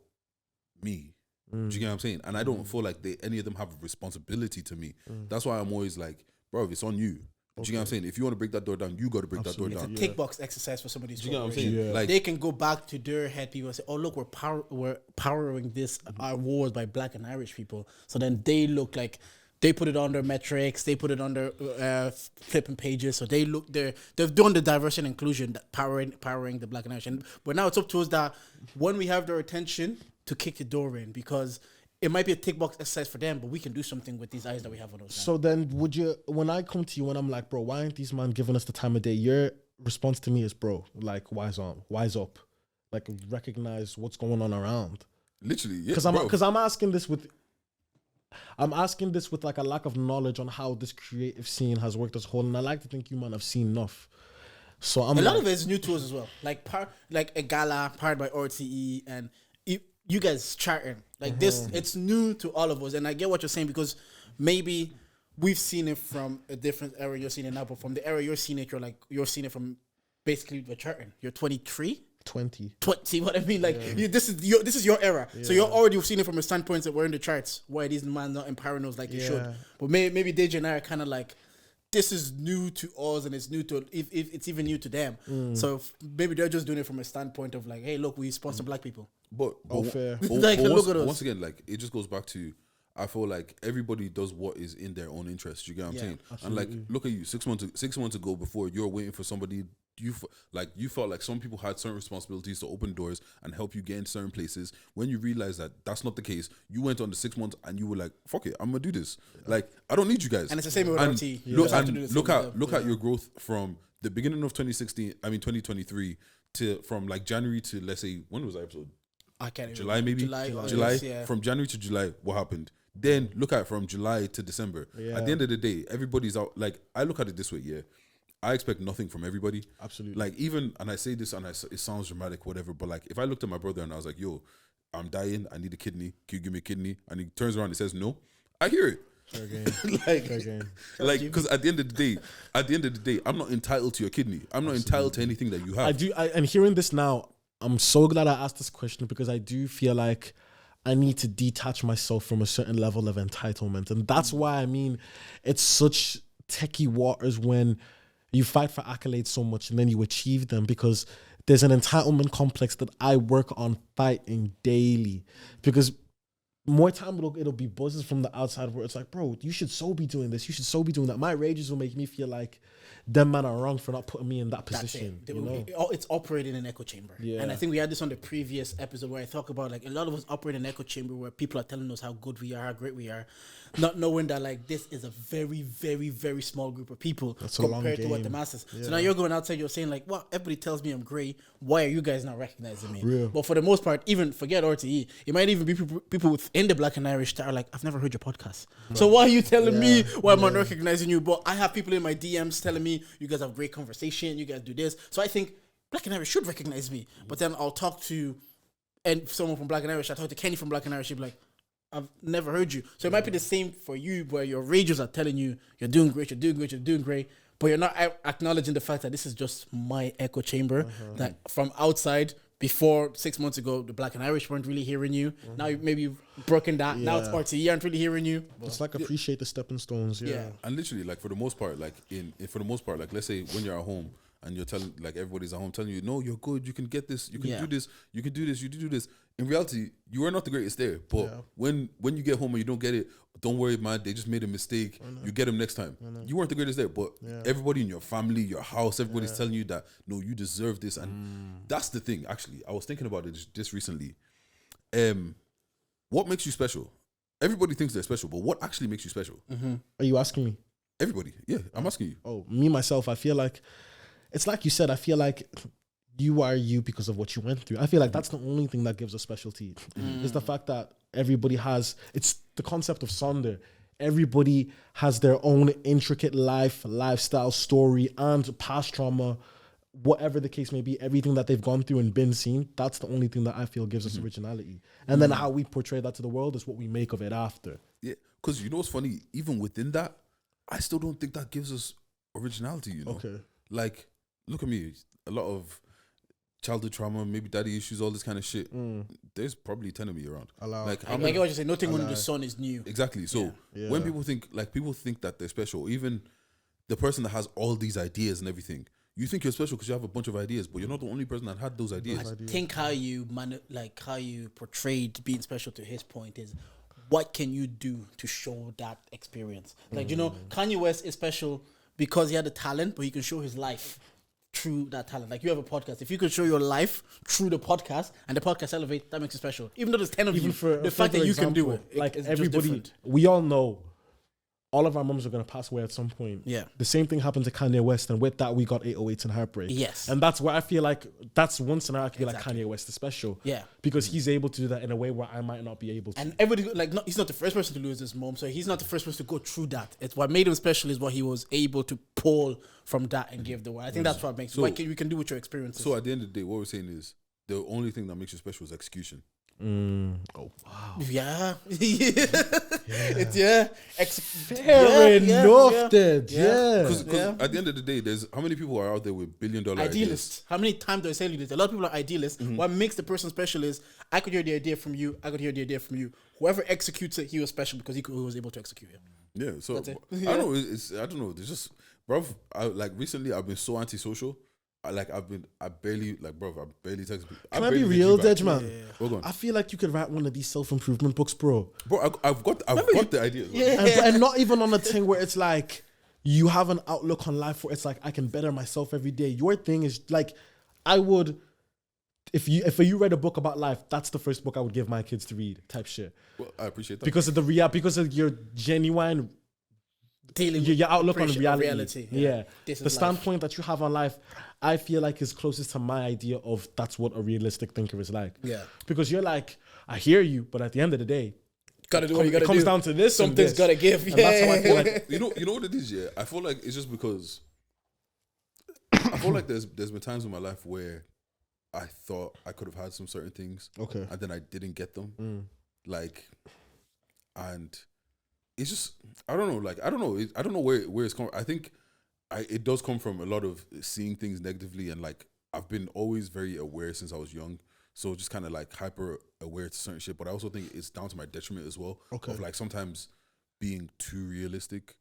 me. Do you get what I'm saying? And I don't feel like any of them have a responsibility to me. That's why I'm always like, bro, it's on you. Do you get what I'm saying? If you want to break that door down, you got to break that door down. It's a tick box exercise for some of these. Do you get what I'm saying? Yeah. Like they can go back to their head people and say, "Oh, look, we're powering this awards by Black and Irish people." So then they look like they put it on their metrics, they put it on their flipping pages. So they've done the diversity and inclusion, that powering the Black and Irish. But now it's up to us that when we have their attention to kick the door in, because it might be a tick box exercise for them, but we can do something with these eyes that we have on us. So then would you, when I come to you and I'm like, bro, why aren't these man giving us the time of day? Your response to me is, bro, like, wise up. Like, recognize what's going on around. Literally, yeah. Because I'm asking this with like a lack of knowledge on how this creative scene has worked as a whole. And I like to think you man have seen enough. So I'm a lot of it is new to us as well. Like a gala powered by RTE and you guys charting like this, it's new to all of us, and I get what you're saying, because maybe we've seen it from a different era. You're seeing it now, but from the era you're seeing it, you're seeing it from basically the charting. You're 23, 20. See what I mean? Like this is your era, so you're already seeing it from a standpoint that we're in the charts. Why these man not empowering us like they should? But maybe Deja and I are kind of like, this is new to us, and it's new to if it's even new to them. So maybe they're just doing it from a standpoint of like, hey, look, we sponsor Black people. But fair. Like, look at us. Once again, like it just goes back to, I feel like everybody does what is in their own interest. You get what I'm saying? Absolutely. And like, look at you 6 months ago, before you're waiting for somebody. You felt like some people had certain responsibilities to open doors and help you get in certain places. When you realize that that's not the case, you went on the 6 months and you were like, "Fuck it, I'm gonna do this." Like, I don't need you guys. And it's the same with RT. Look at your growth from the beginning of 2023 to from like January to, let's say, when was that episode? I can't even July, maybe July. Yeah. From January to July, what happened? Then look at from July to December. Yeah. At the end of the day, everybody's out. Like, I look at it this way, yeah. I expect nothing from everybody. Absolutely. Like, even, and I say this and it sounds dramatic, whatever, but like, if I looked at my brother and I was like, yo, I'm dying, I need a kidney, can you give me a kidney? And he turns around and says no, I hear it. Fair game. Like, because at the end of the day, I'm not entitled to your kidney. I'm not entitled to anything that you have. And hearing this now, I'm so glad I asked this question, because I do feel like I need to detach myself from a certain level of entitlement. And that's why, I mean, it's such techie waters when you fight for accolades so much and then you achieve them, because there's an entitlement complex that I work on fighting daily. Because more time it'll be buzzes from the outside where it's like, bro, you should so be doing this, you should so be doing that. My rages will make me feel like them man are wrong for not putting me in that position. It's operating in an echo chamber. Yeah. And I think we had this on the previous episode where I talk about like a lot of us operate in an echo chamber where people are telling us how good we are, how great we are, not knowing that like this is a very, very, very small group of people compared to what the masses. Yeah. So now you're going outside, you're saying like, well, everybody tells me I'm great. Why are you guys not recognizing me? Real. But for the most part, even forget RTE, it might even be people within the Black and Irish that are like, I've never heard your podcast. Right. So why are you telling me why am I not recognizing you? But I have people in my DMs telling me you guys have great conversation, you guys do this. So I think Black and Irish should recognize me. But then I'll talk to someone from Black and Irish. I talk to Kenny from Black and Irish. She'll be like, I've never heard you. So it might be the same for you, where your rages are telling you you're doing great, you're doing great, but you're not acknowledging the fact that this is just my echo chamber. That from outside, before 6 months ago, the Black and Irish weren't really hearing you. Now maybe you've broken that. Now it's RTE aren't really hearing you. It's like appreciate the stepping stones. Yeah. And literally, like for the most part, like let's say when you're at home and you're telling, like everybody's at home telling you, no, you're good, you can get this, you can do this, you can do this, you do this. In reality, you are not the greatest there. But when you get home and you don't get it, don't worry, man. They just made a mistake. You get them next time. You weren't the greatest there, but everybody in your family, your house, everybody's telling you that, no, you deserve this. And that's the thing, actually. I was thinking about it just recently. What makes you special? Everybody thinks they're special, but what actually makes you special? Are you asking me? Everybody. Yeah, I'm asking you. Oh, me, myself, I feel like it's like you said, I feel like you are you because of what you went through. I feel like that's the only thing that gives a specialty. Is the fact that everybody has, it's the concept of Sonder. Everybody has their own intricate lifestyle, story, and past trauma, whatever the case may be, everything that they've gone through and been seen. That's the only thing that I feel gives us originality. And then how we portray that to the world is what we make of it after. Yeah, because you know what's funny? Even within that, I still don't think that gives us originality, you know? Okay. Like, look at me. A lot of childhood trauma, maybe daddy issues, all this kind of shit. There's probably 10 of me around. Like what you say, nothing under the sun is new. Exactly. So when people think that they're special, even the person that has all these ideas and everything, you think you're special because you have a bunch of ideas, but you're not the only person that had those ideas. I think how you portrayed being special, to his point, is what can you do to show that experience? Like, you know, Kanye West is special because he had the talent, but he can show his life through that talent. Like, you have a podcast. If you could show your life through the podcast and the podcast elevate, that makes it special. Even though there's 10 of you, the fact that you can do it, like it's everybody, we all know all of our moms are going to pass away at some point. Yeah. The same thing happened to Kanye West, and with that, we got 808s and Heartbreak. Yes. And that's where I feel like that's one scenario I could be like, Kanye West is special. Yeah. Because he's able to do that in a way where I might not be able to. And everybody, like, he's not the first person to lose his mom, so he's not the first person to go through that. It's what made him special is what he was able to pull from that and give the world. I think that's what makes what you can do with your experiences. So at the end of the day, what we're saying is the only thing that makes you special is execution. Oh wow! Yeah, Fair enough, then. Yeah. Because at the end of the day, there's how many people are out there with $billion idealists? How many times do I say this? A lot of people are idealists. What makes the person special is I could hear the idea from you. I could hear the idea from you. Whoever executes it, he was special because he was able to execute it. Yeah. So I don't know. I don't know. There's just, bro. Recently I've been so antisocial. I barely text people. Can I be real, Dej, man? Yeah. I feel like you could write one of these self-improvement books, bro. Bro, I've got the idea. And not even on a thing where it's like you have an outlook on life where it's like I can better myself every day. Your thing is like, I would, if you read a book about life, that's the first book I would give my kids to read, type shit. Well, I appreciate that because of your genuine. Your outlook on reality. Yeah. The standpoint that you have on life, I feel like is closest to my idea of that's what a realistic thinker is like. Yeah. Because you're like, I hear you, but at the end of the day, gotta do what you gotta do. It comes down to this. Something's gotta give. And that's how I feel like. You know what it is, yeah? I feel like it's just because I feel like there's been times in my life where I thought I could have had some certain things. Okay. And then I didn't get them. And it's just, I don't know. I don't know where it's coming. I think it does come from a lot of seeing things negatively, and like I've been always very aware since I was young, so just kind of like hyper aware to certain shit. But I also think it's down to my detriment as well. Okay. Of like sometimes being too realistic,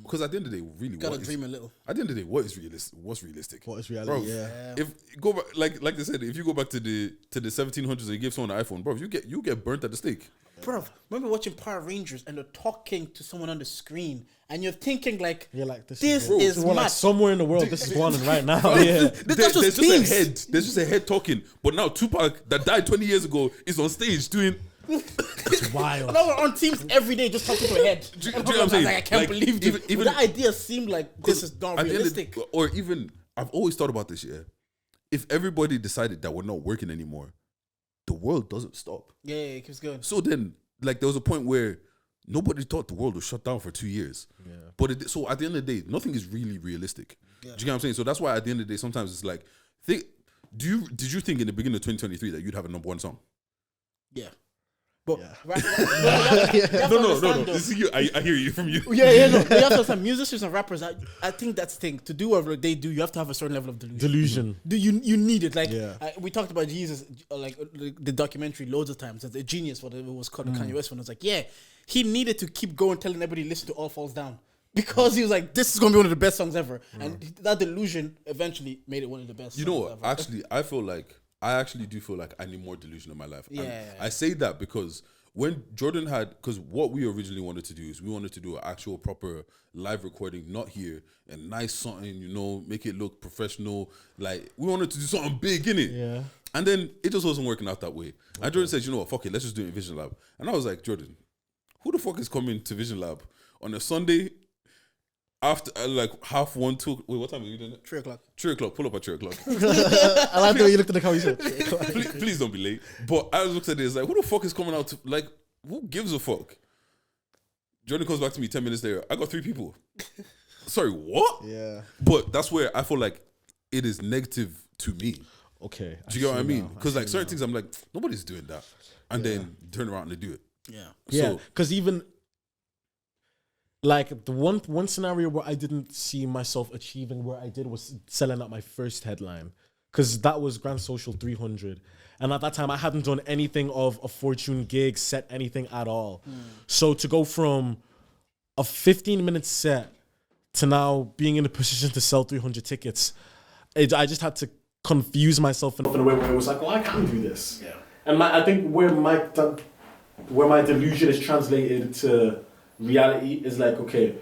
because at the end of the day, really, gotta dream a little. At the end of the day, what is realistic? What's realistic? What is reality? Bro, yeah. If go back, like they said, if you go back to the 1700s and you give someone an iPhone, bro, you get burnt at the stake. Bro, remember watching Power Rangers and they're talking to someone on the screen and you're thinking like, you're like this is like somewhere in the world this is going on right now. Yeah. There's just a head talking. But now Tupac that died 20 years ago is on stage doing. It's wild. Now we're on teams every day just talking to a head. Do you know what I'm saying? Like, I can't believe this. Even that idea seemed like this is not realistic. Or even I've always thought about this. Yeah, if everybody decided that we're not working anymore, the world doesn't stop. Yeah, it keeps going. So then, like, there was a point where nobody thought the world was shut down for 2 years. Yeah. But so at the end of the day, nothing is really realistic. Yeah. Do you get what I'm saying? So that's why at the end of the day, sometimes it's like, did you think in the beginning of 2023 that you'd have a number one song? Yeah. But no. This is you. I hear you from you. No. You have to understand, musicians and rappers. I think that's the thing. To do whatever they do, you have to have a certain level of delusion. You need it. Like we talked about Jesus, like the documentary loads of times. The genius, what it was called, the Kanye West one. It was like, he needed to keep going, telling everybody listen to All Falls Down. Because he was like, this is going to be one of the best songs ever. And that delusion eventually made it one of the best songs what? Ever. Actually, I actually do feel like I need more delusion in my life. Yeah. I say that because when Jordan because what we originally wanted to do is we wanted to do an actual proper live recording, not here, and nice something, make it look professional. Like, we wanted to do something big, innit? Yeah. And then it just wasn't working out that way. Okay. And Jordan said, you know what, fuck it, let's just do it in Vision Lab. And I was like, Jordan, who the fuck is coming to Vision Lab on a Sunday after like 1:30, 2. Wait, what time are you doing it? 3:00. 3:00. Pull up at 3:00. I like the way you looked at the car. You said, please don't be late. But I looked at this like, who the fuck is coming out? Like, who gives a fuck? Johnny comes back to me 10 minutes later. I got 3 people. Sorry, what? Yeah. But that's where I feel like it is negative to me. Okay. Do you get what I mean? Because like certain things, I'm like, nobody's doing that, and then turn around and they do it. Yeah. Yeah. Because even like the one scenario where I didn't see myself achieving where I did was selling out my first headline, because that was Grand Social 300. And at that time, I hadn't done anything of a Fortune gig, set anything at all. So to go from a 15-minute set to now being in a position to sell 300 tickets, I just had to confuse myself in a way where it was like, well, I can do this. Yeah. And I think where my delusion is translated to reality is like, okay,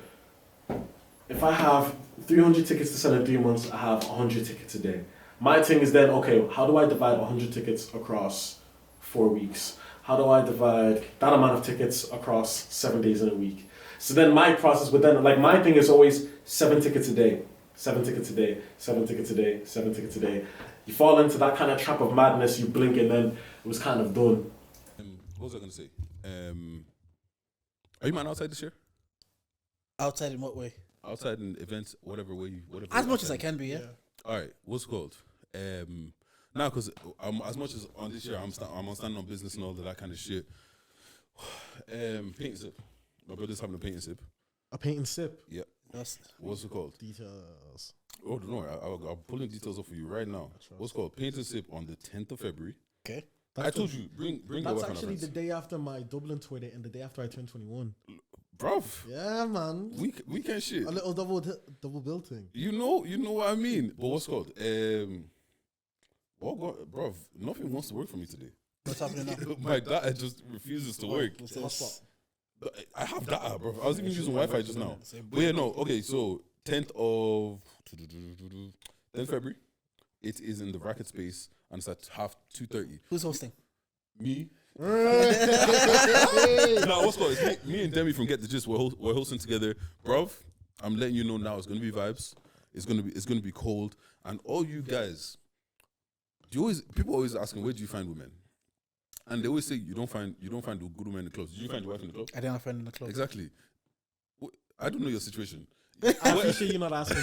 if I have 300 tickets to sell in 3 months, I have 100 tickets a day. My thing is then, okay, how do I divide 100 tickets across 4 weeks? How do I divide that amount of tickets across 7 days in a week? So then my process would then, like, my thing is always 7 tickets a day, 7 tickets a day, 7 tickets a day, 7 tickets a day. You fall into that kind of trap of madness, you blink, and then it was kind of done. What was I going to say? Are you man outside this year? Outside in what way? Outside in events, whatever way you... Whatever As much as I can be, yeah. All right, what's it called? Now, because as much as on this year, I'm standing on business and all that kind of shit. Paint and sip. My brother's having a paint and sip. A paint and sip? Yeah. What's it called? Details. Oh, no, I'm pulling details up for you right now. What's it called? Paint and sip on the 10th of February. Okay. I told you, bring your That's wife actually the day after my Dublin tour day and the day after I turned 21. Bruv. Yeah, man. We can't shit. A little double bill thing. You know what I mean. But what's it called? Bruv, nothing wants to work for me today. What's happening now? My data just refuses to work. I have data, bro. I was even using Wi-Fi just now. But yeah, no. Okay, so 10th February. It is in the Racket Space and it's at 2:30. Who's hosting? Me. No, what's called? It's me and Demi from Get the Gist. We're hosting together, bruv. I'm letting you know now. It's gonna be vibes. It's gonna be cold. And all you guys, people always asking, where do you find women? And they always say you don't find the good women in the clubs. Did you find your wife in the club? I didn't find in the club. Exactly. I don't know your situation. I'm pretty sure you're not asking.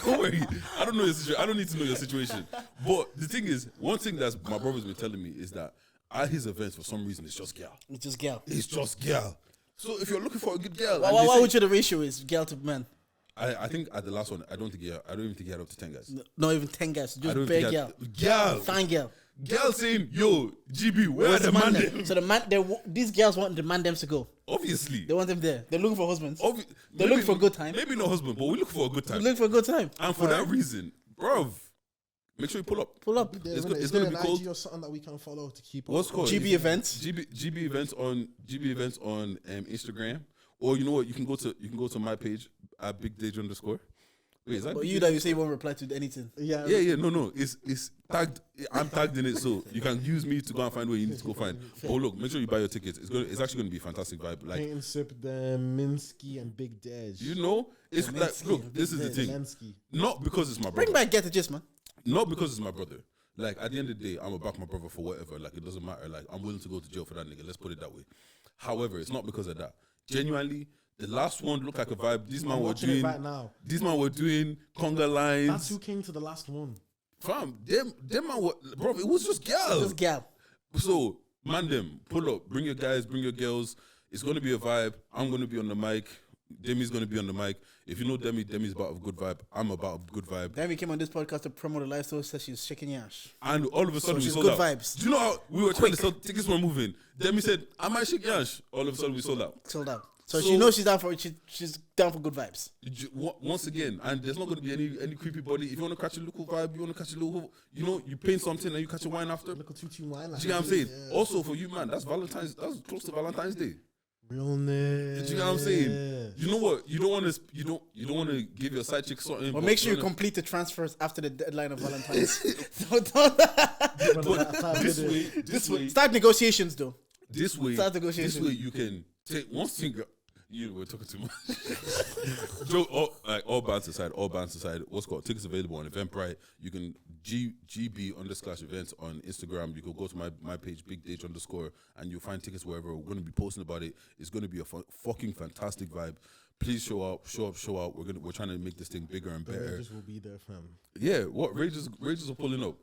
Don't worry. I don't know your situation. I don't need to know your situation. But the thing is, one thing that my brother's been telling me is that at his events, for some reason, it's just girl. It's just girl. It's just girl. So if you're looking for a good girl, What would you the ratio is girl to man? I think at the last one, I don't even think he had up to 10 guys. Not even 10 guys. Just bare girl. Girl. Fine girl. Girl saying, yo, GB, where are the man them? So these girls want the man them to go. Obviously. They want them there. They're looking for husbands. They're maybe, looking for a good time. Maybe not husband, but we look for a good time. We look for a good time. And for that reason, bruv, make sure you pull up. Pull up. It's gonna be an cold. IG or something that we can follow to keep up. What's called? GB events. GB events on Instagram. Or you know what? You can go to my page at BigDage_. Wait, is that? But you say you won't reply to anything. Yeah. No. It's tagged. I'm tagged in it, so you can use me to go and find where you need to go find. But look, make sure you buy your tickets. It's actually going to be a fantastic vibe. Like Paint and Sip, the Minsky and Big Dej. you know, it's like look. This is the thing. Zelensky. Not because it's my brother. Bring back Get the Gist, man. Not because it's my brother. Like at the end of the day, I'm gonna back my brother for whatever. Like it doesn't matter. Like I'm willing to go to jail for that nigga. Let's put it that way. However, it's not because of that. Genuinely, the last one looked like a vibe. These man were doing right now. These man were doing conga lines. That's who came to the last one. Fam, them man were, bro. It was just girls. Just girl. So man, them pull up. Bring your guys. Bring your girls. It's gonna be a vibe. I'm gonna be on the mic. Demi's gonna be on the mic. If you know Demi's about a good vibe. I'm about a good vibe. Demi came on this podcast to promote the lifestyle. Says she's shaking your ass. And all of a sudden we she's sold good out. vibes. Do you know how we were trying to sell tickets were moving? Demi said, I might shake your ass. All of a sudden we sold out. Sold out. So she knows she's down for it. She's down for good vibes. Once again, and there's not going to be any creepy body. If you want to catch a local vibe, you want to catch a little, you paint something and you catch a wine after. Little tutu wine. Do you know what I'm saying? Yeah. Also for you, man, that's close to Valentine's Day. Realness. Do you know what I'm saying? You know what? You don't want to give your side chick something. But make sure you complete the transfers after the deadline of Valentine's. This way. Start negotiations though. This way Start negotiations. This way you can take one finger. we're talking too much. All bands aside, what's called tickets available on Eventbrite. You can GB_events on Instagram. You can go to my page, bigdage_, and you'll find tickets wherever. We're going to be posting about it. It's going to be a fucking fantastic vibe. Please show up. We're trying to make this thing bigger and better. Rages will be there, fam. Yeah, what Rages are pulling up.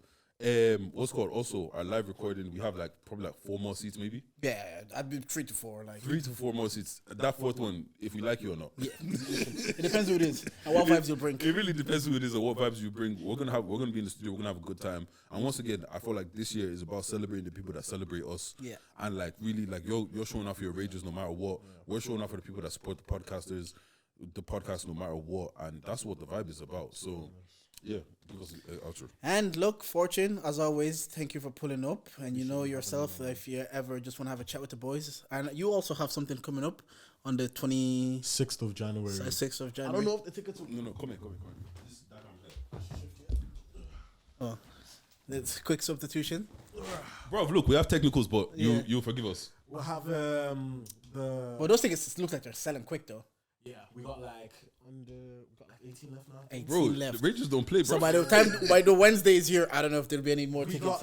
What's called also our live recording. We have probably 4 more seats, maybe. Yeah, I'd be 3 to 4. 3 to 4 more seats. That fourth one, if we like you or not. Yeah, it depends who it is and what vibes you'll bring. It really depends who it is and what vibes you bring. We're gonna be in the studio. We're gonna have a good time. And once again, I feel like this year is about celebrating the people that celebrate us. Yeah. And really you're showing off your rages no matter what. We're showing off for the people that support the podcasters, the podcast no matter what, and that's what the vibe is about. So. Yeah, because outro. And look, Fortune, as always, thank you for pulling up. And you know yourself, if you ever just want to have a chat with the boys. And you also have something coming up on the 6th of January. 6th of January. I don't know if the tickets will... No, come here. Oh, that's quick substitution. Bro, look, we have technicals, but you'll forgive us. We'll have Well, those tickets look like they're selling quick, though. Yeah, we got 18 left now. 18 Bro, left. the Rangers don't play, bro. So by the Wednesday is here, I don't know if there'll be any more We tickets. got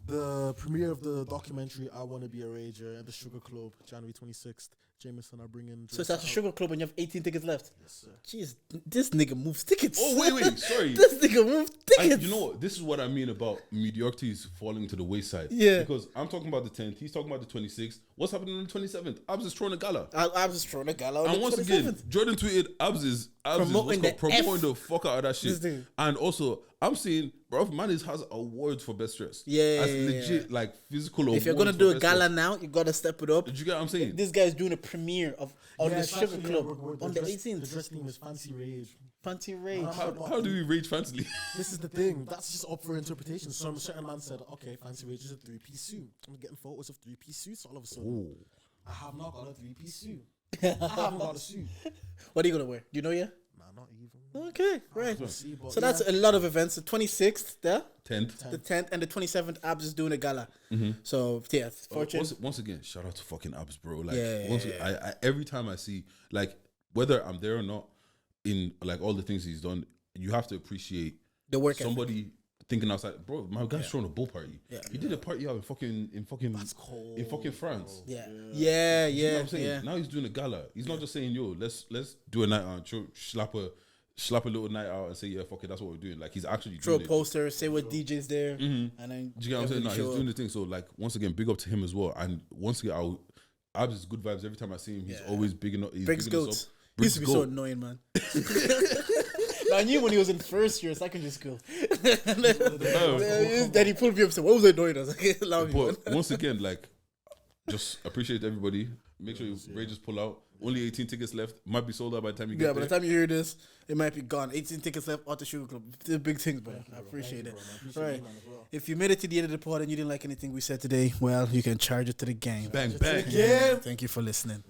the premiere of the documentary I Want to Be a Rager at the Sugar Club, January 26th. Jameson are bringing. So it's at the Sugar Club and you have 18 tickets left. Yes, sir. Jeez, this nigga moves tickets. Oh, wait, sorry. This nigga moves tickets. You know what? This is what I mean about mediocrities falling to the wayside. Yeah. Because I'm talking about the 10th, he's talking about the 26th. What's happening on the 27th? Abs is throwing a gala. I was just throwing a gala on And the once 27th. again, Jordan tweeted Abs is Promoting promoting the the fuck out of that shit. thing. And also, I'm seeing, bro, Manis has awards for best dress. Yeah, That's yeah, legit, physical awards. If you're gonna for do a best gala dress. now, you gotta step it up. Did you get what I'm saying? This guy's doing a premiere on the it's Sugar actually, Club we're on the dress- 18th. The dress theme is Fancy Rage. Fancy Rage. How do we rage fancily? This is the thing. That's just up for interpretation. Some certain man said, okay, Fancy Rage is a 3-piece suit. I'm getting photos of 3-piece suits all of a sudden. I have not got a 3-piece suit. I haven't got a suit. What are you gonna wear? Do you know yet? Nah, not even. Okay, right. We'll see, but So that's a lot of events. The 26th, there, 10th. the 10th, and the 27th. Abs is doing a gala. So yeah, Fortune. Once again, shout out to fucking Abs, bro. Yeah. Every time I see, whether I'm there or not, in all the things he's done, you have to appreciate The work ethic. somebody thinking outside. Bro, my guy's throwing a bull party. Yeah. He did a party out in fucking That's cold. in fucking France. Yeah, You know yeah, what I'm saying? yeah. Now he's doing a gala. He's not just saying, yo, let's do a night out, slap a little night out and say, yeah, fuck it, that's what we're doing. He's actually Throw a doing it. poster, say what DJ's there, and then Do you get what I'm saying? everybody No, he's show doing up. the thing. So once again, big up to him as well. And once again, Abs is good vibes every time I see him. He's always bigging up. He's Briggs bigging us Goats. up. He used to be so Goat. annoying, man. I knew when he was in first year, secondary school. Then he pulled me up and said, what was I doing? I was like, allow me, man. But once again, just appreciate everybody. Make sure you Rages pull out. Only 18 tickets left. Might be sold out by the time you Yeah, get by there. the time you hear this, it might be gone. 18 tickets left at the Sugar Club. The big things, bro. I appreciate it. Right. If you made it to the end of the pod and you didn't like anything we said today, well, you can charge it to the game. Bang, bang. Yeah. Thank you for listening.